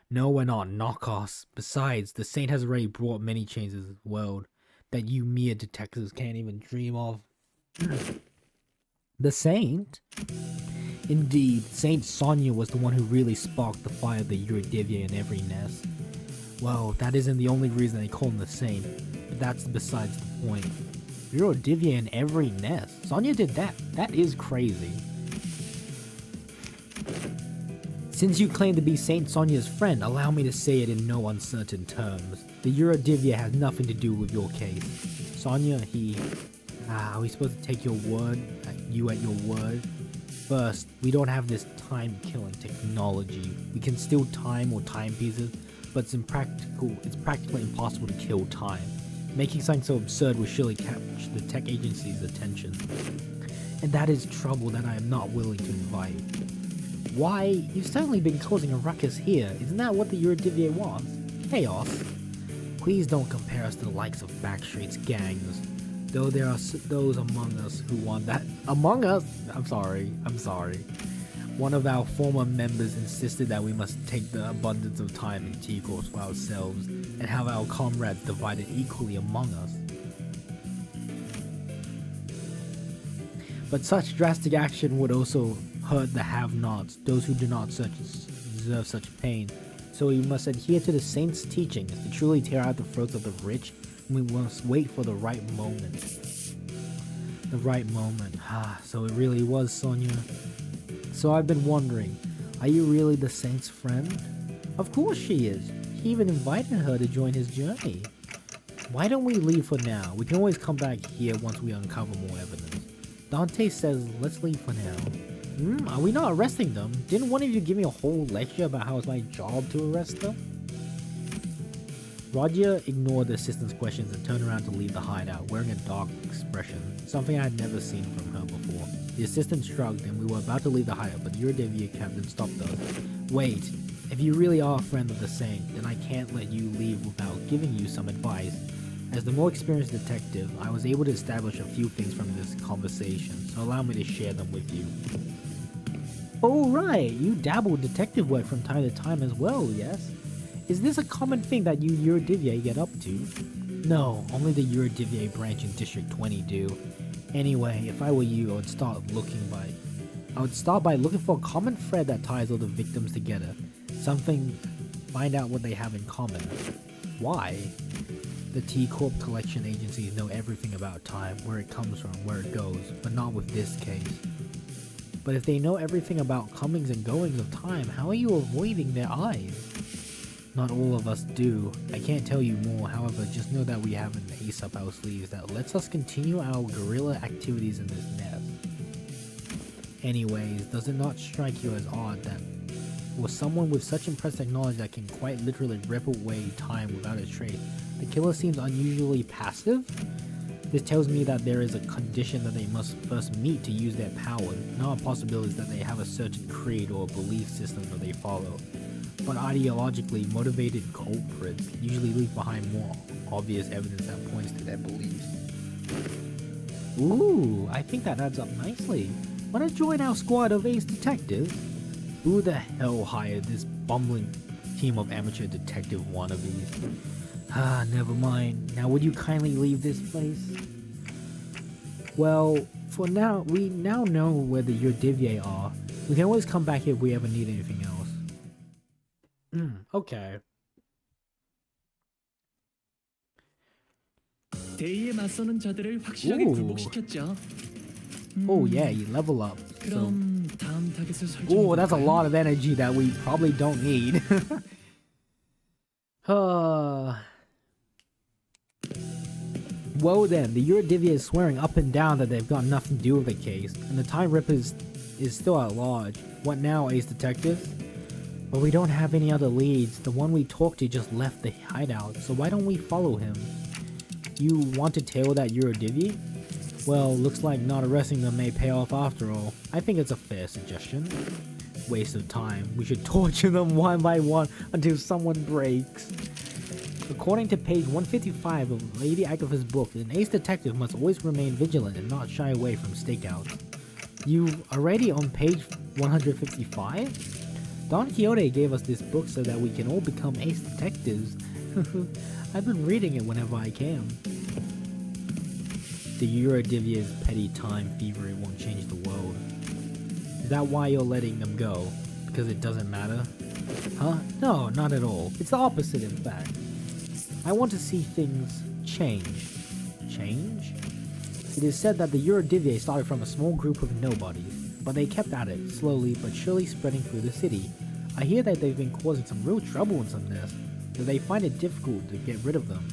No, we're not knockoffs. Besides, the Saint has already brought many changes to the world that you mere detectives can't even dream of. The Saint? Indeed, Saint Sonya was the one who really sparked the fire of the Eurodivier in every nest. Well, that isn't the only reason they call him the Saint, but that's besides the point. Eurodivier in every nest? Sonya did that? That is crazy. Since you claim to be Saint Sonya's friend, allow me to say it in no uncertain terms. The Eurodivier has nothing to do with your case. Sonya, are we supposed to take your word? You at your word? First, we don't have this time-killing technology. We can steal time or timepieces, but it's practically impossible to kill time. Making something so absurd will surely capture the tech agency's attention. And that is trouble that I am not willing to invite. Why, you've certainly been causing a ruckus here. Isn't that what the Eurodivier wants? Chaos? Please don't compare us to the likes of Backstreet's gangs. Though there are those among us who want that. Among us? I'm sorry. One of our former members insisted that we must take the abundance of time in T-Corps for ourselves and have our comrades divided equally among us. But such drastic action would also hurt the have-nots, those who do not deserve such pain. So we must adhere to the Saint's teachings to truly tear out the throats of the rich, and we must wait for the right moment. The right moment. So it really was Sonya. So I've been wondering, are you really the Saint's friend? Of course she is. He even invited her to join his journey. Why don't we leave for now? We can always come back here once we uncover more evidence. Dante says, let's leave for now. Are we not arresting them? Didn't one of you give me a whole lecture about how it's my job to arrest them? Roger ignored the assistant's questions and turned around to leave the hideout, wearing a dark expression, something I had never seen from her before. The assistant shrugged and we were about to leave the hideout, but the Eurodivier captain stopped us. Wait, if you really are a friend of the Saint, then I can't let you leave without giving you some advice. As the more experienced detective, I was able to establish a few things from this conversation, so allow me to share them with you. Oh right, you dabble in detective work from time to time as well, yes? Is this a common thing that you Eurodivier get up to? No, only the Eurodivier branch in District 20 do. Anyway, if I were you, I would start by looking for a common thread that ties all the victims together. Find out what they have in common. Why? The T-Corp collection agencies know everything about time, where it comes from, where it goes, but not with this case. But if they know everything about comings and goings of time, how are you avoiding their eyes? Not all of us do. I can't tell you more, however, just know that we have an ace up our sleeves that lets us continue our guerrilla activities in this nest. Anyways, does it not strike you as odd that for someone with such impressive knowledge that can quite literally rip away time without a trace, the killer seems unusually passive? This tells me that there is a condition that they must first meet to use their powers, not a possibility that they have a certain creed or belief system that they follow. But ideologically motivated culprits usually leave behind more obvious evidence that points to their beliefs. Ooh, I think that adds up nicely. Wanna join our squad of ace detectives? Who the hell hired this bumbling team of amateur detective wannabes? Ah, never mind. Now would you kindly leave this place? Well, for now, we now know where the Urdivier are. We can always come back if we ever need anything else. Okay. 대의에 맞서는 자들을 확실하게 Ooh. 굴복시켰죠. Oh yeah, you level up. So, 그럼 다음 타겟을 설정해 oh, that's a 볼까요? lot of energy that we probably don't need. Well then, the Urdivier is swearing up and down that they've got nothing to do with the case, and the Time Ripper is still at large. What now, Ace Detective? But we don't have any other leads. The one we talked to just left the hideout, so why don't we follow him? You want to tail that Urdivier? Well, looks like not arresting them may pay off after all. I think it's a fair suggestion. Waste of time. We should torture them one by one until someone breaks. According to page 155 of Lady Agatha's book, an ace detective must always remain vigilant and not shy away from stakeouts. You already on page 155? Don Quixote gave us this book so that we can all become ace detectives. I've been reading it whenever I can. The Eurodivier's petty time fever won't change the world. Is that why you're letting them go? Because it doesn't matter? Huh? No, not at all. It's the opposite, in fact. I want to see things change. Change? It is said that the Eurodivier started from a small group of nobodies, but they kept at it, slowly but surely spreading through the city. I hear that they've been causing some real trouble in some nests, so they find it difficult to get rid of them.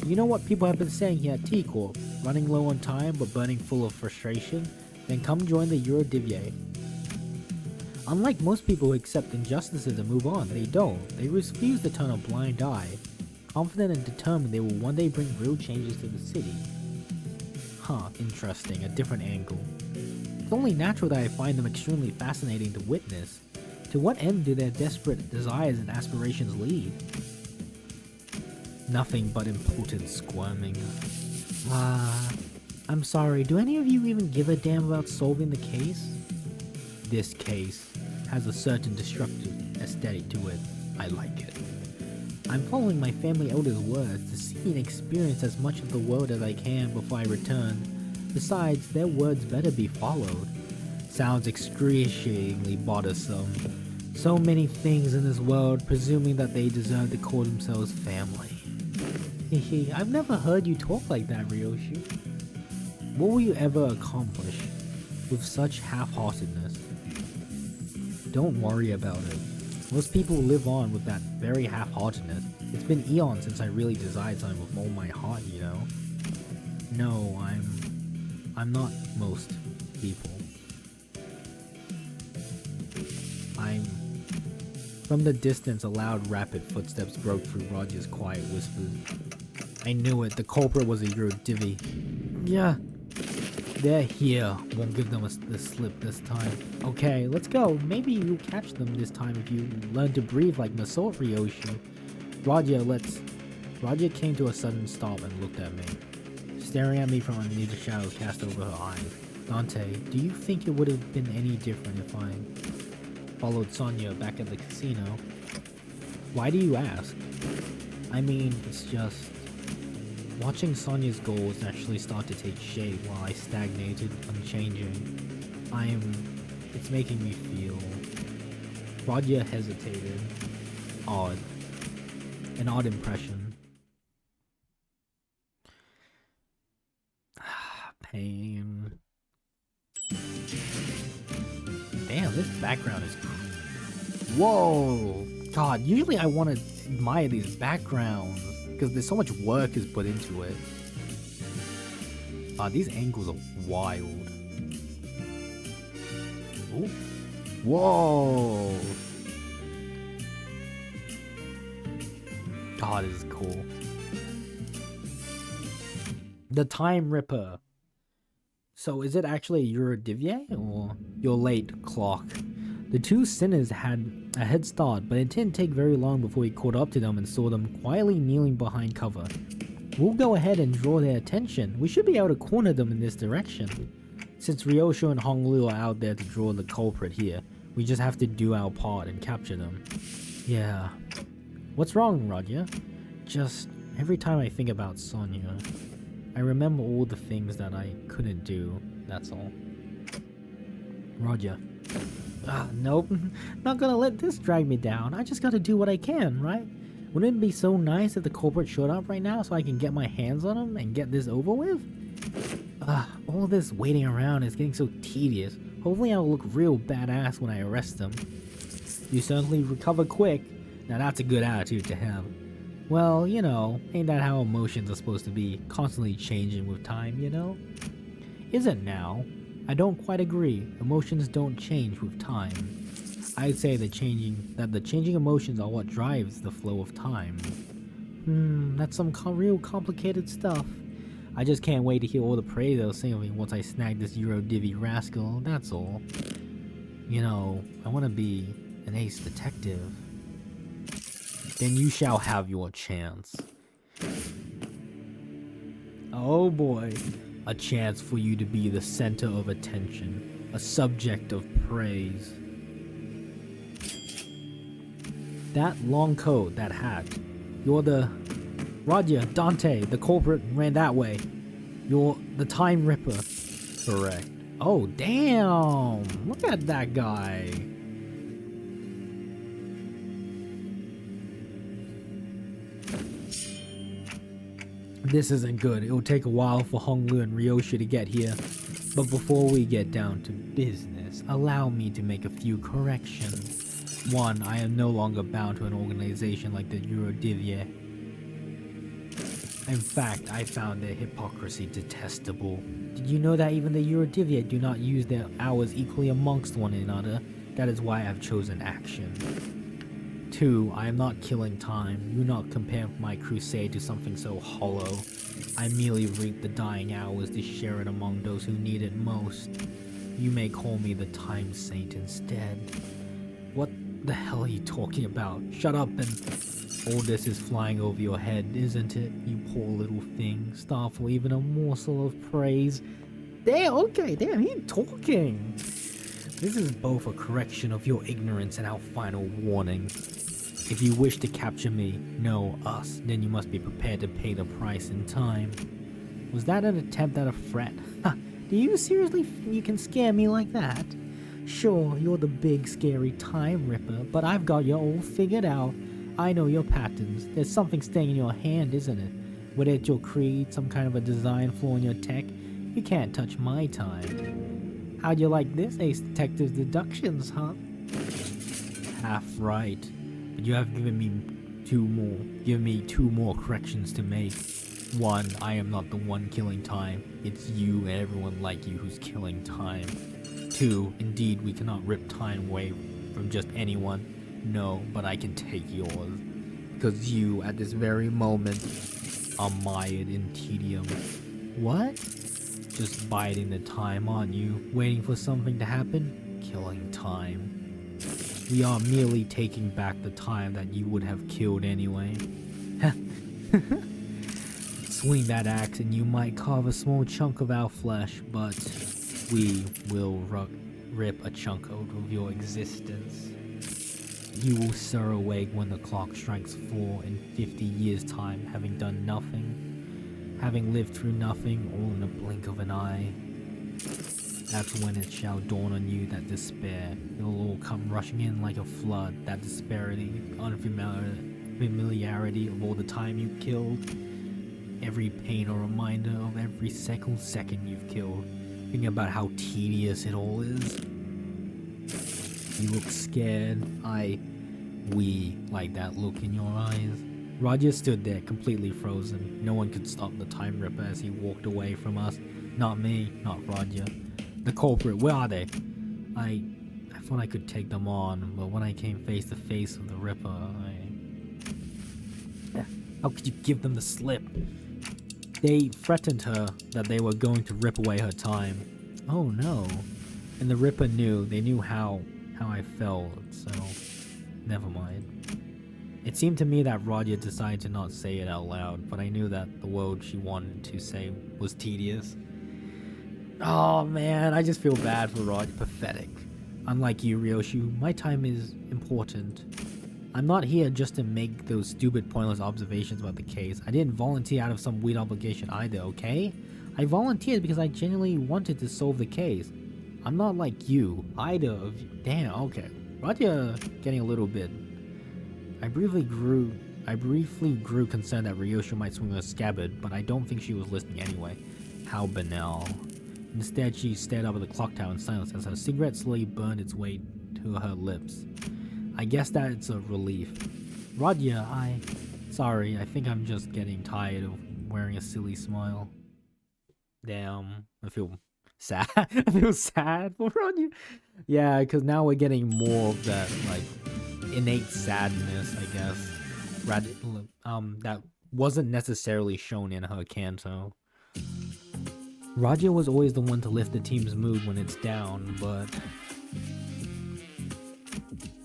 You know what people have been saying here at T-Corp? Running low on time but burning full of frustration? Then come join the Eurodivier. Unlike most people who accept injustices and move on, they don't. They refuse to turn a blind eye. Confident and determined they will one day bring real changes to the city. Huh, interesting, a different angle. It's only natural that I find them extremely fascinating to witness. To what end do their desperate desires and aspirations lead? Nothing but impotent squirming. I'm sorry, do any of you even give a damn about solving the case? This case has a certain destructive aesthetic to it. I like it. I'm following my family elder's words to see and experience as much of the world as I can before I return. Besides, their words better be followed. Sounds excruciatingly bothersome. So many things in this world presuming that they deserve to call themselves family. Hehe, I've never heard you talk like that, Ryoshi. What will you ever accomplish with such half-heartedness? Don't worry about it. Most people live on with that very half-heartedness. It's been eons since I really desired something with all my heart, you know? No, I'm not most people. From the distance, a loud, rapid footsteps broke through Roger's quiet whispers. I knew it. The culprit was a Eurodivi. Yeah. They're here. Won't give them the slip this time. Okay, let's go. Maybe you'll catch them this time if you learn to breathe like Masort Ryoshi. Roger came to a sudden stop and looked at me, staring at me from underneath the shadows cast over her eyes. Dante, do you think it would have been any different if I followed Sonia back at the casino? Why do you ask? I mean, it's just watching Sonia's goals actually start to take shape while I stagnated, unchanging. It's making me feel. Roger hesitated. Odd. An odd impression. Pain. Damn, this background is cool. Whoa! God, usually I want to admire these backgrounds because there's so much work is put into it. These angles are wild. Ooh. Whoa! God, this is cool. The Time Ripper. So is it actually Eurodivier or your late clock? The two sinners had a head start, but it didn't take very long before we caught up to them and saw them quietly kneeling behind cover. We'll go ahead and draw their attention. We should be able to corner them in this direction. Since Ryosho and Honglu are out there to draw the culprit here, we just have to do our part and capture them. Yeah. What's wrong, Roger? Just every time I think about Sonya, I remember all the things that I couldn't do, that's all. Roger. Nope. Not gonna let this drag me down. I just gotta do what I can, right? Wouldn't it be so nice if the culprit showed up right now so I can get my hands on him and get this over with? All this waiting around is getting so tedious. Hopefully I'll look real badass when I arrest him. You certainly recover quick. Now that's a good attitude to have. Well, you know, ain't that how emotions are supposed to be? Constantly changing with time, you know? Isn't now. I don't quite agree. Emotions don't change with time. I'd say that the changing emotions are what drives the flow of time. That's some real complicated stuff. I just can't wait to hear all the praise they'll sing of me once I snag this Eurodivvy rascal, that's all. You know, I want to be an ace detective. Then you shall have your chance. Oh boy. A chance for you to be the center of attention. A subject of praise. That long coat, that hat. You're the... Roger, Dante, the culprit ran that way. You're the Time Ripper. Correct. Oh, damn! Look at that guy. This isn't good. It'll take a while for Honglu and Ryoshi to get here. But before we get down to business, allow me to make a few corrections. One, I am no longer bound to an organization like the Eurodivvy. In fact, I found their hypocrisy detestable. Did you know that even the Eurodivvy do not use their hours equally amongst one another? That is why I have chosen action. 2. I am not killing time. Do not compare my crusade to something so hollow. I merely reap the dying hours to share it among those who need it most. You may call me the Time Saint instead. What the hell are you talking about? Shut up and... All this is flying over your head, isn't it? You poor little thing. Starved for even a morsel of praise. Damn, okay, damn, he's talking. This is both a correction of your ignorance and our final warning. If you wish to capture me, no, us, then you must be prepared to pay the price in time. Was that an attempt at a threat? Do you seriously think you can scare me like that? Sure, you're the big scary Time Ripper, but I've got you all figured out. I know your patterns. There's something staying in your hand, isn't it? Whether it's your creed, some kind of a design flaw in your tech, you can't touch my time. How'd you like this, Ace Detective's deductions, huh? Half right. But you have given me two more corrections to make. 1, I am not the one killing time. It's you and everyone like you who's killing time. 2, indeed we cannot rip time away from just anyone. No, but I can take yours. Because you, at this very moment, are mired in tedium. What? Just biding the time, aren't you? Waiting for something to happen? Killing time. We are merely taking back the time that you would have killed anyway. Swing that axe and you might carve a small chunk of our flesh, but we will rip a chunk out of your existence. You will stir awake when the clock strikes 4 in 50 years' time, having done nothing, having lived through nothing, all in a blink of an eye. That's when it shall dawn on you that despair. It'll all come rushing in like a flood, that disparity, unfamiliarity of all the time you killed. Every pain a reminder of every second you've killed. Thinking about how tedious it all is. You look scared. We like that look in your eyes. Roger stood there, completely frozen. No one could stop the Time Ripper as he walked away from us. Not me, not Roger. The culprit, where are they? I thought I could take them on, but when I came face to face with the Ripper, how could you give them the slip? They threatened her that they were going to rip away her time. Oh no. And the Ripper knew. They knew how I felt, so never mind. It seemed to me that Roger decided to not say it out loud, but I knew that the word she wanted to say was tedious. Oh man, I just feel bad for Roger. Pathetic. Unlike you, Ryoshi, my time is important. I'm not here just to make those stupid pointless observations about the case. I didn't volunteer out of some weird obligation either, okay? I volunteered because I genuinely wanted to solve the case. I'm not like you, either of you. Damn, okay. Roger getting a little bit. I briefly grew concerned that Ryosho might swing a scabbard, but I don't think she was listening anyway. How banal. Instead, she stared up at the clock tower in silence as her cigarette slowly burned its way to her lips. I guess that's a relief. Roger, sorry, I think I'm just getting tired of wearing a silly smile. Damn, I feel sad. I feel sad for Roger. Yeah, because now we're getting more of that, like, innate sadness, I guess. That wasn't necessarily shown in her canto. Roger was always the one to lift the team's mood when it's down, but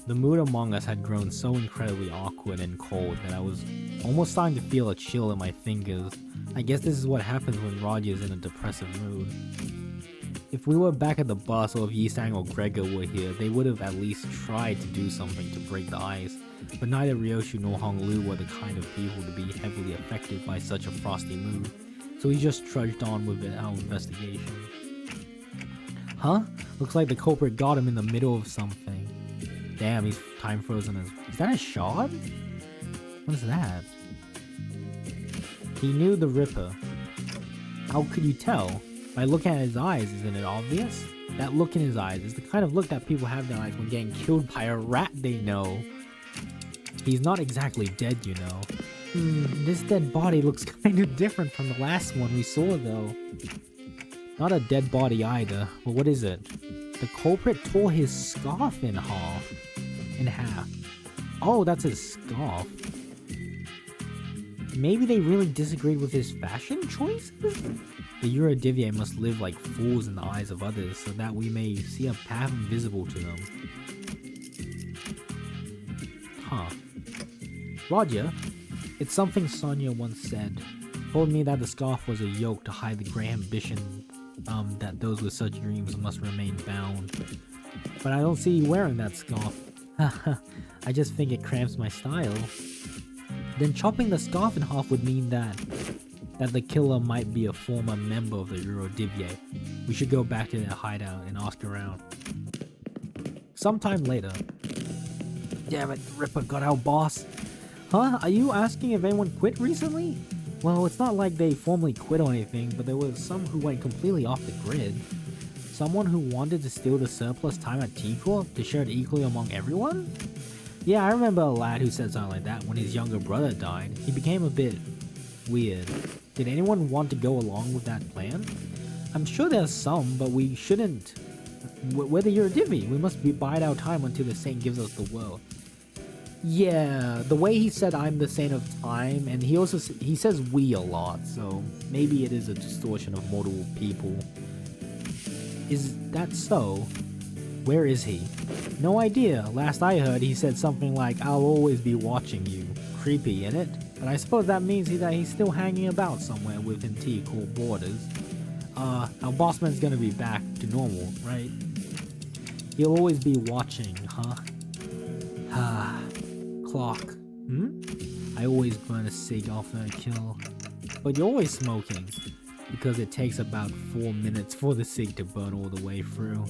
the mood among us had grown so incredibly awkward and cold that I was almost starting to feel a chill in my fingers. I guess this is what happens when Roger's in a depressive mood. If we were back at the bus, or if Yisang or Gregor were here, they would have at least tried to do something to break the ice, but neither Ryoshu nor Honglu were the kind of people to be heavily affected by such a frosty mood, so we just trudged on with our investigation. Huh? Looks like the culprit got him in the middle of something. Damn, he's time frozen as... Is that a shard? What is that? He knew the Ripper. How could you tell? By looking at his eyes, isn't it obvious? That look in his eyes is the kind of look that people have in their eyes when getting killed by a rat they know. He's not exactly dead, you know. This dead body looks kind of different from the last one we saw, though. Not a dead body either, but what is it? The culprit tore his scarf in half. Oh, that's his scarf. Maybe they really disagreed with his fashion choices? The Eurodivie must live like fools in the eyes of others, so that we may see a path invisible to them. Huh. Roger, it's something Sonia once said. Told me that the scarf was a yoke to hide the great ambition that those with such dreams must remain bound. But I don't see you wearing that scarf. I just think it cramps my style. Then chopping the scarf in half would mean that the killer might be a former member of the Eurodivie. We should go back to their hideout and ask around. Sometime later. Damn it, Ripper got our boss. Huh? Are you asking if anyone quit recently? Well, it's not like they formally quit or anything, but there was some who went completely off the grid. Someone who wanted to steal the surplus time at T-Corp to share it equally among everyone? Yeah, I remember a lad who said something like that when his younger brother died. He became a bit weird. Did anyone want to go along with that plan? I'm sure there's some, but we shouldn't. We're the Eurodivie. We must bide our time until the saint gives us the world. Yeah, the way he said I'm the saint of time, and he says we a lot, so maybe it is a distortion of multiple people. Is that so? Where is he? No idea. Last I heard, he said something like, I'll always be watching you. Creepy, innit? But I suppose that means that he's still hanging about somewhere within T-Corp borders. Our bossman's gonna be back to normal, right? He'll always be watching, huh? Clock. I always burn a cig after a kill. But you're always smoking. Because it takes about 4 minutes for the cig to burn all the way through.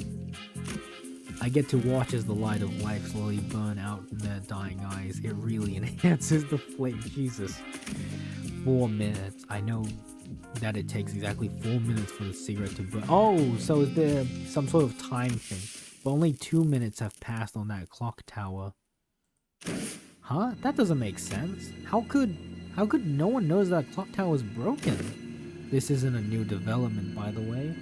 I get to watch as the light of life slowly burn out in their dying eyes. It really enhances the flame. Jesus. 4 minutes. I know that it takes exactly 4 minutes for the cigarette to burn. Oh, so is there some sort of time thing? But only 2 minutes have passed on that clock tower. Huh? That doesn't make sense. How could no one knows that clock tower is broken? This isn't a new development, by the way.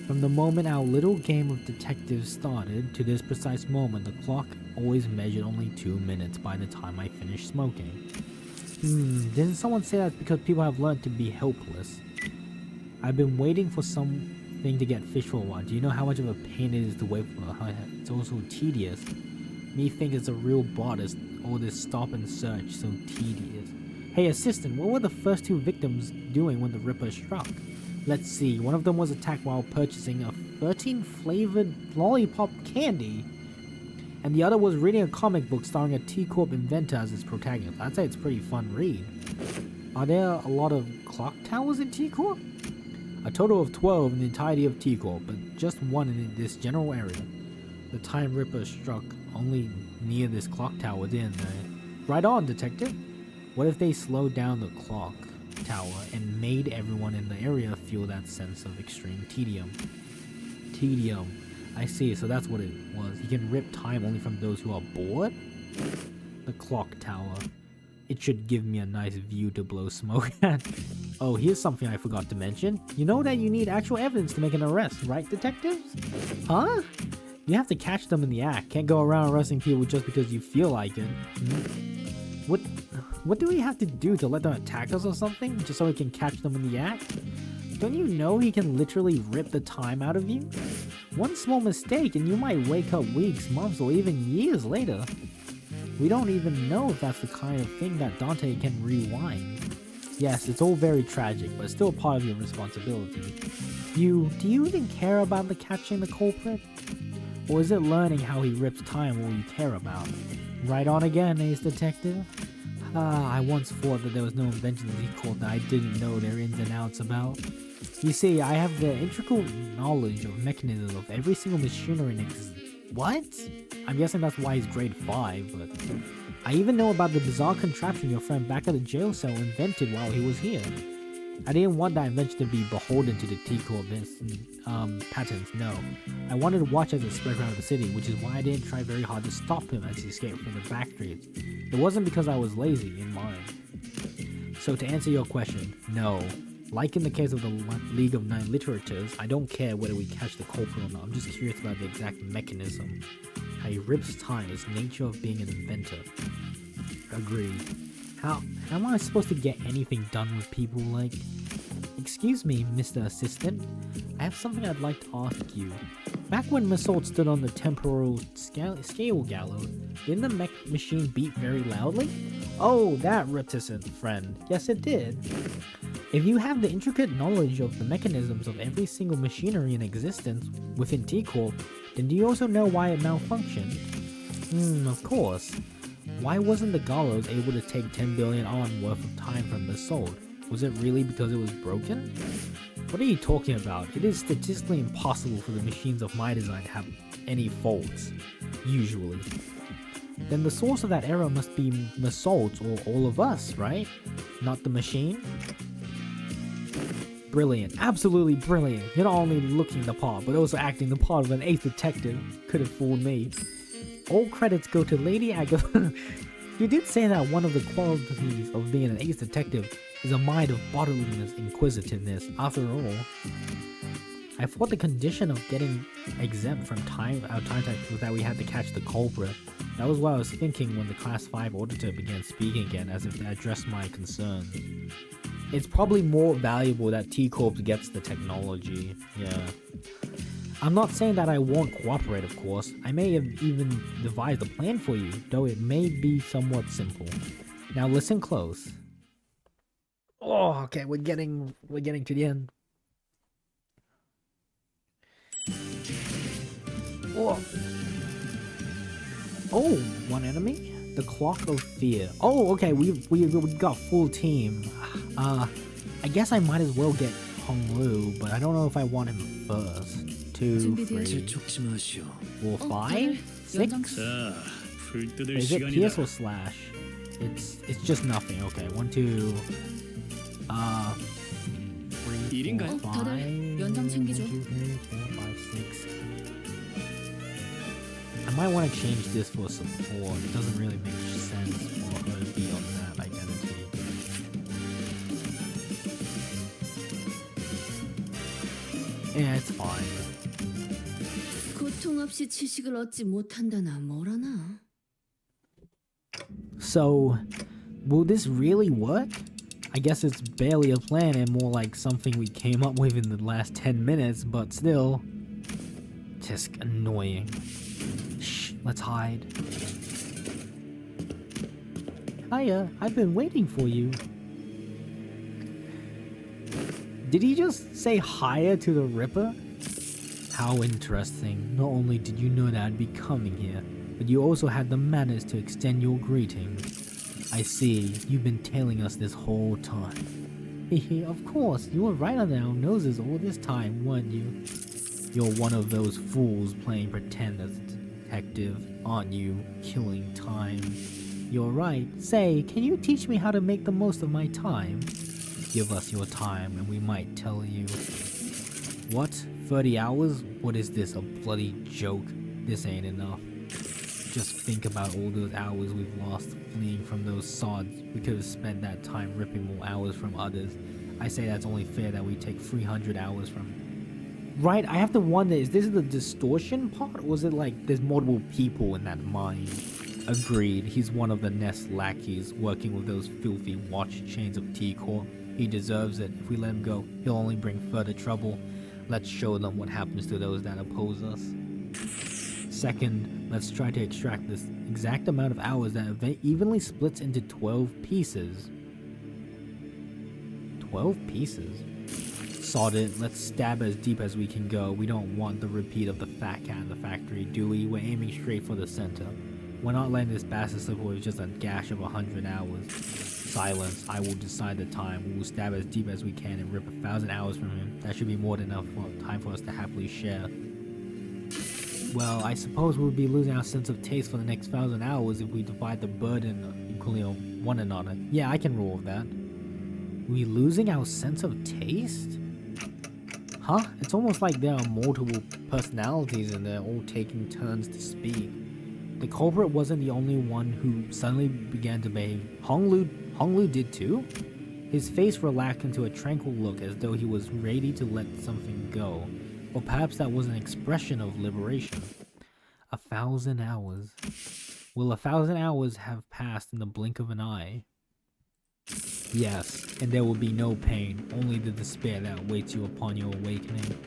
From the moment our little game of detective started to this precise moment, the clock always measured only 2 minutes by the time I finished smoking. Didn't someone say that's because people have learned to be helpless? I've been waiting for something to get fish for a while. Do you know how much of a pain it is to wait for? It's also tedious. Me think it's a real bodice, all this stop and search, so tedious. Hey assistant, what were the first 2 victims doing when the Ripper struck? Let's see, one of them was attacked while purchasing a 13 flavored lollipop candy. And the other was reading a comic book starring a T-Corp inventor as its protagonist. I'd say it's a pretty fun read. Are there a lot of clock towers in T-Corp? A total of 12 in the entirety of T-Corp, but just one in this general area. The Time Ripper struck only near this clock tower, didn't they? Right on, detective. What if they slowed down the clock tower and made everyone in the area feel that sense of extreme tedium? Tedium. I see, so that's what it was. You can rip time only from those who are bored? The clock tower. It should give me a nice view to blow smoke at. Oh, here's something I forgot to mention. You know that you need actual evidence to make an arrest, right, detectives? Huh? You have to catch them in the act. Can't go around arresting people just because you feel like it. What do we have to do to let them attack us or something? Just so we can catch them in the act? Don't you know he can literally rip the time out of you? One small mistake and you might wake up weeks, months, or even years later. We don't even know if that's the kind of thing that Dante can rewind. Yes, it's all very tragic, but it's still part of your responsibility. Do you even care about the catching the culprit? Or is it learning how he rips time all you care about? Right on again, Ace Detective. I once thought that there was no invention in T-Corp that I didn't know their ins and outs about. You see, I have the integral knowledge of mechanisms of every single machinery in existence. What? I'm guessing that's why he's grade 5, but I even know about the bizarre contraption your friend back at the jail cell invented while he was here. I didn't want that invention to be beholden to the T-Corp patents, no. I wanted to watch as it spread around the city, which is why I didn't try very hard to stop him as he escaped from the back streets. It wasn't because I was lazy in mind. So to answer your question, no. Like in the case of the League of Nine Literatures, I don't care whether we catch the culprit or not. I'm just curious about the exact mechanism. How he rips time is nature of being an inventor. Agreed. How am I supposed to get anything done with people like... Excuse me, Mr. Assistant. I have something I'd like to ask you. Back when Massault stood on the temporal scale gallows, didn't the machine beat very loudly? Oh, that reticent friend. Yes, it did. If you have the intricate knowledge of the mechanisms of every single machinery in existence within T-Corp, then do you also know why it malfunctioned? Of course. Why wasn't the gallows able to take 10 billion on worth of time from Massault? Was it really because it was broken? What are you talking about? It is statistically impossible for the machines of my design to have any faults. Usually. Then the source of that error must be Massault or all of us, right? Not the machine? Brilliant. Absolutely brilliant. You're not only looking the part, but also acting the part of an ace detective. Could have fooled me. All credits go to Lady Agatha. You did say that one of the qualities of being an ace detective is a mind of bodiless inquisitiveness. After all, I thought the condition of getting exempt from our time test was that we had to catch the culprit. That was what I was thinking when the Class 5 auditor began speaking again, as if to address my concerns. It's probably more valuable that T-Corp gets the technology, yeah. I'm not saying that I won't cooperate, of course. I may have even devised a plan for you, though it may be somewhat simple. Now listen close. Oh, okay, we're getting to the end. Oh, one enemy? The Clock of Fear. Oh, okay, we got full team. I guess I might as well get Hong Lu, but I don't know if I want him first. 2, 3, 4, 5, 6. Is it pierce or slash? It's just nothing. Okay, 1, 2, 3, 4, 5. 1, 2, 3, 4, 5, 6. I might want to change this for support. It doesn't really make sense for her to be on that identity. Yeah, it's fine. 고통 없이 지식을 얻지 못한다나 뭐라나. So, will this really work? I guess it's barely a plan and more like something we came up with in the last 10 minutes, but still, just annoying. Shh, let's hide. Hiya, I've been waiting for you. Did he just say hiya to the Ripper? How interesting. Not only did you know that I'd be coming here, but you also had the manners to extend your greeting. I see, you've been tailing us this whole time. Hehe, of course, you were right on our noses all this time, weren't you? You're one of those fools playing pretend as a detective, aren't you? Killing time. You're right. Say, can you teach me how to make the most of my time? Give us your time and we might tell you. What? 30 hours? What is this, a bloody joke? This ain't enough. Just think about all those hours we've lost fleeing from those sods. We could have spent that time ripping more hours from others. I say that's only fair that we take 300 hours from. Right, I have to wonder, is this the distortion part, or is it like there's multiple people in that mind? Agreed, he's one of the Nest lackeys working with those filthy watch chains of T-Corp. He deserves it. If we let him go, he'll only bring further trouble. Let's show them what happens to those that oppose us. Second, let's try to extract this exact amount of hours that evenly splits into 12 pieces. 12 pieces? Sod it, let's stab as deep as we can go. We don't want the repeat of the fat cat in the factory, do we? We're aiming straight for the center. We're not letting this bastard slip with just a gash of 100 hours. Silence, I will decide the time. We will stab as deep as we can and rip 1,000 hours from him. That should be more than enough time for us to happily share. Well, I suppose we'll be losing our sense of taste for the next 1,000 hours if we divide the burden equally on one another. Yeah, I can roll with that. We losing our sense of taste? Huh? It's almost like there are multiple personalities and they're all taking turns to speak. The culprit wasn't the only one who suddenly began to behave. Honglu did too? His face relaxed into a tranquil look as though he was ready to let something go. Or perhaps that was an expression of liberation. 1,000 hours. Will 1,000 hours have passed in the blink of an eye? Yes, and there will be no pain, only the despair that awaits you upon your awakening.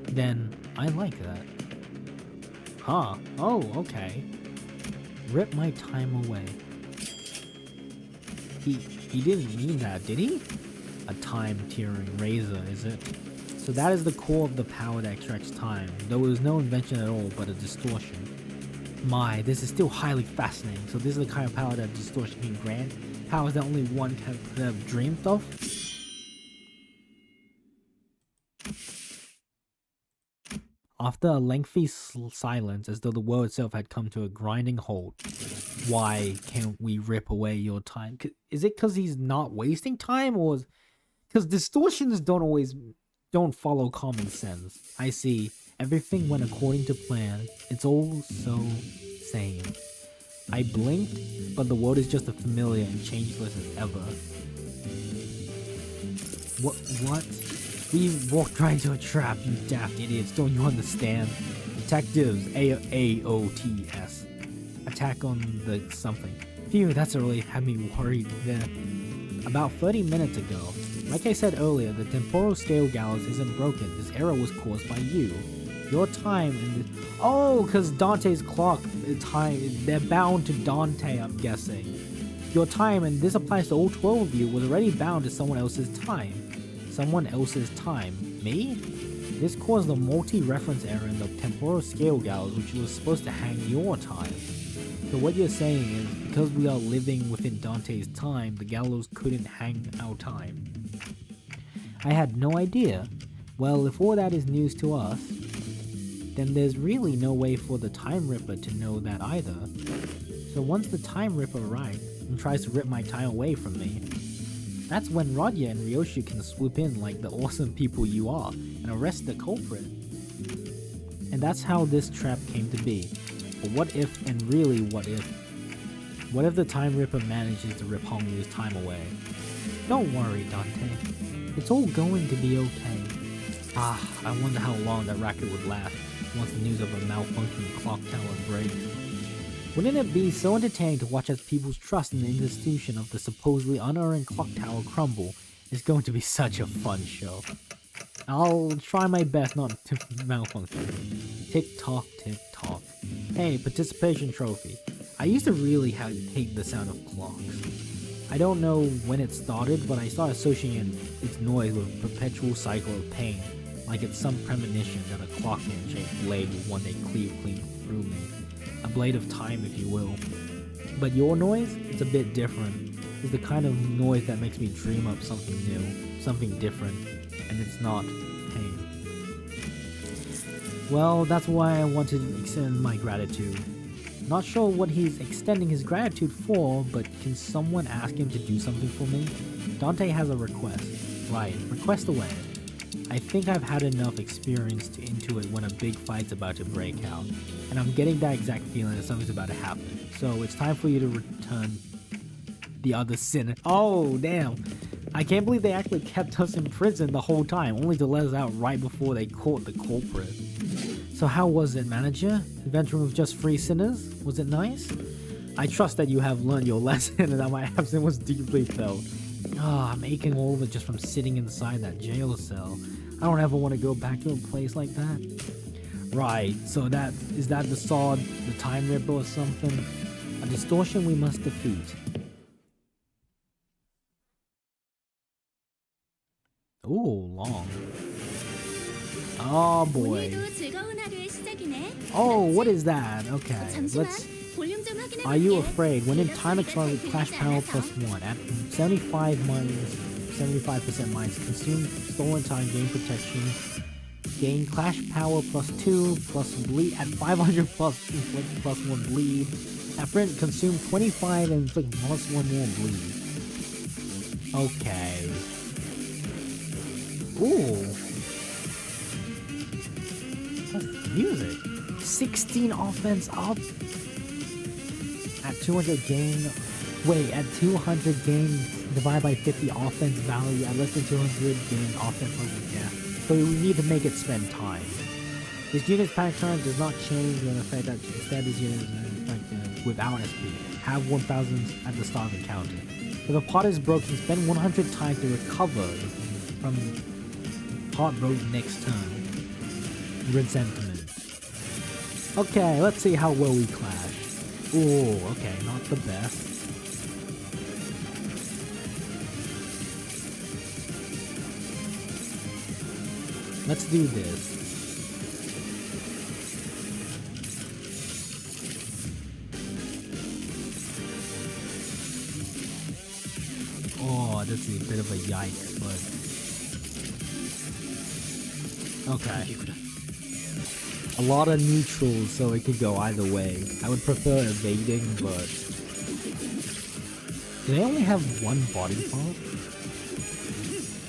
Then, I like that. Huh, oh, okay. Rip my time away. He didn't mean that, did he? A time-tearing razor, is it? So that is the core of the power that extracts time, though it was no invention at all, but a distortion. My, this is still highly fascinating. So this is the kind of power that distortion can grant? Powers that only one could have dreamed of? After a lengthy silence, as though the world itself had come to a grinding halt. Why can't we rip away your time? Is it because he's not wasting time, or because distortions don't follow common sense? I see. Everything went according to plan. It's all so same. I blinked, but the world is just as familiar and changeless as ever. What? We walked right into a trap, you daft idiots, don't you understand? Detectives, AOTS. Attack on the something. Phew, that's really had me worried there. About 30 minutes ago, like I said earlier, the temporal scale gallows isn't broken. This error was caused by you. Your time in the... Oh, because Dante's clock, time, they're bound to Dante, I'm guessing. Your time, and this applies to all 12 of you, was already bound to someone else's time. Someone else's time. Me? This caused a multi-reference error in the temporal scale gallows, which was supposed to hang your time. So what you're saying is, because we are living within Dante's time, the gallows couldn't hang our time. I had no idea. Well, if all that is news to us, then there's really no way for the Time Ripper to know that either. So once the Time Ripper arrives and tries to rip my time away from me, that's when Rodya and Ryoshu can swoop in like the awesome people you are and arrest the culprit. And that's how this trap came to be. But what if, and really what if? What if the Time Ripper manages to rip Honglu's time away? Don't worry, Dante. It's all going to be okay. Ah, I wonder how long that racket would last once the news of a malfunctioning clock tower breaks. Wouldn't it be so entertaining to watch as people's trust in the institution of the supposedly unearned clock tower crumble? It's going to be such a fun show. I'll try my best not to malfunction. Tick tock, tick tock. Hey, participation trophy. I used to really hate the sound of clocks. I don't know when it started, but I started associating its noise with a perpetual cycle of pain, like it's some premonition that a clock-shaped blade will one day cleave clean through me. A blade of time, if you will. But your noise, it's a bit different. It's the kind of noise that makes me dream up something new, something different, and it's not pain. Well, that's why I want to extend my gratitude. Not sure what he's extending his gratitude for, but can someone ask him to do something for me? Dante has a request. Right, request away. I think I've had enough experience to intuit when a big fight's about to break out, and I'm getting that exact feeling that something's about to happen. So it's time for you to return the other sinner. Oh, damn. I can't believe they actually kept us in prison the whole time, only to let us out right before they caught the culprit. So how was it, manager? Adventuring with just 3 sinners? Was it nice? I trust that you have learned your lesson and that my absence was deeply felt. I'm aching all over just from sitting inside that jail cell. I don't ever want to go back to a place like that. Right, so is that the sword, the time ripper or something? A distortion we must defeat. Ooh, long. Oh boy. 오늘도 즐거운 하루의 시작이네. Oh, what is that? Okay, 잠시만. let's... 볼륨 좀 확인해 Are you 볼게. afraid? When in time 이렇게 accelerated 될 Clash 때 Power 않아서. plus 1 at 75% minus consume stolen time, gain protection, gain Clash Power plus 2 plus bleed at 500 plus inflict plus 1 bleed. At print consume 25 and inflict plus 1 more bleed. Okay. Ooh. That's music. 16 offense up. At 200 gain, wait, at 200 gain divided by 50 offense value, at less than 200 gain offense value, yeah. So we need to make it spend time. This unit's panic turn does not change the effect that instead this unit is effective without SP. Have 1000 at the start of the encounter. If a pot is broken, spend 100 times to recover from pot broken next turn. Resentment. Okay, let's see how well we clash. Ooh, okay, not the best. Let's do this. Oh, this is a bit of a yikes, but... Okay. A lot of neutrals, so it could go either way. I would prefer evading, but... Do they only have one body part?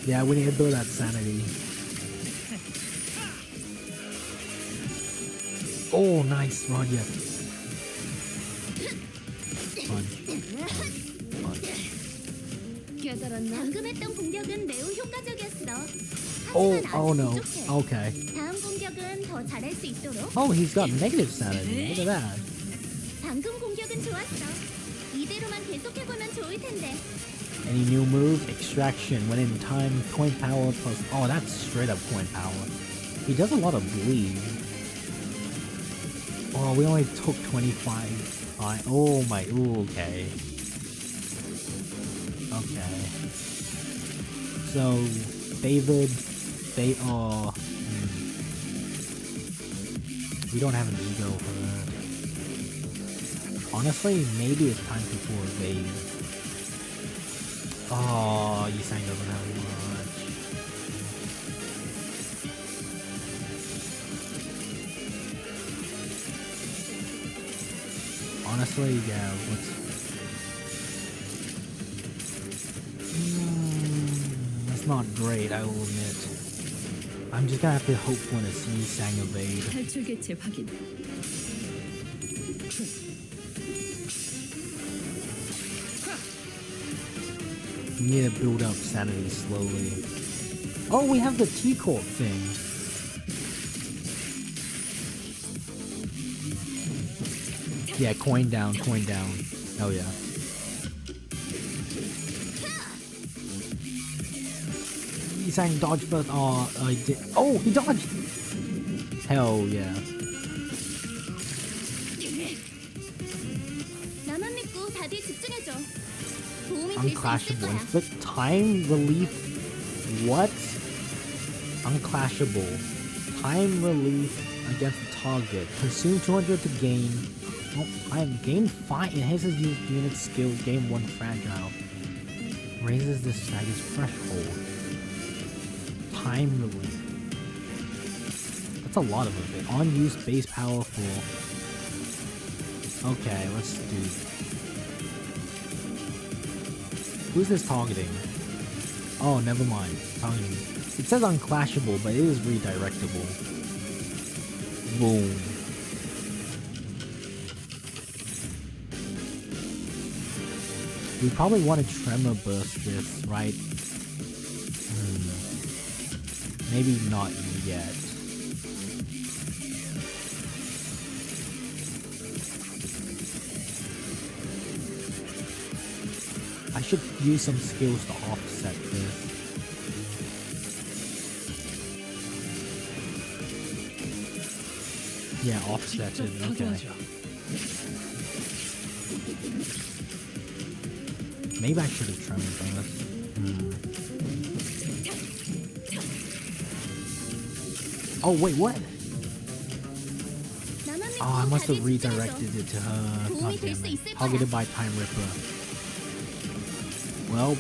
Yeah, we need to build that sanity. Oh, nice, Roger. 깨달았나? 방금 했던 공격은 매우 효과적이었어. Oh, 하지만 oh 아직 no. 부족해. Okay. 다음 공격은 더 잘할 수 있도록. Oh, he's got negative sanity. Look at that. 방금 공격은 좋았어. 이대로만 계속해보면 좋을 텐데. Any new move? Extraction. When in time, coin power plus... Oh, that's straight up coin power. He does a lot of bleed. Oh, we only took 25. Oh my... Ooh, okay. Okay. So, David... We don't have an ego for that. Honestly, maybe it's time to evade. Oh, Yisang doesn't have much. Honestly, yeah, that's not great, I will admit. I'm just gonna have to hope for a Yisang evade. 탈출 개체 확인. We need to build up sanity slowly. Oh, we have the T-Corp thing. Yeah, coin down, coin down. Oh yeah. He's saying dodge first. Oh, I did. Oh, he dodged. Hell yeah. 나만 믿고 다들 집중해줘. 도움이 될 수 있을 Unclashable. 거야. Inflict time relief. What? Unclashable. Time relief against the target. Consume 200 to gain. Oh, I am gain 5. Enhances unit skill. Gain 1 fragile. Raises the stagger's threshold. Time relief. That's a lot of it. Unused base power for. Okay, let's do. Who's this targeting? Oh, never mind. Targeting. It says unclashable, but it is redirectable. Boom. We probably want to tremor burst this, right? Maybe not yet. I should use some skills to offset this. Yeah, offset it, okay. Maybe I should have tremor burst. Oh wait, what? Oh, I must have redirected it to her. God damn it. Targeted by Time Ripper. Well,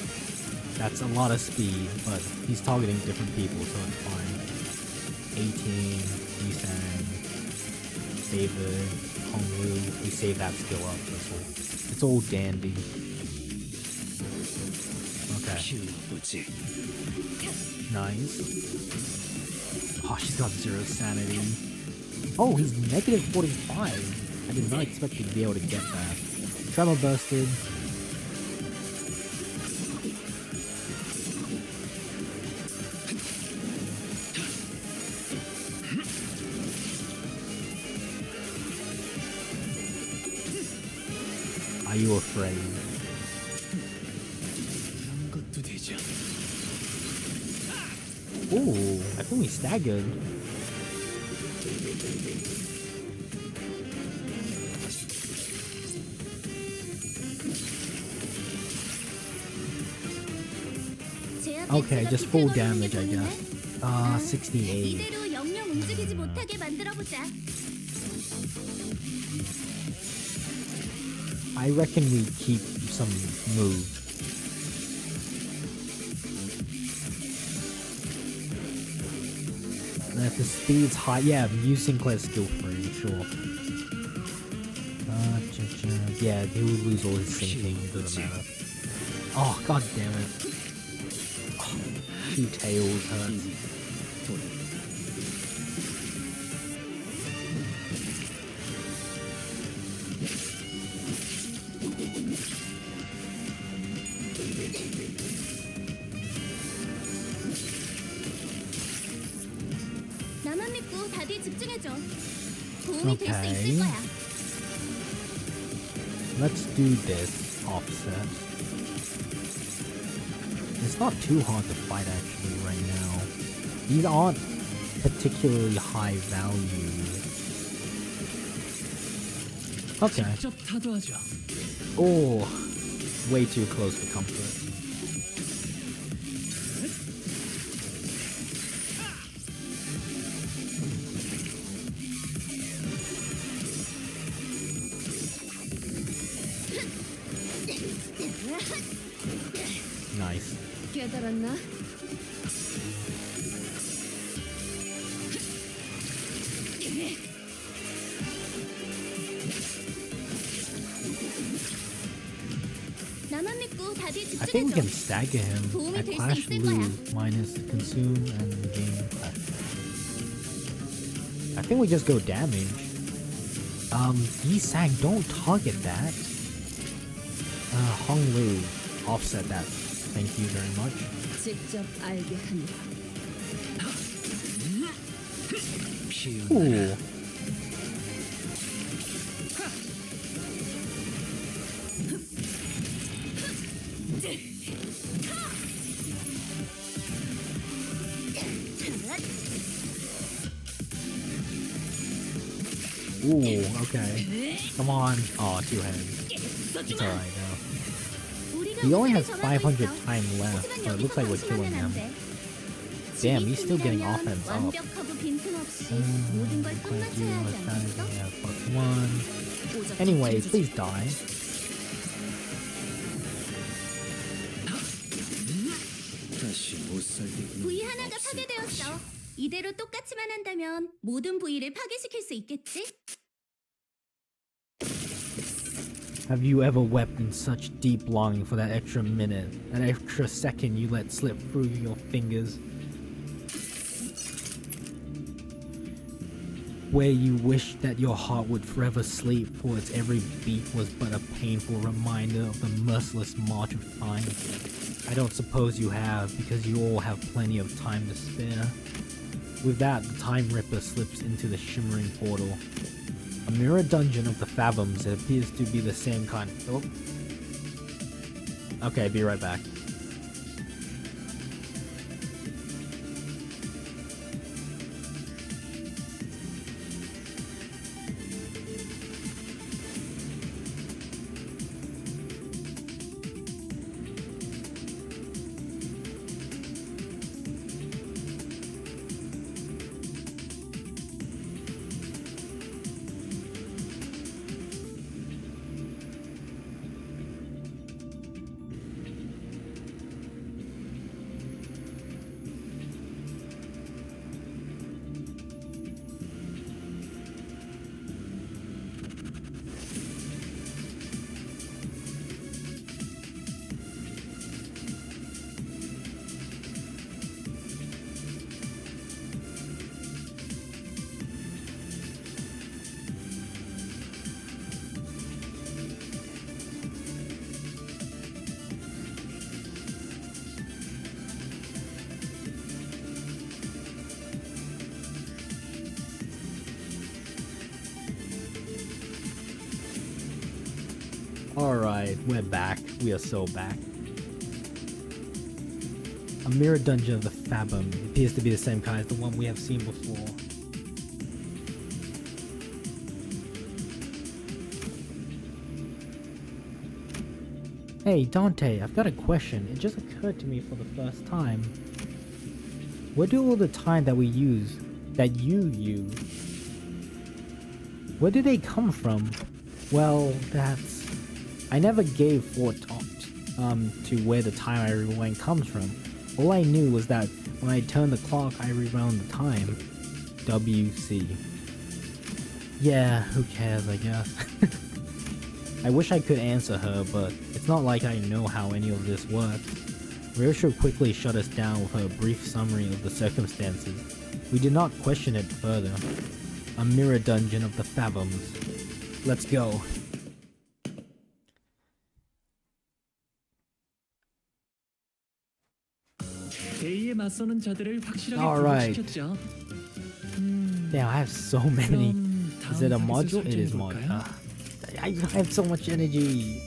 that's a lot of speed, but he's targeting different people, so it's fine. 18, Nissan, David, Hongwu. We save that skill up. It's all dandy. Okay. Nice. Oh, she's got 0 sanity. Oh, he's negative 45. I did not expect to be able to get that. Tremor bursted. Are you afraid? Ooh, I think we staggered. Okay, just full damage, I guess. 68. I reckon we keep some move. And if the speed's high, yeah, use Sinclair's skill free, sure. Yeah, he would lose all his syncing, it doesn't matter. Oh, god damn it. Oh, 2 tails hurts. Okay. Let's do this offset. It's not too hard to fight actually right now. These aren't particularly high value. Okay. Oh, way too close for comfort. Nice. 깨달았나? I think we can stagger him at Clash Loot minus consume and gain Clash. I think we just go damage. Yi-Sang, don't target that. Hong Lu, offset that. Thank you very much. 직접 알게 하니라. Ooh. Ooh, okay. Come on. Oh, 2 heads. It's alright though. He only has 500 time left, so it looks like we're killing him. Damn, he's still getting offense up. 역시 모든 걸 끝마쳐야 하지 않겠어? Anyway, please die. 다시 못 살게. 부위 하나가 파괴되었어. 이대로 똑같이만 한다면 모든 부위를 파괴시킬 수 있겠지? Have you ever wept in such deep longing for that extra minute, that extra second you let slip through your fingers? Where you wish that your heart would forever sleep, for its every beat was but a painful reminder of the merciless march of time. I don't suppose you have, because you all have plenty of time to spare. With that, the Time Ripper slips into the shimmering portal. A mirror dungeon of the Fathoms. It appears to be the same kind. Oh. Okay, be right back. Alright, we're back. We are so back. A mirror dungeon of the Fathom. It appears to be the same kind as the one we have seen before. Hey Dante, I've got a question. It just occurred to me for the first time. Where do all the time that we use, that you use, where do they come from? Well, that's... I never gave thought to where the time I rewind comes from. All I knew was that when I turned the clock, I rewound the time. WC. Yeah, who cares, I guess. I wish I could answer her, but it's not like I know how any of this works. Ryosho quickly shut us down with her brief summary of the circumstances. We did not question it further. A mirror dungeon of the Fathoms. Let's go. 대의에 맞서는 자들을 확실하게 Alright. 구분시켰죠. Damn, I have so many. 그럼 Is it a 다음 module? 타겟을 It is 설정해 module. 볼까요? I have so much energy.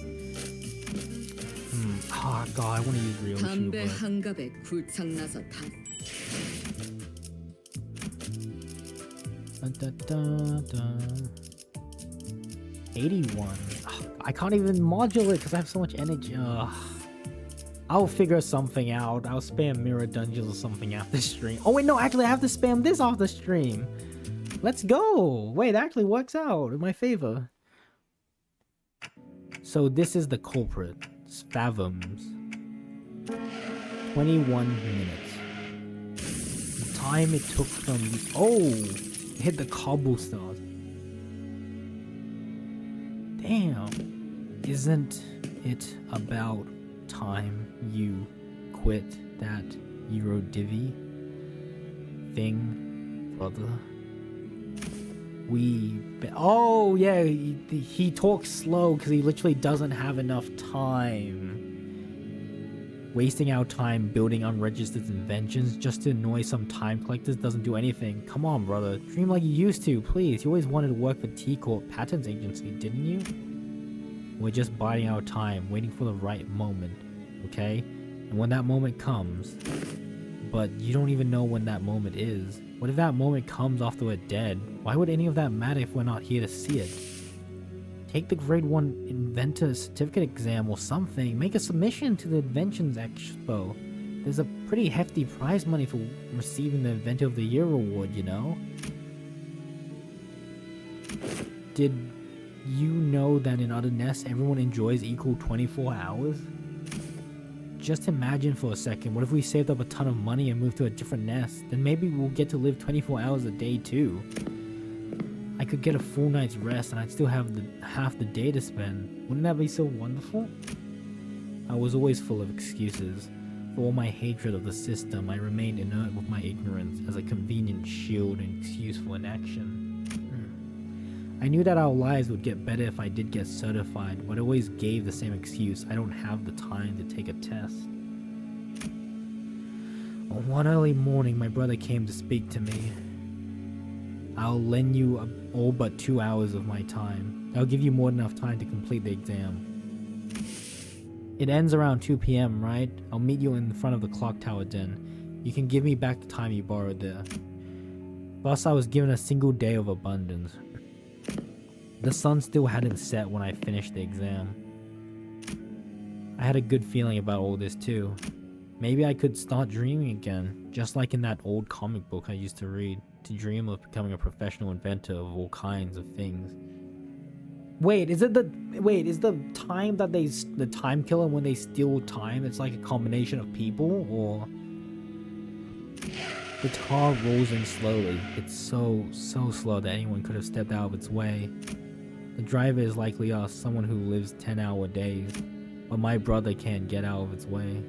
Oh god, I want to use Ryoshu, 담배 but... 한 갑에 굴창나서 다 Dun. 81. I can't even module it because I have so much energy. I'll figure something out. I'll spam mirror dungeons or something after stream. Oh wait, no, actually I have to spam this off the stream. Let's go. Wait, that actually works out in my favor. So this is the culprit. Fathoms. 21 minutes. The time it took from... Oh! It hit the cobblestone. Damn. Isn't it about time you quit that Eurodivvy thing, brother? Oh yeah, he talks slow because he literally doesn't have enough time. Wasting our time building unregistered inventions just to annoy some time collectors doesn't do anything. Come on, brother. Dream like you used to, please. You always wanted to work for T-Corp Patents Agency, didn't you? We're just biding our time, waiting for the right moment, okay? And when that moment comes... But you don't even know when that moment is. What if that moment comes after we're dead? Why would any of that matter if we're not here to see it? Take the grade 1 inventor certificate exam or something. Make a submission to the Inventions Expo. There's a pretty hefty prize money for receiving the Inventor of the Year award, you know? Did you know that in other nests, everyone enjoys equal 24 hours? Just imagine for a second, what if we saved up a ton of money and moved to a different nest? Then maybe we'll get to live 24 hours a day too. I could get a full night's rest and I'd still have half the day to spend. Wouldn't that be so wonderful? I was always full of excuses. For all my hatred of the system, I remained inert with my ignorance as a convenient shield and excuse for inaction. I knew that our lives would get better if I did get certified, but I always gave the same excuse: I don't have the time to take a test. On one early morning, my brother came to speak to me. I'll lend you all but 2 hours of my time. I'll give you more than enough time to complete the exam. It ends around 2 p.m., right? I'll meet you in front of the clock tower then. You can give me back the time you borrowed there. Thus, I was given a single day of abundance. The sun still hadn't set when I finished the exam. I had a good feeling about all this too. Maybe I could start dreaming again, just like in that old comic book I used to read, to dream of becoming a professional inventor of all kinds of things. Wait, is the time that the time killer when they steal time, it's like a combination of people, or? The car rolls in slowly. It's so slow that anyone could have stepped out of its way. The driver is likely us, someone who lives 10-hour days, but my brother can't get out of its way.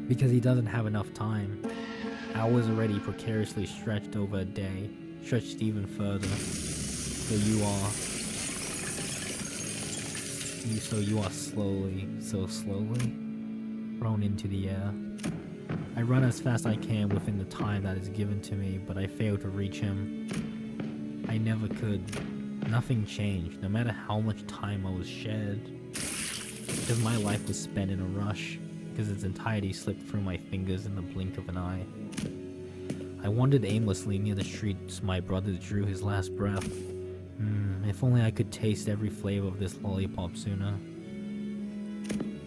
Because he doesn't have enough time. Hours already precariously stretched over a day, stretched even further. So you are slowly, so slowly, thrown into the air. I run as fast as I can within the time that is given to me, but I fail to reach him. I never could. Nothing changed, no matter how much time I was shed. Because my life was spent in a rush, because its entirety slipped through my fingers in the blink of an eye. I wandered aimlessly near the streets my brother drew his last breath. If only I could taste every flavor of this lollipop sooner.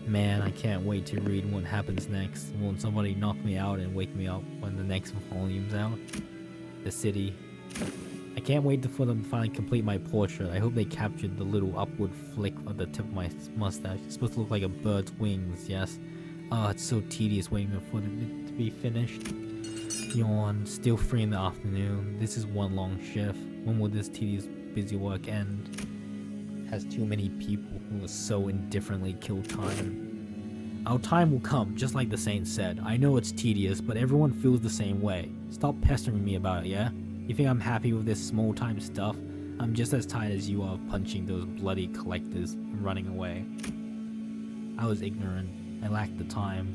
Man, I can't wait to read what happens next. Won't somebody knock me out and wake me up when the next volume's out? The city. I can't wait for them to finally complete my portrait. I hope they captured the little upward flick of the tip of my mustache. It's supposed to look like a bird's wings, yes. Oh, it's so tedious waiting for it to be finished. Yawn, still free in the afternoon. This is one long shift. When will this tedious busy work end? Has too many people who so indifferently kill time. Our time will come, just like the saint said. I know it's tedious, but everyone feels the same way. Stop pestering me about it, yeah? You think I'm happy with this small time stuff? I'm just as tired as you are of punching those bloody collectors and running away. I was ignorant. I lacked the time.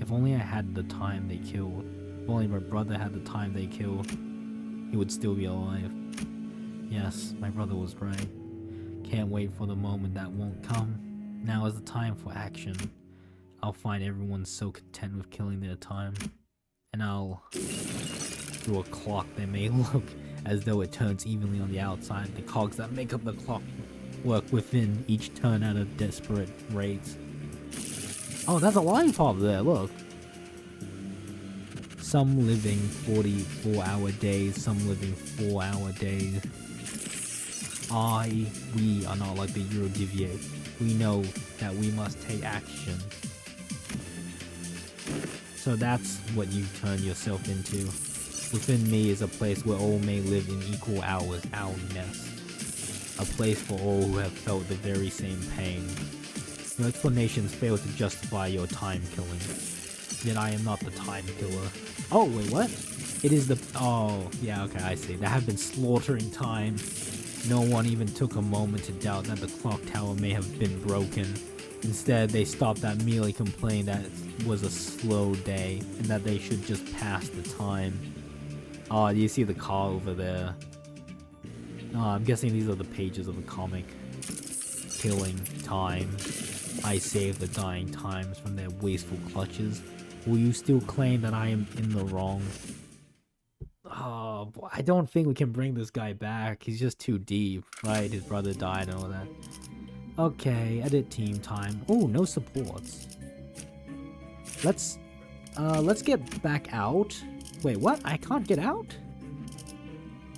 If only I had the time they killed. If only my brother had the time they killed, he would still be alive. Yes, my brother was right. Can't wait for the moment that won't come. Now is the time for action. I'll find everyone so content with killing their time. And I'll... through a clock that may look as though it turns evenly on the outside, the cogs that make up the clock work within each turn at a desperate rate. Oh, that's a lollipop there, look. Some living 44-hour days, some living 4-hour days. We are not like the Eurodivier. We know that we must take action. So that's what you turn yourself into. Within me is a place where all may live in equal hours, our nest. A place for all who have felt the very same pain. Your explanations fail to justify your time killing. Yet I am not the time killer. Oh, wait, what? It is the... Oh, yeah, okay, I see. They have been slaughtering time. No one even took a moment to doubt that the clock tower may have been broken. Instead, they stopped at merely complaining that it was a slow day and that they should just pass the time. Oh, do you see the car over there? Oh, I'm guessing these are the pages of the comic. Killing time. I saved the dying times from their wasteful clutches. Will you still claim that I am in the wrong? Oh, I don't think we can bring this guy back. He's just too deep, right? His brother died and all that. Okay, edit team time. Oh, no supports. Let's get back out. Wait, what? I can't get out?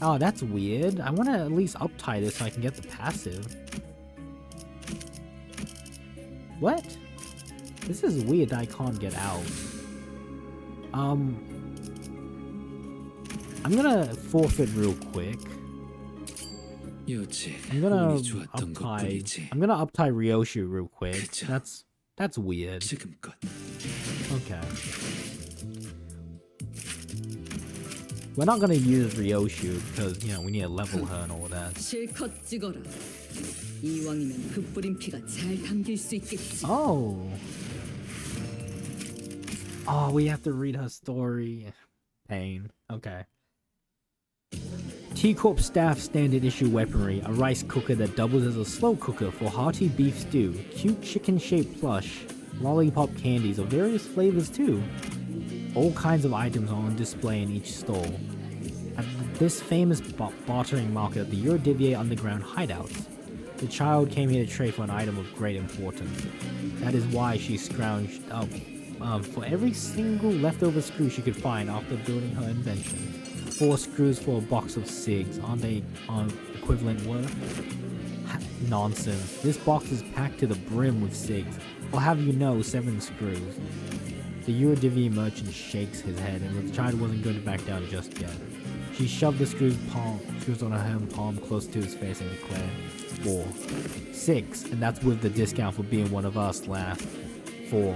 Oh, that's weird. I want to at least uptie this so I can get the passive. What? This is weird that I can't get out. I'm gonna forfeit real quick. I'm gonna uptie Ryoshu real quick. That's weird. Okay. We're not gonna use Ryoshu because, you know, we need to level her and all that. 실컷 찍어라. 이왕이면 흩뿌린 피가 잘 담길 수 있겠지. Oh. Oh, we have to read her story. Pain. Okay. T-Corp staff standard issue weaponry, a rice cooker that doubles as a slow cooker for hearty beef stew, cute chicken-shaped plush, lollipop candies of various flavors too. All kinds of items are on display in each stall. At this famous bartering market at the Eurodivier underground hideouts, the child came here to trade for an item of great importance. That is why she scrounged up for every single leftover screw she could find after building her invention. 4 screws for a box of cigs, aren't they on equivalent worth? Nonsense. This box is packed to the brim with cigs. I'll have you know, 7 screws. The Eurodivier merchant shakes his head, and the child wasn't going to back down just yet. She shoved the screws on her hand palm close to his face and declared, 4. 6, and that's with the discount for being one of us, laughed. 4.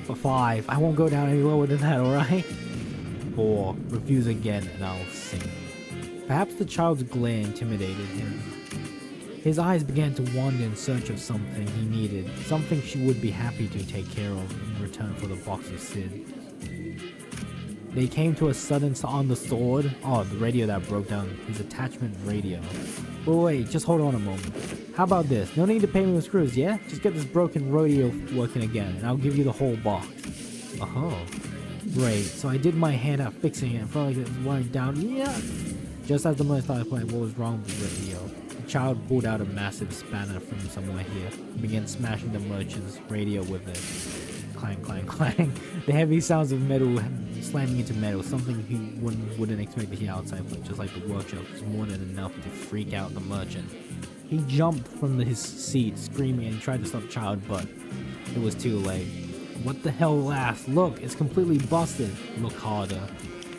For 5, I won't go down any lower than that, alright? 4. Refuse again, and I'll sing. Perhaps the child's glare intimidated him. His eyes began to wander in search of something he needed, something she would be happy to take care of in return for the box of Sid. They came to a sudden on the sword. Oh, the radio that broke down. His attachment radio. Wait, just hold on a moment. How about this? No need to pay me with screws, yeah? Just get this broken radio working again, and I'll give you the whole box. Oh. Great, so I did my hand out fixing it and felt like it was wearing down. Yeah! Just as the man started playing, what was wrong with the radio? The child pulled out a massive spanner from somewhere here and began smashing the merchant's radio with it. Clang, clang, clang. The heavy sounds of metal slamming into metal, something he wouldn't expect to hear outside, but just like the workshop, was more than enough to freak out the merchant. He jumped from his seat, screaming, and tried to stop the child, but it was too late. What the hell, lass? Look, it's completely busted. Look harder.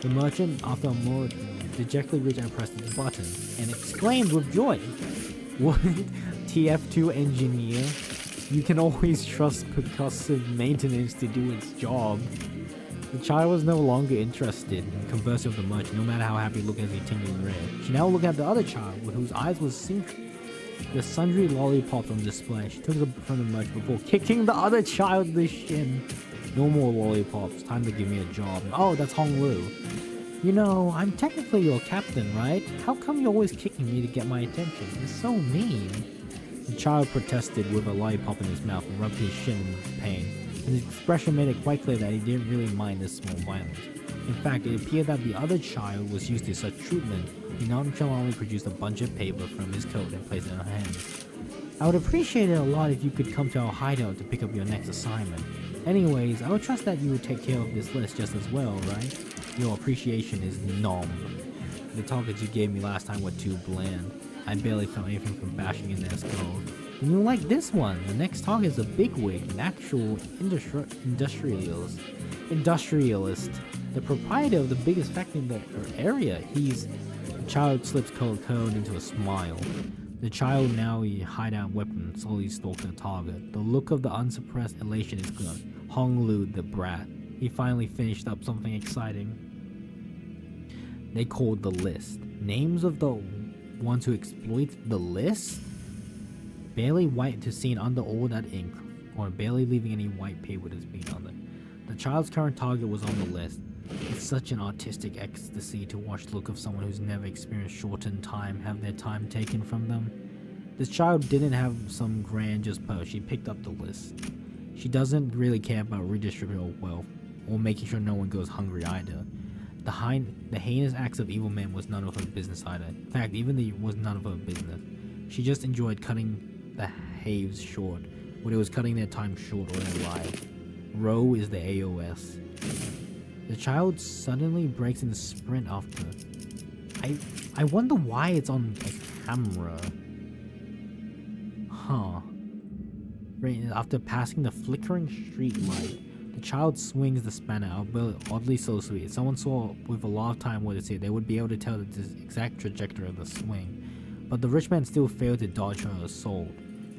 The merchant, after a moment, dejectedly reached and pressed the button, and exclaimed with joy. What? TF2 engineer? You can always trust percussive maintenance to do its job. The child was no longer interested in conversing with the merchant, no matter how happy he looked as he tingled in red. She now looked at the other child, with whose eyes was synced. The sundry lollipops on display. She took them from the merchant before kicking the other child in the shin. No more lollipops. Time to give me a job. Oh, that's Hong Lu. You know, I'm technically your captain, right? How come you're always kicking me to get my attention? It's so mean. The child protested with a lollipop in his mouth and rubbed his shin in pain. His expression made it quite clear that he didn't really mind this small violence. In fact, it appeared that the other child was used to such treatment. He nonchalantly produced a bunch of paper from his coat and placed it in her hand. I would appreciate it a lot if you could come to our hideout to pick up your next assignment. Anyways, I would trust that you would take care of this list just as well, right? Your appreciation is nom. The targets you gave me last time were too bland. I barely felt anything from bashing in their skulls. And you like this one. The next target is a bigwig, an actual industrialist. The proprietor of the biggest factory in the area. The child slips colored code into a smile. The child, now a hideout weapon, slowly stalked the target. The look of the unsuppressed elation is gone. Hong Lu, the brat. He finally finished up something exciting. They called the list. Names of the ones who exploit the list? Barely white to seen under all that ink, or barely leaving any white paper to being under. The child's current target was on the list. It's such an artistic ecstasy to watch the look of someone who's never experienced shortened time have their time taken from them. This child didn't have some grandiose pose. She picked up the list. She doesn't really care about redistributing wealth, or making sure no one goes hungry either. The heinous acts of evil men was none of her business either. In fact, was none of her business. She just enjoyed cutting the haves short, when it was cutting their time short or their life. Row is the AOS. The child suddenly breaks into sprint after. I wonder why it's on a camera. Huh. Right after passing the flickering street light, the child swings the spanner out, but oddly so sweet. If someone saw with a lot of time what to see, they would be able to tell the exact trajectory of the swing. But the rich man still failed to dodge her assault,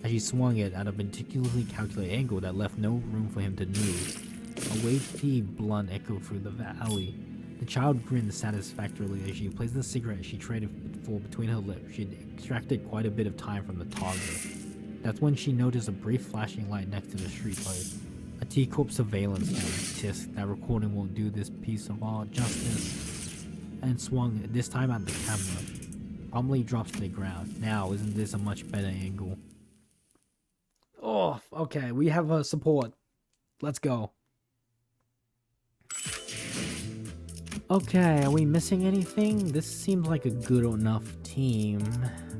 as she swung it at a particularly calculated angle that left no room for him to move. A weighty blunt echoed through the valley. The child grinned satisfactorily as she placed the cigarette she traded for between her lips. She had extracted quite a bit of time from the target. That's when she noticed a brief flashing light next to the street light. A T-Corp surveillance camera. Tisk, that recording won't do this piece of art justice. And swung, this time at the camera. Promptly drops to the ground. Now, isn't this a much better angle? Oh, okay, we have a support. Let's go. Okay, are we missing anything? This seems like a good enough team.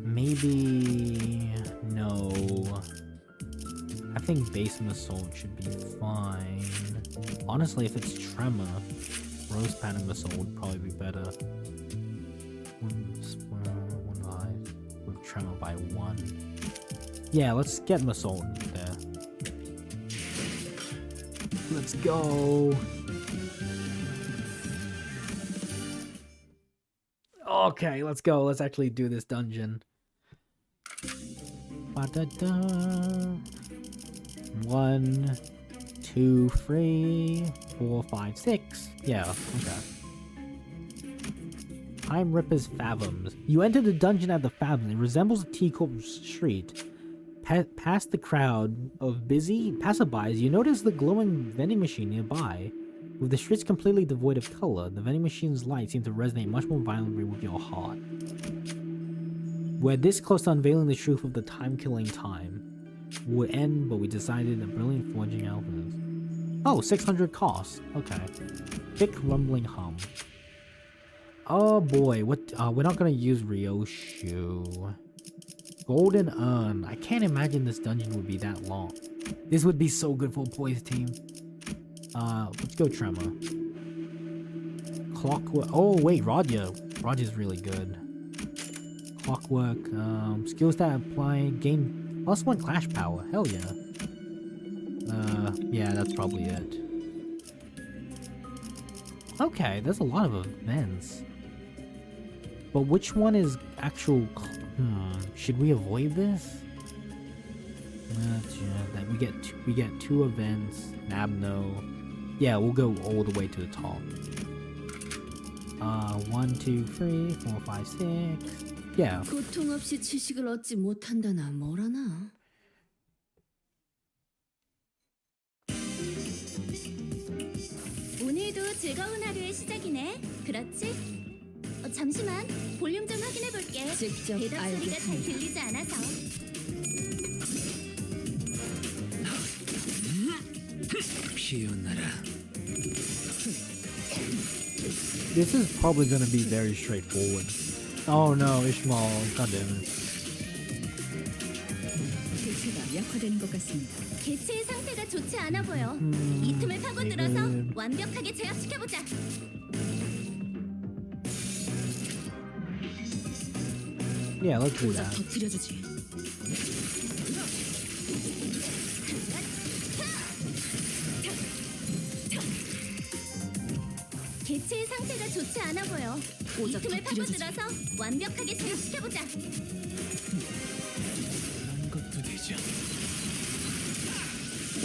Maybe... no. I think Basement Assault should be fine. Honestly, if it's Tremor, Rose Pattern Assault would probably be better. One life with Tremor by 1. Yeah, let's get Assault there. Let's go. Okay, let's go. Let's actually do this dungeon. Ba-da-da. 1, 2, 3, 4, 5, 6. Yeah, okay. Time Ripper's Fathoms. You enter the dungeon at the Fathoms. It resembles a T-Corp street. Past the crowd of busy passerbys, you notice the glowing vending machine nearby. With the streets completely devoid of color, the vending machine's light seems to resonate much more violently with your heart. We're this close to unveiling the truth of the time-killing time. Would end, but we decided a brilliant forging alchemist. Oh, 600 cost. Okay. Thick rumbling hum. Oh boy, what? We're not gonna use Ryoshu. Golden Urn. I can't imagine this dungeon would be that long. This would be so good for a poise team. Let's go Tremor. Clockwork. Oh wait, Raja. Raja's really good. Clockwork. Skills that apply gain +1 clash power. Hell yeah. Yeah, that's probably it. Okay, there's a lot of events. But which one is actual? Should we avoid this? Yeah, we get 2 events. Nabno. Yeah, we'll go all the way to the top. 1, 2, 3, 4, 5, 6. Yeah. 고통 없이 지식을 얻지 못한다나 뭐라나. 오늘도 즐거운 하루의 시작이네. 그렇지? 잠시만, 볼륨 좀 확인해 볼게. 직접 대답 소리가 잘 들리지 않아서. 피어나라. This is probably gonna be very straightforward. Oh no, Ishmael, goddammit. 대체가 약화되는 것 같습니다. 개체의 상태가 좋지 않아 보여. 이 틈을 파고들어서 완벽하게 제압시켜보자. Yeah, let's do that. 터뜨려주지. 개체의 상태가 좋지 않아 보여. 이 틈을 파고들어서 완벽하게 제압시켜보자. 그런 것도 되죠.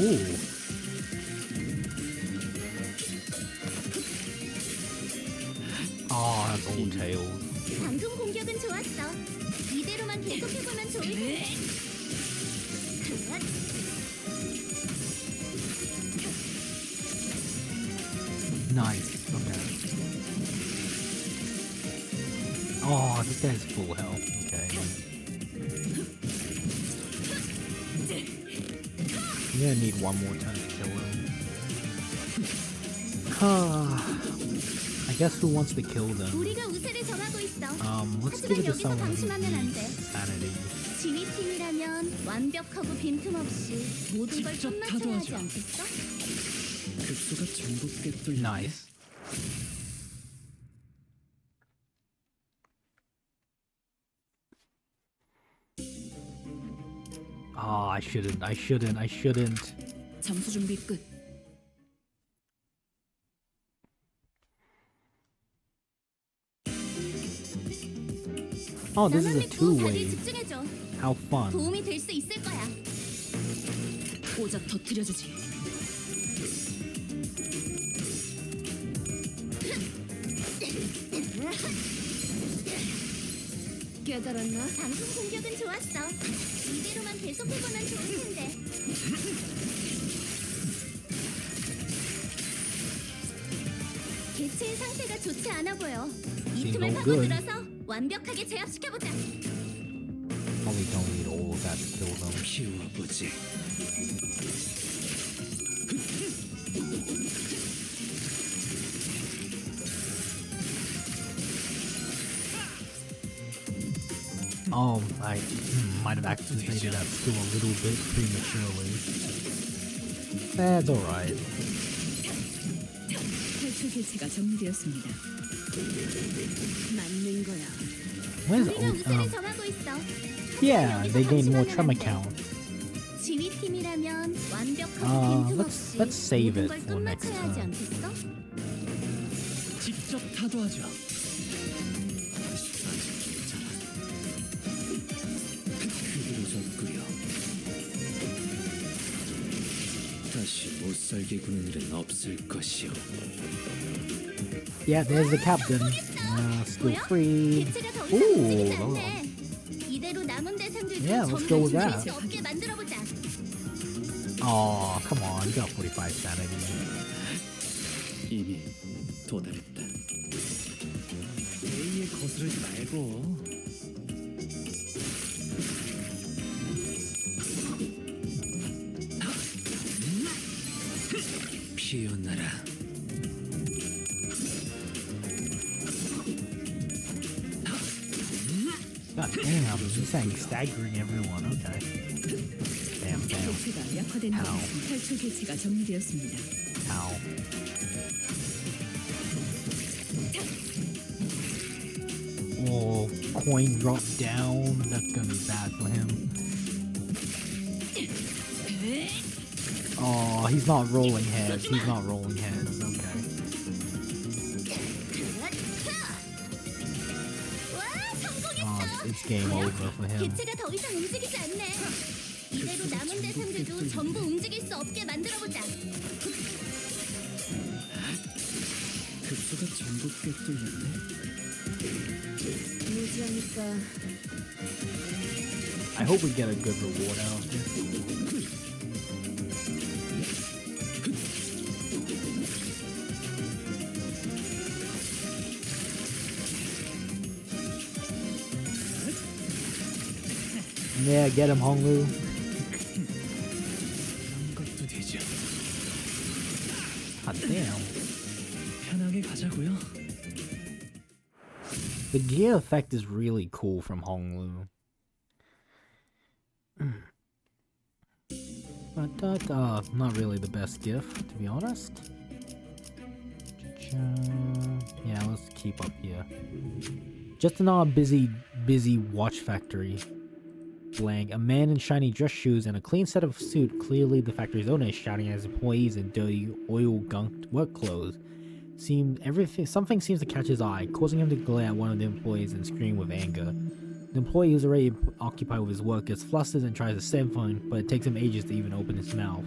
Ooh. Ah, that's old tales. 방금 공격은 좋았어. 이대로만 계속해보면 좋을 텐데. Nice. Okay. Oh, this guy's full health. Okay. You're gonna need one more time to kill him. I guess who wants to kill them? 우리가 우세를 정하고 있어. Let's give it to 여기서 someone who 방심하면 안 돼. needs sanity. 지휘 팀이라면 완벽하고 빈틈없이 모든 걸 직접 손맛쳐야 하지 타도하죠. 않겠어? 급소가 전복게 뚫려. Nice. Oh, I shouldn't. 점수 준비 끝. Oh, this is 나만 a 믿고 다들 two-way. 집중해줘. How fun. 도움이 될 수 있을 거야. 오자 터뜨려주지. 깨달았나? 방금 공격은 좋았어. 이대로만 계속해보면 좋을 텐데. 개체의 상태가 좋지 않아 보여. 이 틈을 no good. 파고들어서 완벽하게 제압시켜보자. Probably don't need all of that to kill them. 키워보지. Oh, I might have activated that skill a little bit prematurely. That's alright. 탈출 개체가 정리되었습니다. 맞는 거야. Where's 우리가 우세를 정하고 있어. yeah, they gain more tremor 안 돼. count. 지휘팀이라면 완벽하고 빈틈없이 let's save 모든 it 걸 for next 끝마쳐야 하지 turn. 않겠어? 직접 타도하죠. 그대로 접구려. 다시 못살게 구는 일은 없을 것이오. Yeah, there's the captain. Still 뭐야? free. 개체가 더 이상 Ooh, 움직이지 oh. 않네. 이대로 남은 대상들도 Yeah, let's 점점 go with 죽일 that. 수 없게 만들어보자. Oh, come on, you got 45 sanity. 이미 도달했다. A에 거스르지 말고. 피어나라. God damn, he's saying staggering everyone. Okay. Damn, damn. 개체가 약화된 Ow. 것은 탈출 개체가 정리되었습니다. Ow. Oh, coin drop down. That's gonna be bad for him. Oh, he's not rolling heads. He's not rolling heads. Okay. 와, 성공했어. Oh, it's game over for him. 개체가 더 이상 움직이지 않네. 이대로 남은 대상들도 전부 움직일 수 없게 만들어보자. 급소가 전복게 뚫렸네. 유지하니까 I hope we get a good reward out of this. Yeah, get him, Honglu. 그런 것도 되죠. God damn. 편하게 가자고요. The gear effect is really cool from Honglu. But not really the best gift, to be honest. Yeah, let's keep up here. Just another busy watch factory. Blank. A man in shiny dress shoes and a clean set of suit. Clearly the factory's owner is shouting at his employees in dirty, oil-gunked work clothes. Something seems to catch his eye, causing him to glare at one of the employees and scream with anger. The employee, who's already occupied with his work, gets flustered and tries to say something, but it takes him ages to even open his mouth.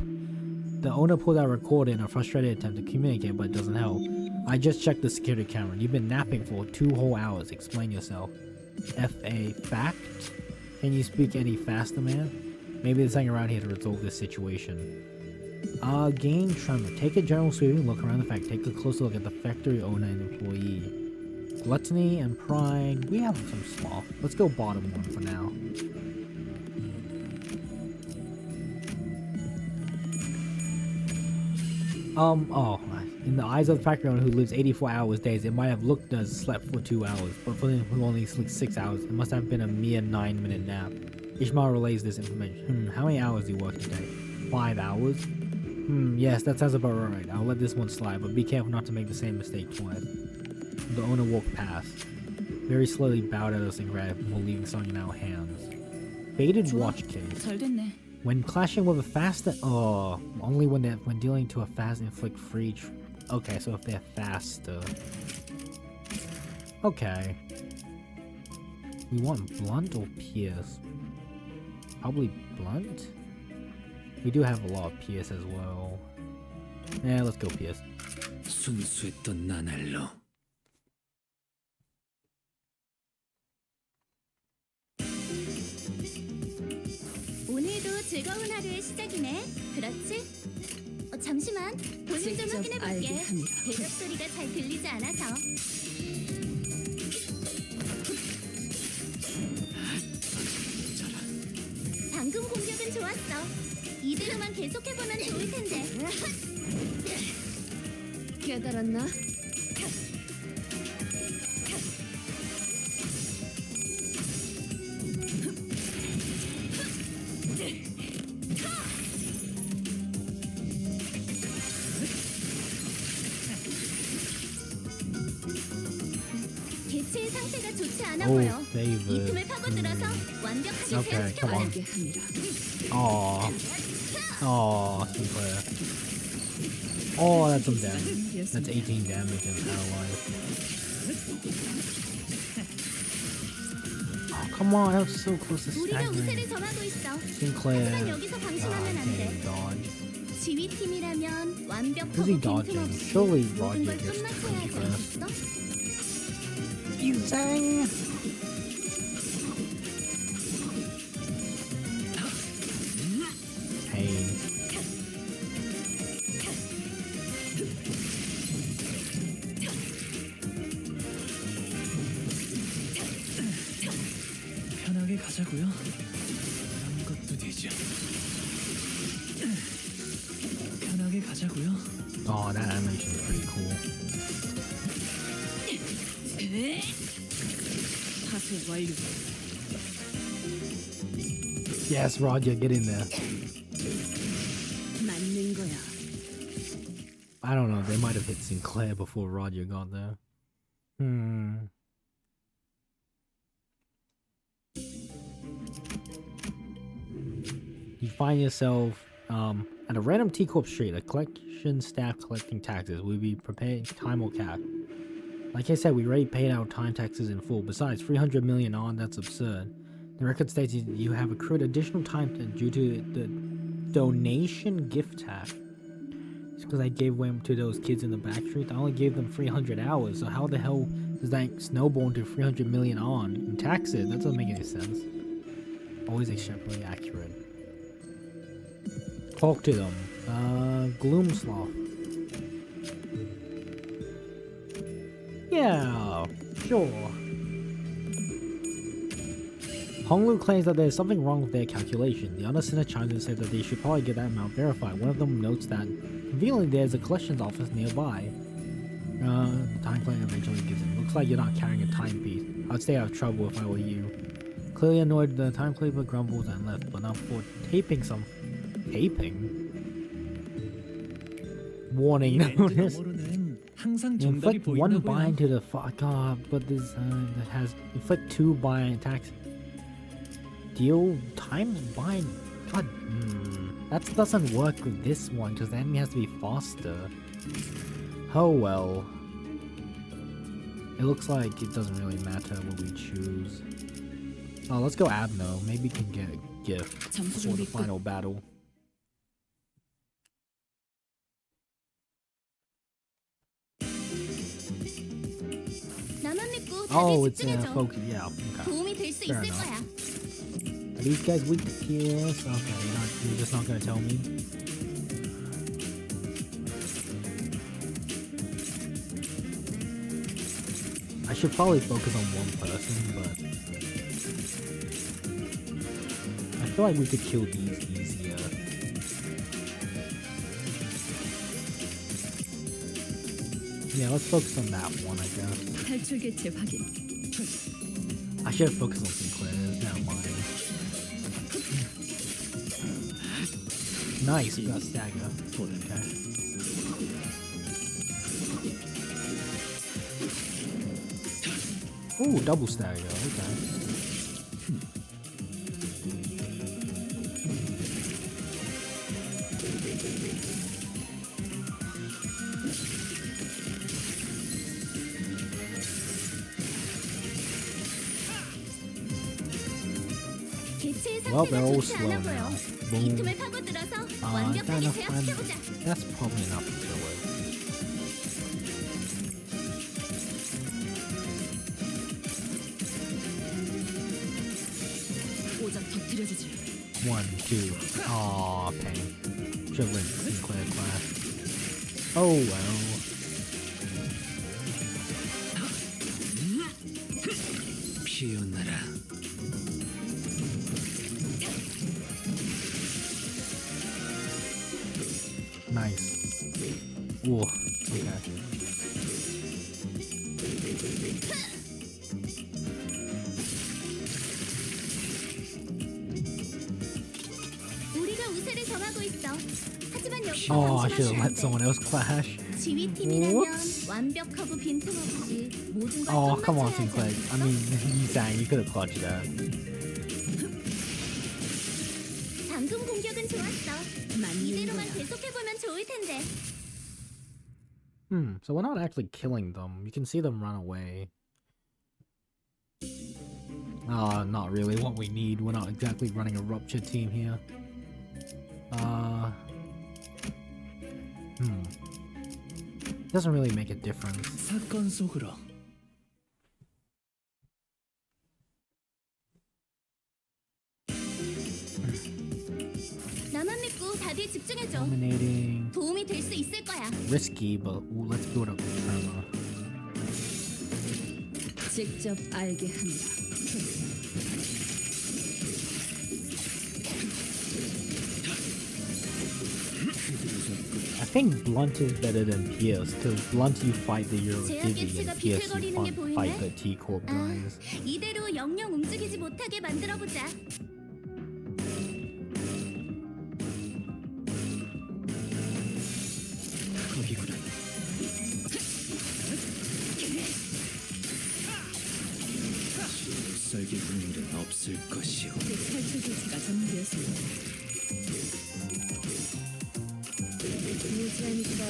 The owner pulls out a recorder in a frustrated attempt to communicate, but it doesn't help. I just checked the security camera. You've been napping for 2 whole hours. Explain yourself. F.A. Fact? Can you speak any faster, man? Maybe there's something around here to resolve this situation. Gain tremor. Take a general sweeping look around the factory. Take a closer look at the factory owner and employee. Gluttony and pride. We have some sloth. Let's go bottom one for now. In the eyes of the factory owner who lives 84 hours days, it might have looked as slept for 2 hours, but for him who only sleeps 6 hours, it must have been a mere 9-minute nap. Ishmael relays this information. How many hours do you work today? 5 hours? Yes, that sounds about right. I'll let this one slide, but be careful not to make the same mistake twice. The owner walked past, very slowly bowed at us and grabbed before leaving something in our hands. Faded watch case. 잘 됐네. When clashing with a fast, only when dealing to a fast inflict free. Okay, so if they're faster. Okay. We want blunt or pierce? Probably blunt. We do have a lot of pierce as well. Yeah, let's go pierce. 순수했던 나날로 오늘도 즐거운 하루의 시작이네. 그렇지? 잠시만. 볼륨 좀 직접 확인해볼게. 알게 합니다. 대답 소리가 잘 들리지 않아서. 방금 공격은 좋았어. 이대로만 계속해보면 좋을 텐데. 깨달았나? 개체의 상태가 좋지 않아 Oh, 보여. 이 David. 틈을 파고들어서 완벽하게 Okay, come 회복시켜버려. on. 알게 합니다. Aw, Sinclair. Oh, that's some damage. That's 18 damage and paralyzed. Oh, come on, that was so close to 우리가 우세를 staggering. 점하고 있어. Sinclair. 하지만 여기서 방심하면 안 돼. can't dodge. 지휘팀이라면 완벽하고 Who's he dodging? 빈틈없이 Surely 모든 Roger 걸 gets 끝마쳐야 하지 first. 않겠어? Zang! Pain. 편하게 가자고요. 그런 것도 되죠. 편하게 가자고요. Oh, that animation is pretty cool. 파쇄 완료. Yes, Roger, get in there. 맞는 거야. I don't know, they might have hit Sinclair before Roger got there. You find yourself at a random T Corp street, a collection staff collecting taxes. We'll be preparing time or cap. Like I said, we already paid our time taxes in full. Besides, 300 million on, that's absurd. The record states you have accrued additional time due to the donation gift tax. It's because I gave way to those kids in the back street. I only gave them 300 hours, so how the hell does that snowball into 300 million on in taxes? That doesn't make any sense. Always extremely accurate. Talk to them. Gloomsloth. Yeah, sure. Honglu claims that there's something wrong with their calculation. The other sinner chimes in and says that they should probably get that amount verified. One of them notes that conveniently there's a collections office nearby. The time claim eventually gives in. Looks like you're not carrying a timepiece. I'd stay out of trouble if I were you. Clearly annoyed, the time claimer grumbles and left, but not before taping some... Taping? Warning notice. Inflict one bind to the but this that has inflict 2 bind attacks. Deal times bind. God, that doesn't work with this one because the enemy has to be faster. Oh well. It looks like it doesn't really matter what we choose. Oh, let's go Abno. Maybe we can get a gift for the final battle. 나만 믿고 Oh, 다들 it's 집중해줘. focus. Yeah, okay. 도움이 될 수 Fair 있을 enough. 거야. Are these guys weak to PS? Okay, you're just not gonna tell me. I should probably focus on one person, but I feel like we could kill these easier. Yeah, let's focus on that one, I guess. 탈출 개체 확인. I should have focused on Sinclair. Never mind. Nice, we got stagger. そうだね Okay. Ooh, double stagger. Okay. Well, they're all slow now. Boom. 틈을 파고들어서 Not 완벽하게 enough time. 제압해보자. That's probably enough to kill it. 오작 터뜨려주지. 1, 2. Aw, pain. Should've went Sinclair class. Oh well. 피어나라 Nice. Ooh, okay. 우리가 우세를 점하고 있어. 하지만 여기서 Oh, I should have 방심하면 안 let 돼. someone else clash. 지휘팀이라면 Whoops. 완벽하고 빈틈없이 모든 걸 Oh, come on, 좀 Sinclair. 맞춰야지 I mean, Yizang, you could have clutched that. 방금 공격은 좋았어. 이대로만 계속해보면 좋을 텐데. So we're not actually killing them. You can see them run away. Not really what we need. We're not exactly running a rupture team here. Doesn't really make a difference. 사건 속으로 나만 믿고 다들 집중해줘. Dominating. 도움이 될 수 있을 거야. Risky, but ooh, let's build up the karma. 직접 알게 한다. I think Blunt is better than Pierce, because Blunt you fight the Euro 제약 Divi 개체가 and Pierce you 비틀거리는 게 보이네. fight the T-Corp guys. 이대로 영영 움직이지 못하게 만들어보자. 거기구나 못 살게 구는 일은 없을 것이오 탈출 조치가 전무되었습니다. 유지하니까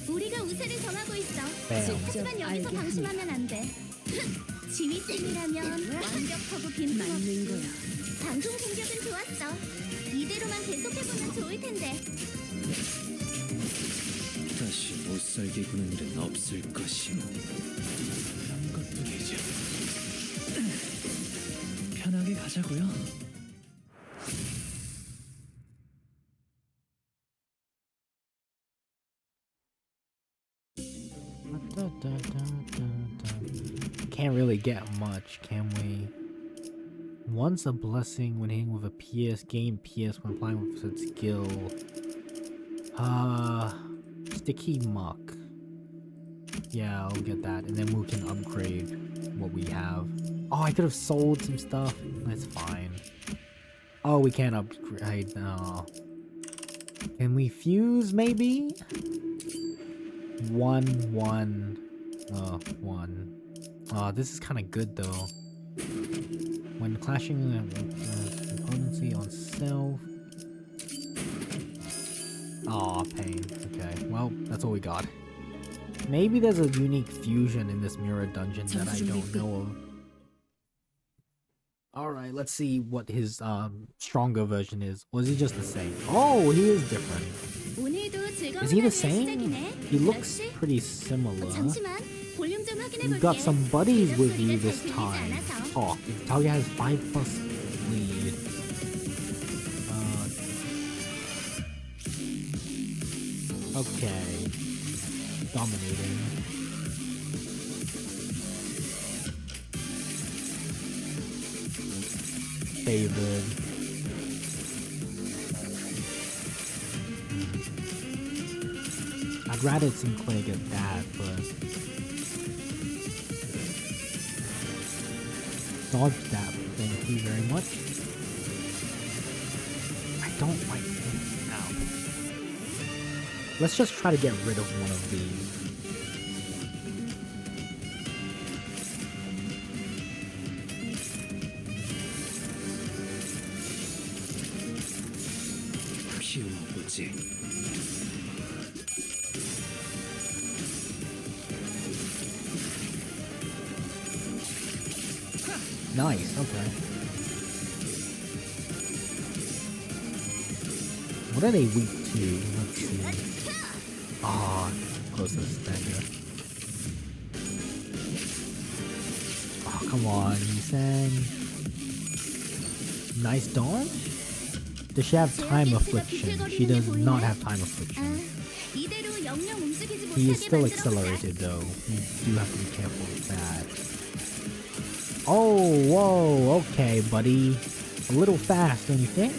우리가 우세를 점하고 있어. Bam. 하지만 여기서 알게 방심하면 안 돼. 지휘팀이라면 완벽하고 맞는 빈틈없이. 거야. 방금 공격은 좋았어. 이대로만 계속해보면 좋을 텐데. 다시 못 살게 구는 일은 없을 것이오 그런 것도 되죠 편하게 가자고요 Can't really get much, can we? Once a blessing when hitting with a PS, gain PS when applying with its skill. Sticky muck. Yeah, I'll get that, and then we can upgrade what we have. Oh, I could have sold some stuff. That's fine. Oh, we can't upgrade. No. Can we fuse, maybe? 1, 1. 1. This is kind of good though. When clashing potency on self. Aw, pain. Okay, well, that's all we got. Maybe there's a unique fusion in this mirror dungeon that I don't know of. Alright, let's see what his stronger version is. Or is he just the same? Oh, he is different. 오늘도 즐거운 Is he the 하루의 same? 시작이네. He looks 그렇지? pretty similar. 잠시만. 볼륨 좀 확인해 You 볼게. got some buddies 대답 with 소리가 you 잘 this 들리지 time. 않아서. Oh, Target has 5+ lead. Okay. Dominating. Favored. I'd rather Sinclair get that, but dodge that. Thank you very much. don't like them. Ow. Let's just try to get rid of one of these. 키워보지. Nice, okay. What are they weak to? Let's see. Ah, close to the stagger. Oh, come on, Yusang. Nice dodge? Does she have time affliction? She does not have time affliction. 이대로 영영 움직이지 He is 못하게 still 만들어보자. accelerated though. You do have to be careful with that. Oh, whoa, okay, buddy. A little fast, don't you think?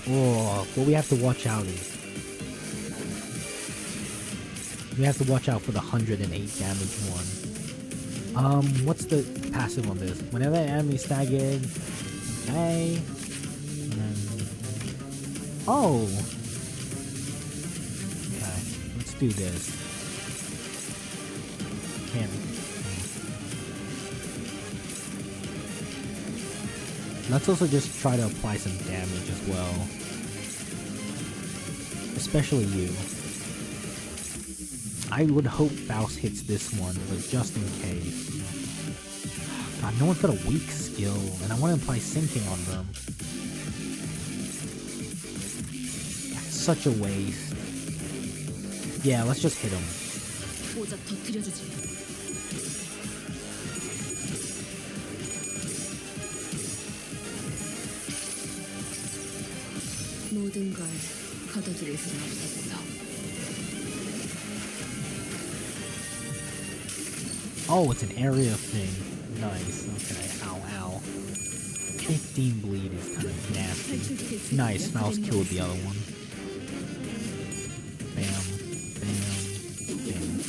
Oh, what we have to watch out is... We have to watch out for the 108 damage one. What's the passive on this? Whenever an enemy staggered... Okay... Oh! Okay, let's do this. Can't... Let's also just try to apply some damage as well. Especially you. I would hope Faust hits this one, but just in case. God, no one's got a weak skill, and I want to apply sinking on them. That's such a waste. Yeah, let's just hit him. 오작 터뜨려주지. 모든 걸 거둬들일 수는 없었어. Oh, it's an area thing. Nice. Okay. Ow, ow. 15 bleed is kind of nasty. Nice. Mouse killed the other one. Bam. Bam. Bam.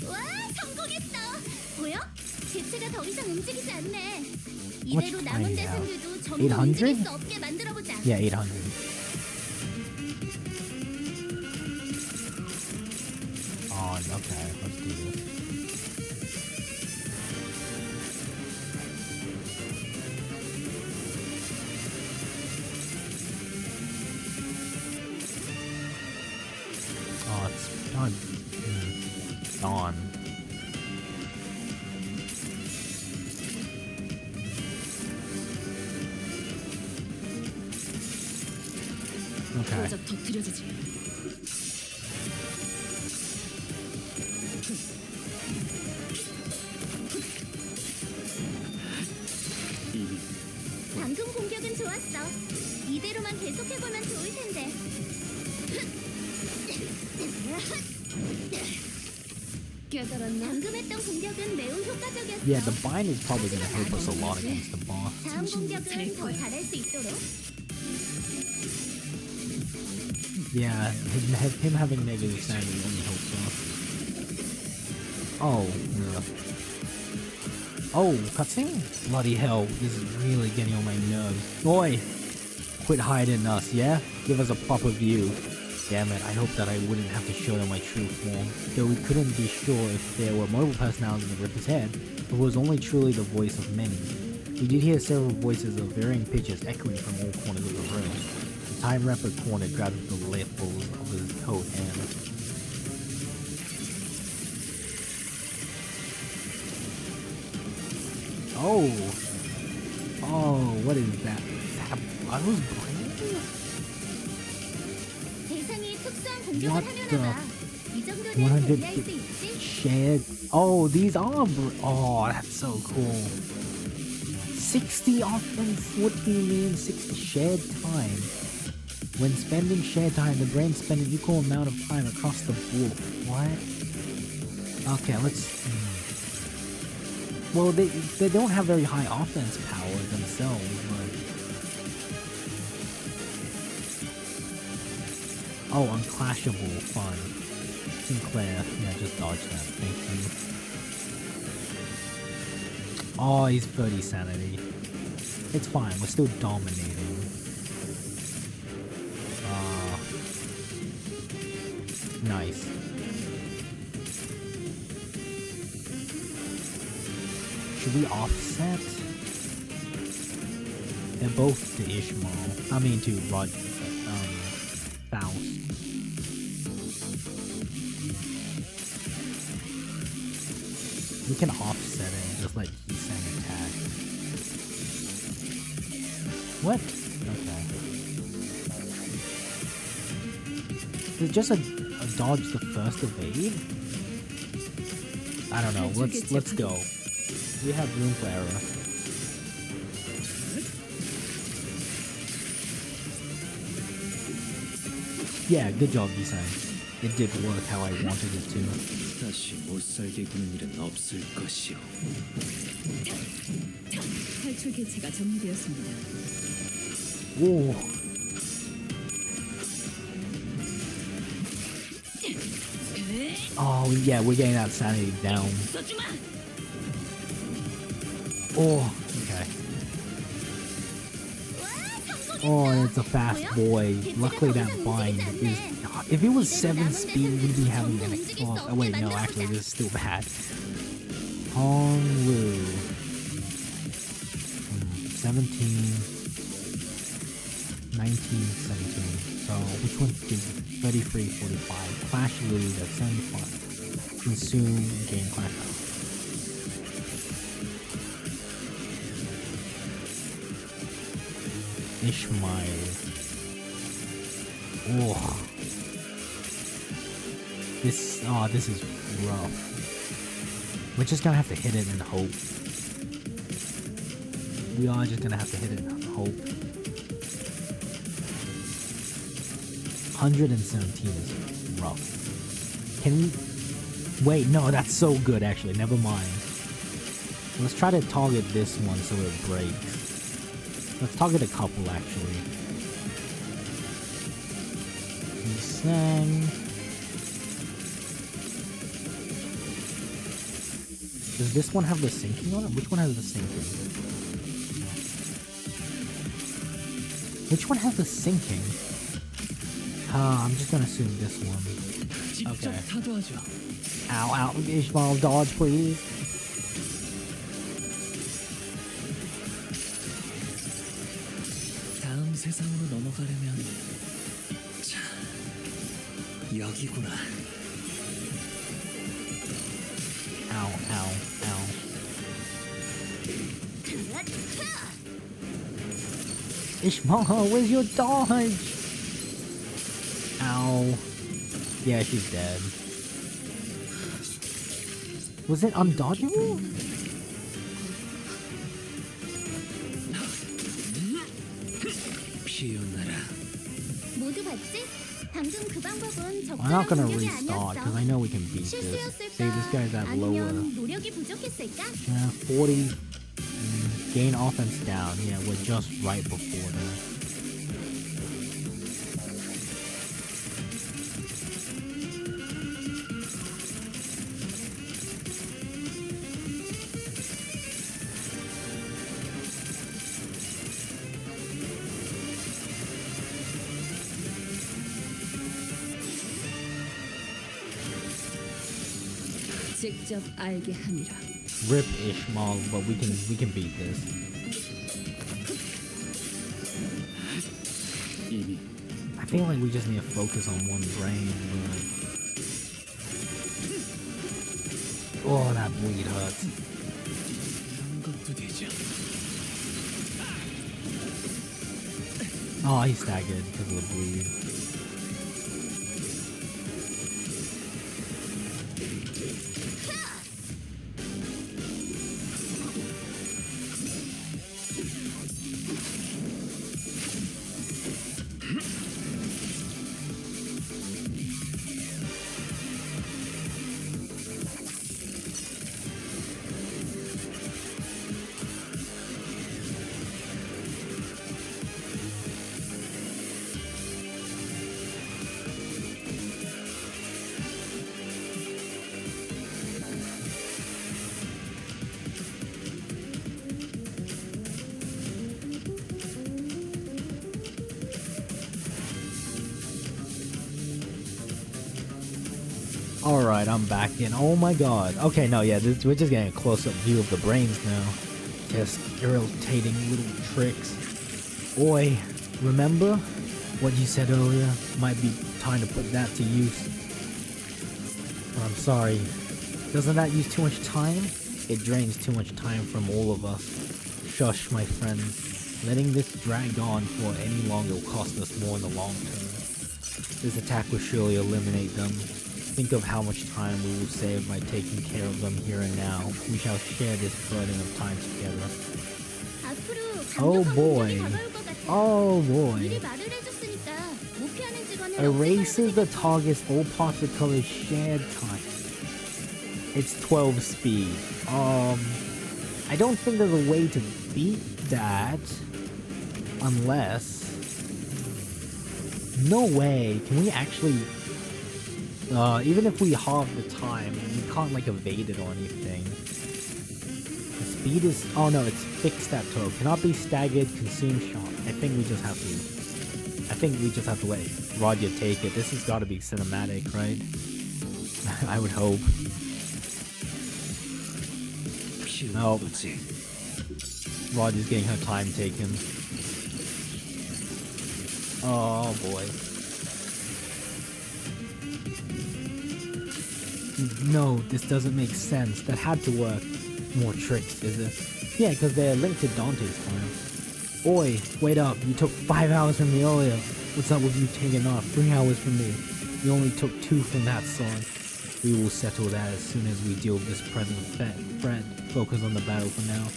와, 성공했어. 보여? 개체가 더 이상 움직이지 않네. What 이대로 you 남은 find out? 대상들도 전부 800? 움직일 수 없게 만들어보자. Yeah, 800. Oh, okay. Let's do this. Oh, it's not gone. Okay. 오작 터뜨려주지. 방금 공격은 좋았어. 이대로만 계속해보면 좋을 텐데. 깨달았나? 방금 했던 공격은 매우 효과적이었어. Yeah, the bind is probably gonna help us a lot against the boss. 다음 공격은 더 잘할 수 있도록. Yeah, him having negative sanity only helps us. Oh, yeah. Oh, cutscene? Bloody hell, this is really getting on my nerves. Boy, quit hiding us, yeah? Give us a proper view. Damn it, I hope that I wouldn't have to show them my true form. Though we couldn't be sure if there were multiple personalities in the Ripper's head, it was only truly the voice of many. We did hear several voices of varying pitches echoing from all corners of the room. The Time Rapper corner grabbed the lapels of his coat and... Oh! Oh, what is that? Is that a Blood's brain? 대상이 특수한 공격을 What 하려나 봐. 이 정도는 100 대비할 수 있지? shared. Oh, these are. Oh, that's so cool. 60 offense? What do you mean 60 shared time? When spending shared time, the brain spend an equal amount of time across the board. What? Okay, let's. Well, they don't have very high offense power themselves, but Oh, unclashable. Fun. Sinclair. Yeah, just dodge that. Thank you. Oh, he's 30 sanity. It's fine. We're still dominating. Nice. Should we offset? They're both to Ishmael. I mean to Faust. We can offset it and just let Kisang attack. What? Okay. Is it just a dodge the first evade? I don't know. Let's go. We have room for error. Yeah, good job, Kisang. It did work how I wanted it to. 다시 못 살게 구는 일은 없을 것이오. 탈출 개체가 정리되었습니다. Whoa. Oh, yeah, we're getting that sanity down. Oh, okay. Oh, and it's a fast boy. Luckily that bind is... If it was 7 speed, we'd be having an... Oh, wait, no, actually, this is still bad. Hongwu. 17... 19, 17. So, which one is 33, 45? Clash Lose at 75. Consume, gain Clash Out. Ishmael. Oh. This is rough. We're just gonna have to hit it and hope. We are just gonna have to hit it and hope. 117 is rough. Can we... Wait, no, that's so good actually, never mind. Let's try to target this one so it breaks. Let's target a couple actually. Sang. Does this one have the sinking on it? Which one has the sinking? Which one has the sinking? I'm just gonna assume this one. Okay. Ow, ow, Ishmael, dodge, please. 다음 세상으로 넘어가려면 자, 여기구나. Ow, ow, ow. Ishmael, where's your dodge? Ow. Yeah, she's dead. Was it undodgeable? 모두 봤지? 방금 그 방법은 I'm not gonna 적절한 restart because I 공격이 know we can beat this. 실수였을까? Say this guy's at lower. 아니면 노력이 부족했을까? 40. Gain offense down. Yeah, we're just right before that. 직접 알게 함이라. Rip Ishmael, but we can beat this. I feel like we just need to focus on one brain. Oh, that bleed hurts. Oh, he staggered because of the bleed. Alright, I'm back in. Oh my god. Okay, no, yeah, we're just getting a close-up view of the brains now. Just irritating little tricks. Oi, remember what you said earlier? Might be time to put that to use. I'm sorry. Doesn't that use too much time? It drains too much time from all of us. Shush, my friends. Letting this drag on for any longer will cost us more in the long term. This attack will surely eliminate them. Think of how much time we will save by taking care of them here and now. We shall share this burden of time together. Oh boy. Oh boy. Erases the target's all parts of color shared time. It's 12 speed. I don't think there's a way to beat that. Unless... No way. Can we actually... even if we halve the time, we can't like evade it or anything. The speed is... Oh no, it's fixed at 12. Cannot be staggered, consume shot. I think we just have to let Roger take it. This has got to be cinematic, right? I would hope. No. Roger's getting her time taken. Oh boy. No, this doesn't make sense. That had to work. More tricks, is it? Yeah, because they're linked to Dante's time. Oi, wait up. You took 5 hours from me earlier. What's up with you taking off? 3 hours from me. You only took 2 from that song. We will settle that as soon as we deal with this present threat. Focus on the battle for now.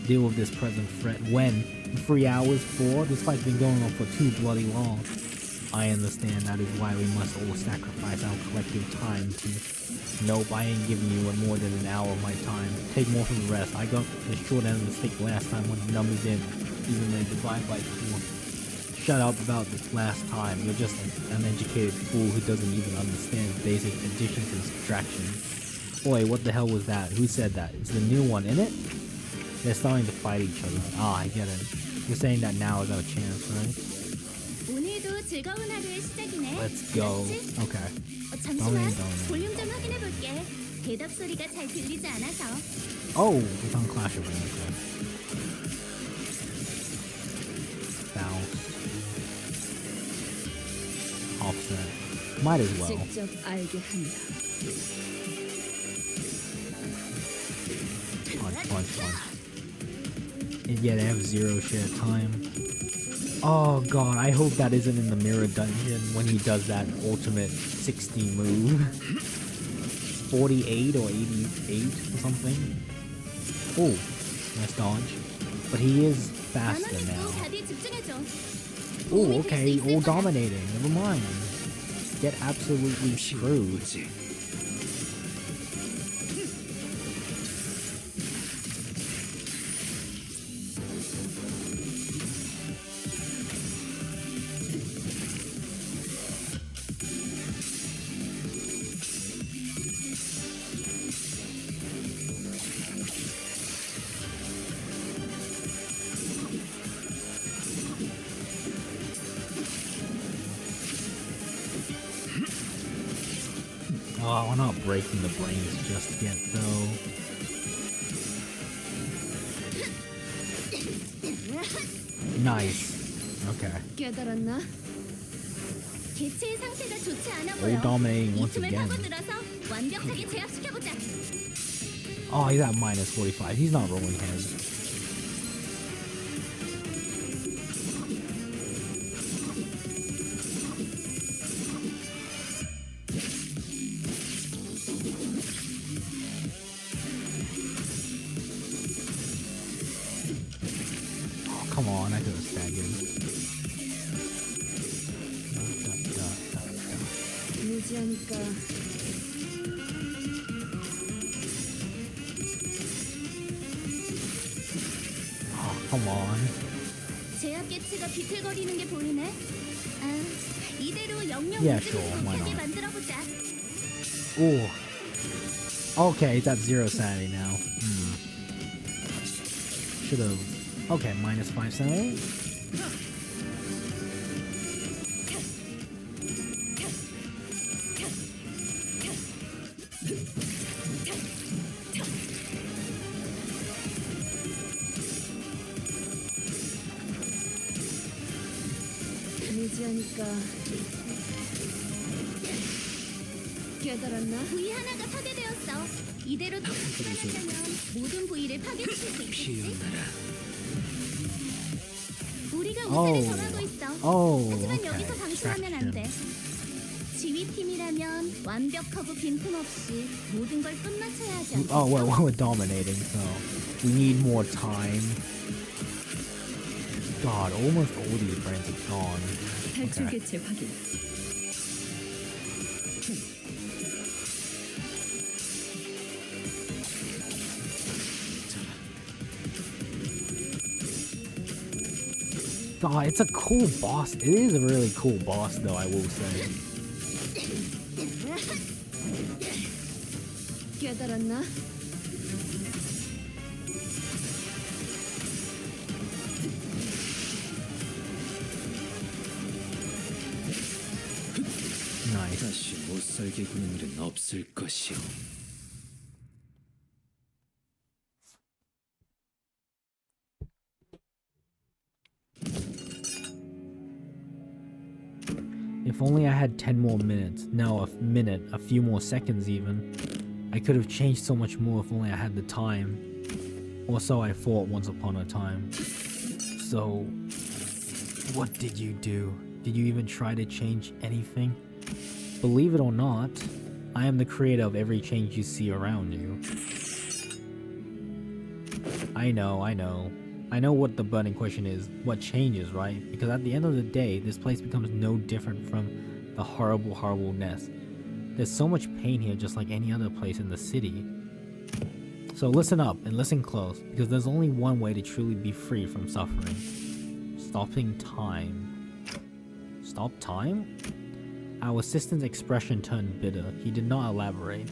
Deal with this present threat. When? In 3 hours? 4? This fight's been going on for too bloody long. I understand. That is why we must all sacrifice our collective time to... Nope, I ain't giving you more than an hour of my time. Take more from the rest. I got the short end of the stick last time when the numbers in, even when they divide by 4. Shut up about this last time. You're just an uneducated fool who doesn't even understand basic addition and subtraction. Boy, what the hell was that? Who said that? Is the new one in it? They're starting to fight each other. Ah, I get it. You're saying that now is our chance, right? Let's go. Okay. Dominate. Oh, it's on Clash of Clans. Bounce. Offset. Might as well. Punch. And yeah, they have 0 share time. Oh god, I hope that isn't in the mirror dungeon when he does that ultimate 60 move. 48 or 88 or something. Oh, nice dodge. But he is faster now. Oh, okay, all dominating. Never mind. Get absolutely screwed. Oh, we're not breaking the brains just yet, though. Nice. Okay. All dominating once again. Oh, he's at minus 45. He's not rolling heads. Come on, I could have staggered. Oh, come on. Yeah, sure, why not? Ooh. Okay, it's at 0 sanity now. Should have. Okay, minus 5 sanity. 하니까 깨달았나? 부위 하나가 파괴되었어. 이대로 또 나간다면 모든 부위를 파괴시킬 수 있겠지? 피어나라. 우리가 Oh. 우세를 정하고 있어. Oh, 하지만 okay. 여기서 방심하면 안 돼. 지휘팀이라면 완벽하고 빈틈없이 모든 걸 끝마쳐야 하지 않겠어? Oh, well, we're dominating, so we need more time. God, almost all these brands are gone. 탈출 Okay. 개체 확인. God, it's a cool boss. It is a really cool boss, though, I will say. 깨달았나? Nice. 다시 못 살게 구는 일은 없을 것이오. If only I had 10 more minutes. No, a minute, a few more seconds even. I could have changed so much more if only I had the time. Or so I thought once upon a time. So, what did you do? Did you even try to change anything? Believe it or not, I am the creator of every change you see around you. I know. I know what the burning question is. What changes, right? Because at the end of the day, this place becomes no different from the horrible, horrible nest. There's so much pain here just like any other place in the city. So listen up and listen close, because there's only one way to truly be free from suffering. Stopping time. Stop time? Our assistant's expression turned bitter. He did not elaborate.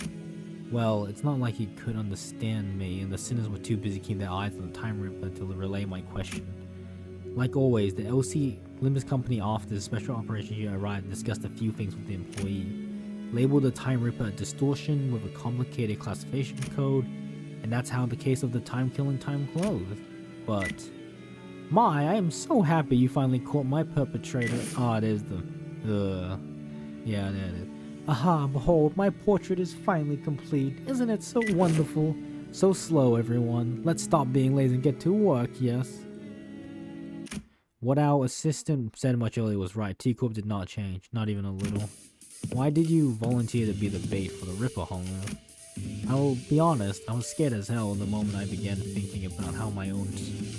Well, it's not like he could understand me, and the sinners were too busy keeping their eyes on the Time Ripper to relay my question. Like always, the LC Limbus company after the special operation unit arrived discussed a few things with the employee. Labeled the Time Ripper a distortion with a complicated classification code, and that's how the case of the time-killing time closed. But, I am so happy you finally caught my perpetrator. Ah, there's yeah, there it is. Aha, behold, my portrait is finally complete. Isn't it so wonderful? So slow, everyone. Let's stop being lazy and get to work, yes? What our assistant said much earlier was right. T-Corp did not change, not even a little. Why did you volunteer to be the bait for the Ripper, Honger? I'll be honest, I was scared as hell the moment I began thinking about how my own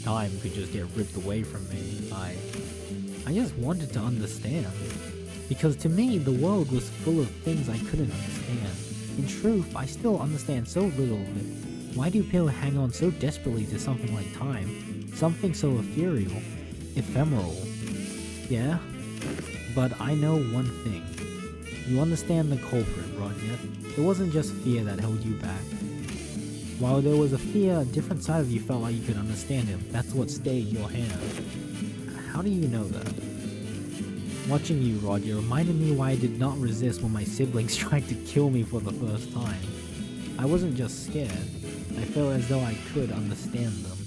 time could just get ripped away from me. I just wanted to understand. Because to me, the world was full of things I couldn't understand. In truth, I still understand so little of it. Why do people hang on so desperately to something like time? Something so ethereal, ephemeral. Yeah, but I know one thing. You understand the culprit, Roger. It wasn't just fear that held you back. While there was a fear, a different side of you felt like you could understand him. That's what stayed your hand. How do you know that? Watching you, Roger, reminded me why I did not resist when my siblings tried to kill me for the first time. I wasn't just scared. I felt as though I could understand them.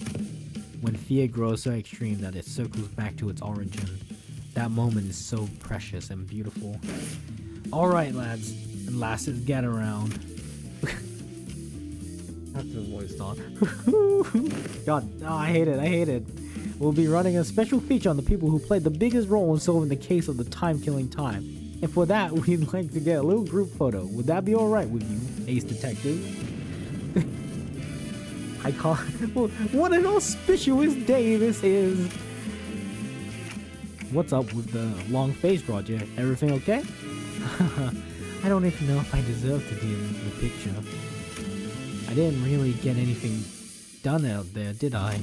When fear grows so extreme that it circles back to its origin, that moment is so precious and beautiful. Alright, lads and lasses, get around. That's the voice on. God, oh, I hate it. We'll be running a special feature on the people who played the biggest role in solving the case of the time-killing time. And for that, we'd like to get a little group photo. Would that be alright with you, Ace Detective? I can't... What an auspicious day this is! What's up with the long face, Roger? Everything okay? I don't even know if I deserve to be in the picture. I didn't really get anything done out there, did I?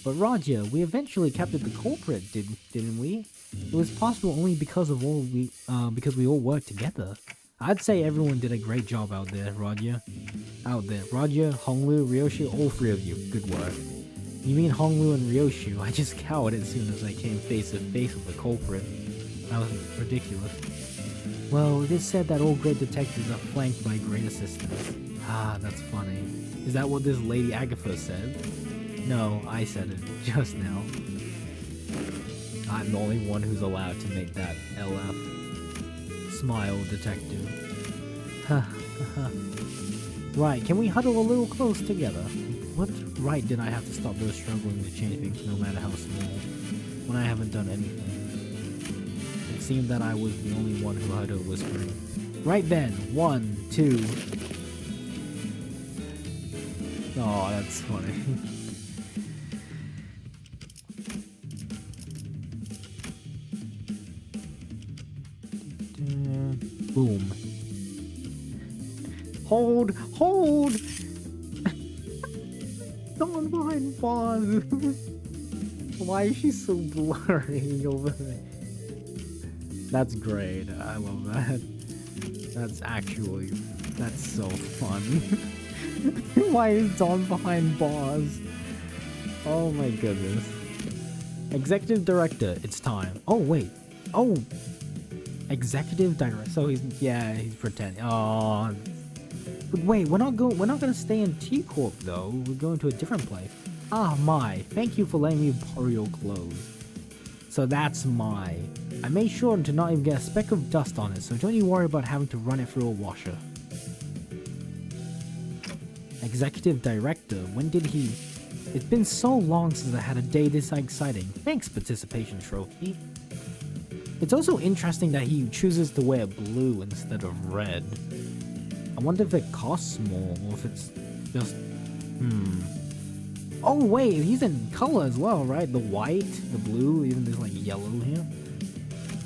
But Roger, we eventually captured the culprit, didn't we? It was possible only because we all worked together. I'd say everyone did a great job out there, Roger. Roger, Honglu, Ryoshu, all three of you. Good work. You mean Honglu and Ryoshu? I just cowered as soon as I came face to face with the culprit. That was ridiculous. Well, it is said that all great detectives are flanked by great assistants. Ah, that's funny. Is that what this Lady Agatha said? No, I said it just now. I'm the only one who's allowed to make that LF smile detective. Right, can we huddle a little close together? What right did I have to stop those struggling to change things no matter how small, when I haven't done anything? It seemed that I was the only one who heard her whispering. Right then, 1, 2... Oh, that's funny. Boom. Hold! Dawn behind bars. Why is she so blurry over there? That's great. I love that. That's so fun. Why is Dawn behind bars? Oh my goodness. Executive Director, it's time. Oh wait. Oh. Executive Director. So he's pretending. Oh. But wait, we're not gonna stay in T Corp though. We're going to a different place. Ah, my. Thank you for letting me borrow your clothes. So that's my. I made sure to not even get a speck of dust on it, so don't you worry about having to run it through a washer. Executive Director, when did he... It's been so long since I had a day this exciting. Thanks, participation trophy. It's also interesting that he chooses to wear blue instead of red. I wonder if it costs more, or if it's just... Oh wait, he's in color as well, right? The white, the blue, even there's like yellow here.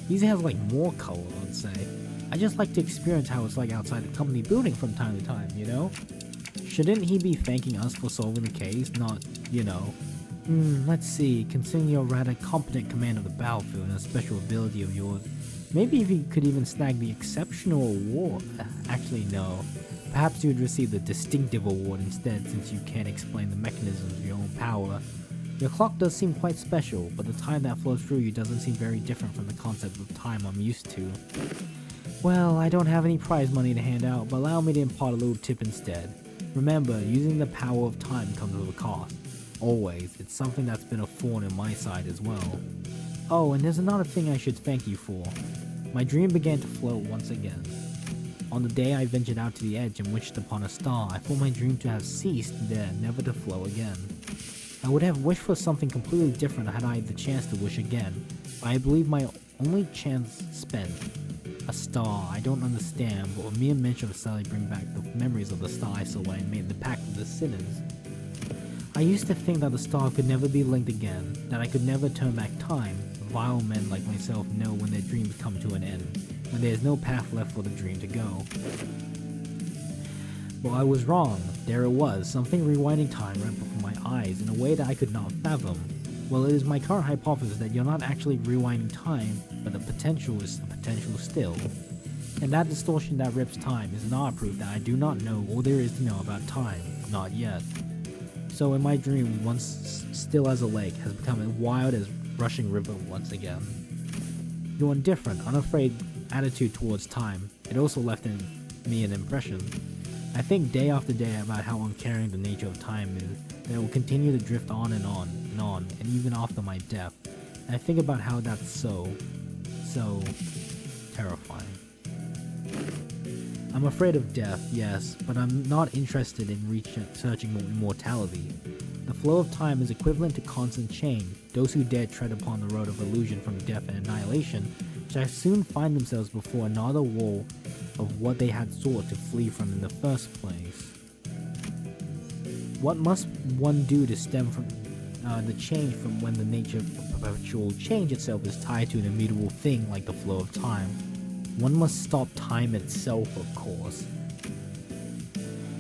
He has like more color, I'd say. I just like to experience how it's like outside the company building from time to time, you know? Shouldn't he be thanking us for solving the case, not, you know? Let's see, considering your rather competent command of the battlefield and a special ability of yours, maybe if you could even snag the exceptional award. Actually, no. Perhaps you would receive the distinctive award instead, since you can't explain the mechanisms of your own power. Your clock does seem quite special, but the time that flows through you doesn't seem very different from the concept of time I'm used to. Well, I don't have any prize money to hand out, but allow me to impart a little tip instead. Remember, using the power of time comes with a cost. Always, it's something that's been a thorn in my side as well. Oh, and there's another thing I should thank you for. My dream began to float once again. On the day I ventured out to the edge and wished upon a star, I thought my dream to have ceased there, never to flow again. I would have wished for something completely different had I the chance to wish again, but I believe my only chance spent. A star, I don't understand, but a mere mention of Sally bring back the memories of the star I saw when I made the pact with the sinners. I used to think that the star could never be linked again, that I could never turn back time. Vile men like myself know when their dreams come to an end, when there is no path left for the dream to go. Well, I was wrong. There it was, something rewinding time right before my eyes in a way that I could not fathom. Well, it is my current hypothesis that you're not actually rewinding time, but the potential is the potential still. And that distortion that rips time is not proof that I do not know all there is to know about time. Not yet. So in my dream, once still as a lake, has become as wild as rushing river once again. Your indifferent, unafraid attitude towards time, it also left in me an impression. I think day after day about how uncaring the nature of time is, that it will continue to drift on and on and on, and even after my death. And I think about how that's so terrifying. I'm afraid of death, yes, but I'm not interested in searching immortality. The flow of time is equivalent to constant change. Those who dare tread upon the road of illusion from death and annihilation shall soon find themselves before another wall of what they had sought to flee from in the first place. What must one do to stem from the change from when the nature of perpetual change itself is tied to an immutable thing like the flow of time? One must stop time itself, of course.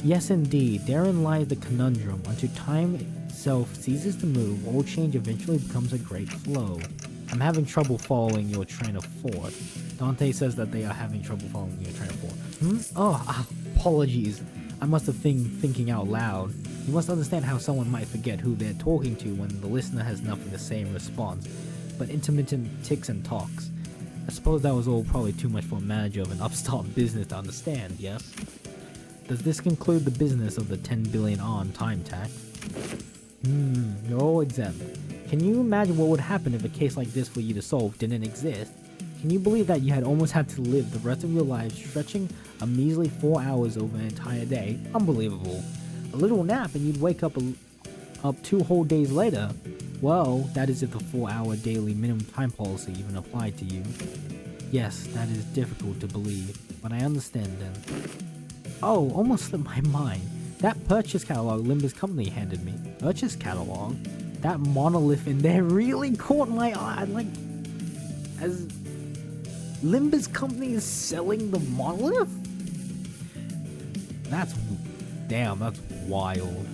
Yes, indeed, therein lies the conundrum. Until time itself ceases to move, all change eventually becomes a great flow. I'm having trouble following your train of thought. Dante says that they are having trouble following your train of thought. Oh, apologies. I must have been thinking out loud. You must understand how someone might forget who they're talking to when the listener has nothing to say in response, but intermittent ticks and talks. I suppose that was all probably too much for a manager of an upstart business to understand, yes? Does this conclude the business of the 10 billion on time tax? You're all exempt. Can you imagine what would happen if a case like this for you to solve didn't exist? Can you believe that you had almost had to live the rest of your life stretching a measly 4 hours over an entire day? Unbelievable. A little nap and you'd wake up 2 whole days later. Well, that is if the 4-hour daily minimum time policy even applied to you. Yes, that is difficult to believe, but I understand then. Oh, almost slipped my mind. That purchase catalog Limbus company handed me. Purchase catalog? That monolith in there really caught my eye. Like, as Limbus company is selling the monolith? That's wild.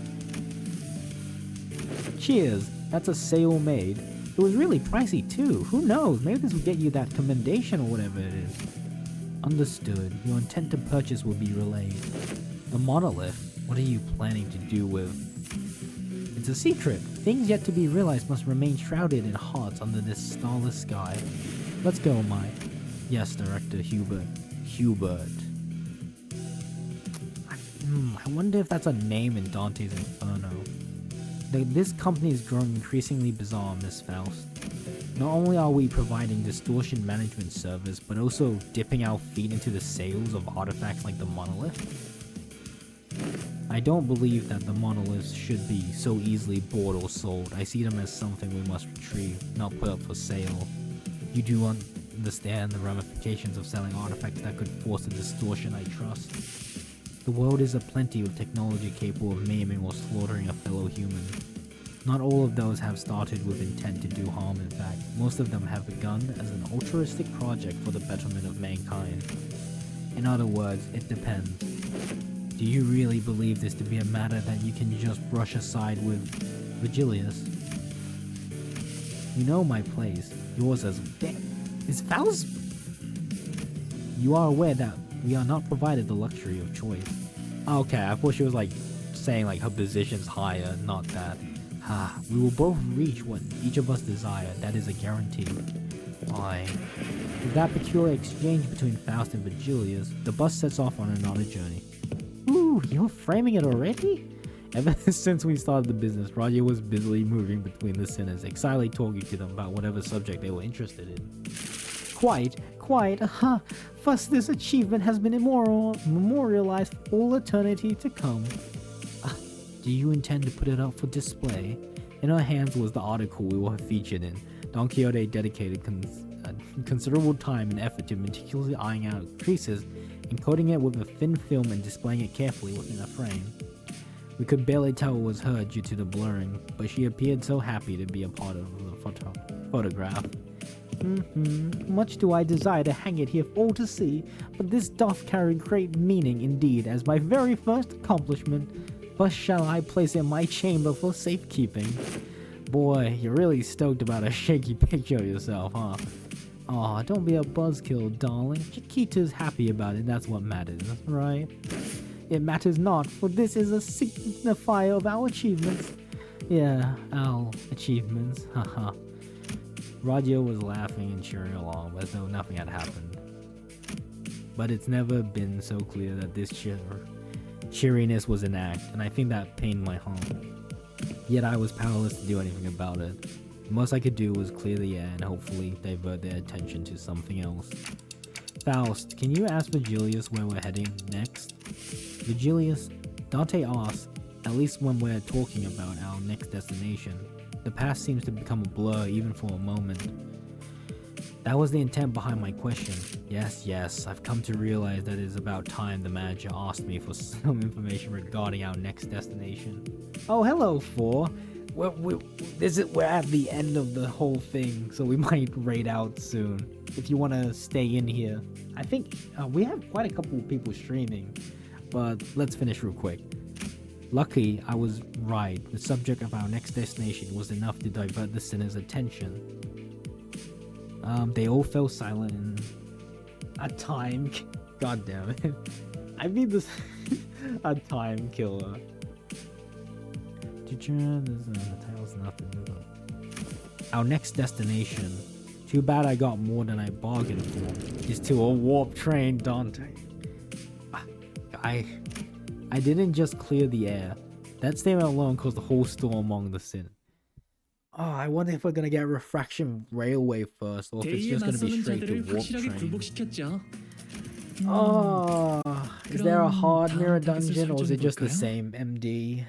Cheers, that's a sale made. It was really pricey too. Who knows, maybe this will get you that commendation or whatever it is. Understood. Your intent to purchase will be relayed. The monolith, what are you planning to do with? It's a secret. Things yet to be realized must remain shrouded in hearts under this starless sky. Let's go, Mike. Yes, Director Hubert. Hubert. I wonder if that's a name in Dante's Inferno. This company is growing increasingly bizarre, Miss Faust. Not only are we providing distortion management service, but also dipping our feet into the sales of artifacts like the monolith. I don't believe that the monoliths should be so easily bought or sold. I see them as something we must retrieve, not put up for sale. You do understand the ramifications of selling artifacts that could force a distortion, I trust. The world is aplenty of technology capable of maiming or slaughtering a fellow human. Not all of those have started with intent to do harm, in fact. Most of them have begun as an altruistic project for the betterment of mankind. In other words, it depends. Do you really believe this to be a matter that you can just brush aside with Vigilius? You know my place. Yours as... Is Faust? You are aware that we are not provided the luxury of choice. Okay, I thought she was like saying like her position's higher, not that. We will both reach what each of us desire, that is a guarantee. Fine. With that peculiar exchange between Faust and Vigilius, the bus sets off on another journey. Ooh, you're framing it already? Ever since we started the business, Roger was busily moving between the sinners, excitedly talking to them about whatever subject they were interested in. Quite, First, this achievement has been memorialized for all eternity to come. Do you intend to put it up for display? In her hands was the article we were featured in. Don Quixote dedicated considerable time and effort to meticulously eyeing out creases, encoding it with a thin film and displaying it carefully within a frame. We could barely tell it was her due to the blurring, but she appeared so happy to be a part of the photograph. Much do I desire to hang it here for all to see, but this doth carry great meaning indeed as my very first accomplishment. Thus shall I place it in my chamber for safekeeping. Boy, you're really stoked about a shaky picture of yourself, huh? Aw, don't be a buzzkill, darling. Chiquita's happy about it, that's what matters, right? It matters not, for this is a signifier of our achievements. Yeah, our achievements, haha. Roger was laughing and cheering along as though nothing had happened. But it's never been so clear that this cheeriness was an act, and I think that pained my heart. Yet I was powerless to do anything about it. The most I could do was clear the air and hopefully divert their attention to something else. Faust, can you ask Vigilius where we're heading next? Vigilius, Dante asked, at least when we're talking about our next destination. The past seems to become a blur even for a moment. That was the intent behind my question. Yes, I've come to realize that it is about time the manager asked me for some information regarding our next destination. Oh, hello, Four. We're at the end of the whole thing, so we might raid out soon. If you want to stay in here. I think we have quite a couple of people streaming, but let's finish real quick. Luckily, I was right. The subject of our next destination was enough to divert the sinner's attention. They all fell silent and a time... God damn it. I mean this... a time killer. The title's nothing. Our next destination. Too bad I got more than I bargained for. Is to a warp train, Dante. I didn't just clear the air. That statement alone caused the whole storm among the sinners. Oh, I wonder if we're gonna get Refraction Railway first, or if it's 대의에 just gonna be 맞서는 straight to 자들을 Warp 확실하게 Train. 굴복시켰죠. Oh, is there a 그럼 hard mirror 다음 타겟을 dungeon, or is it just the 설정해볼까요? same MD?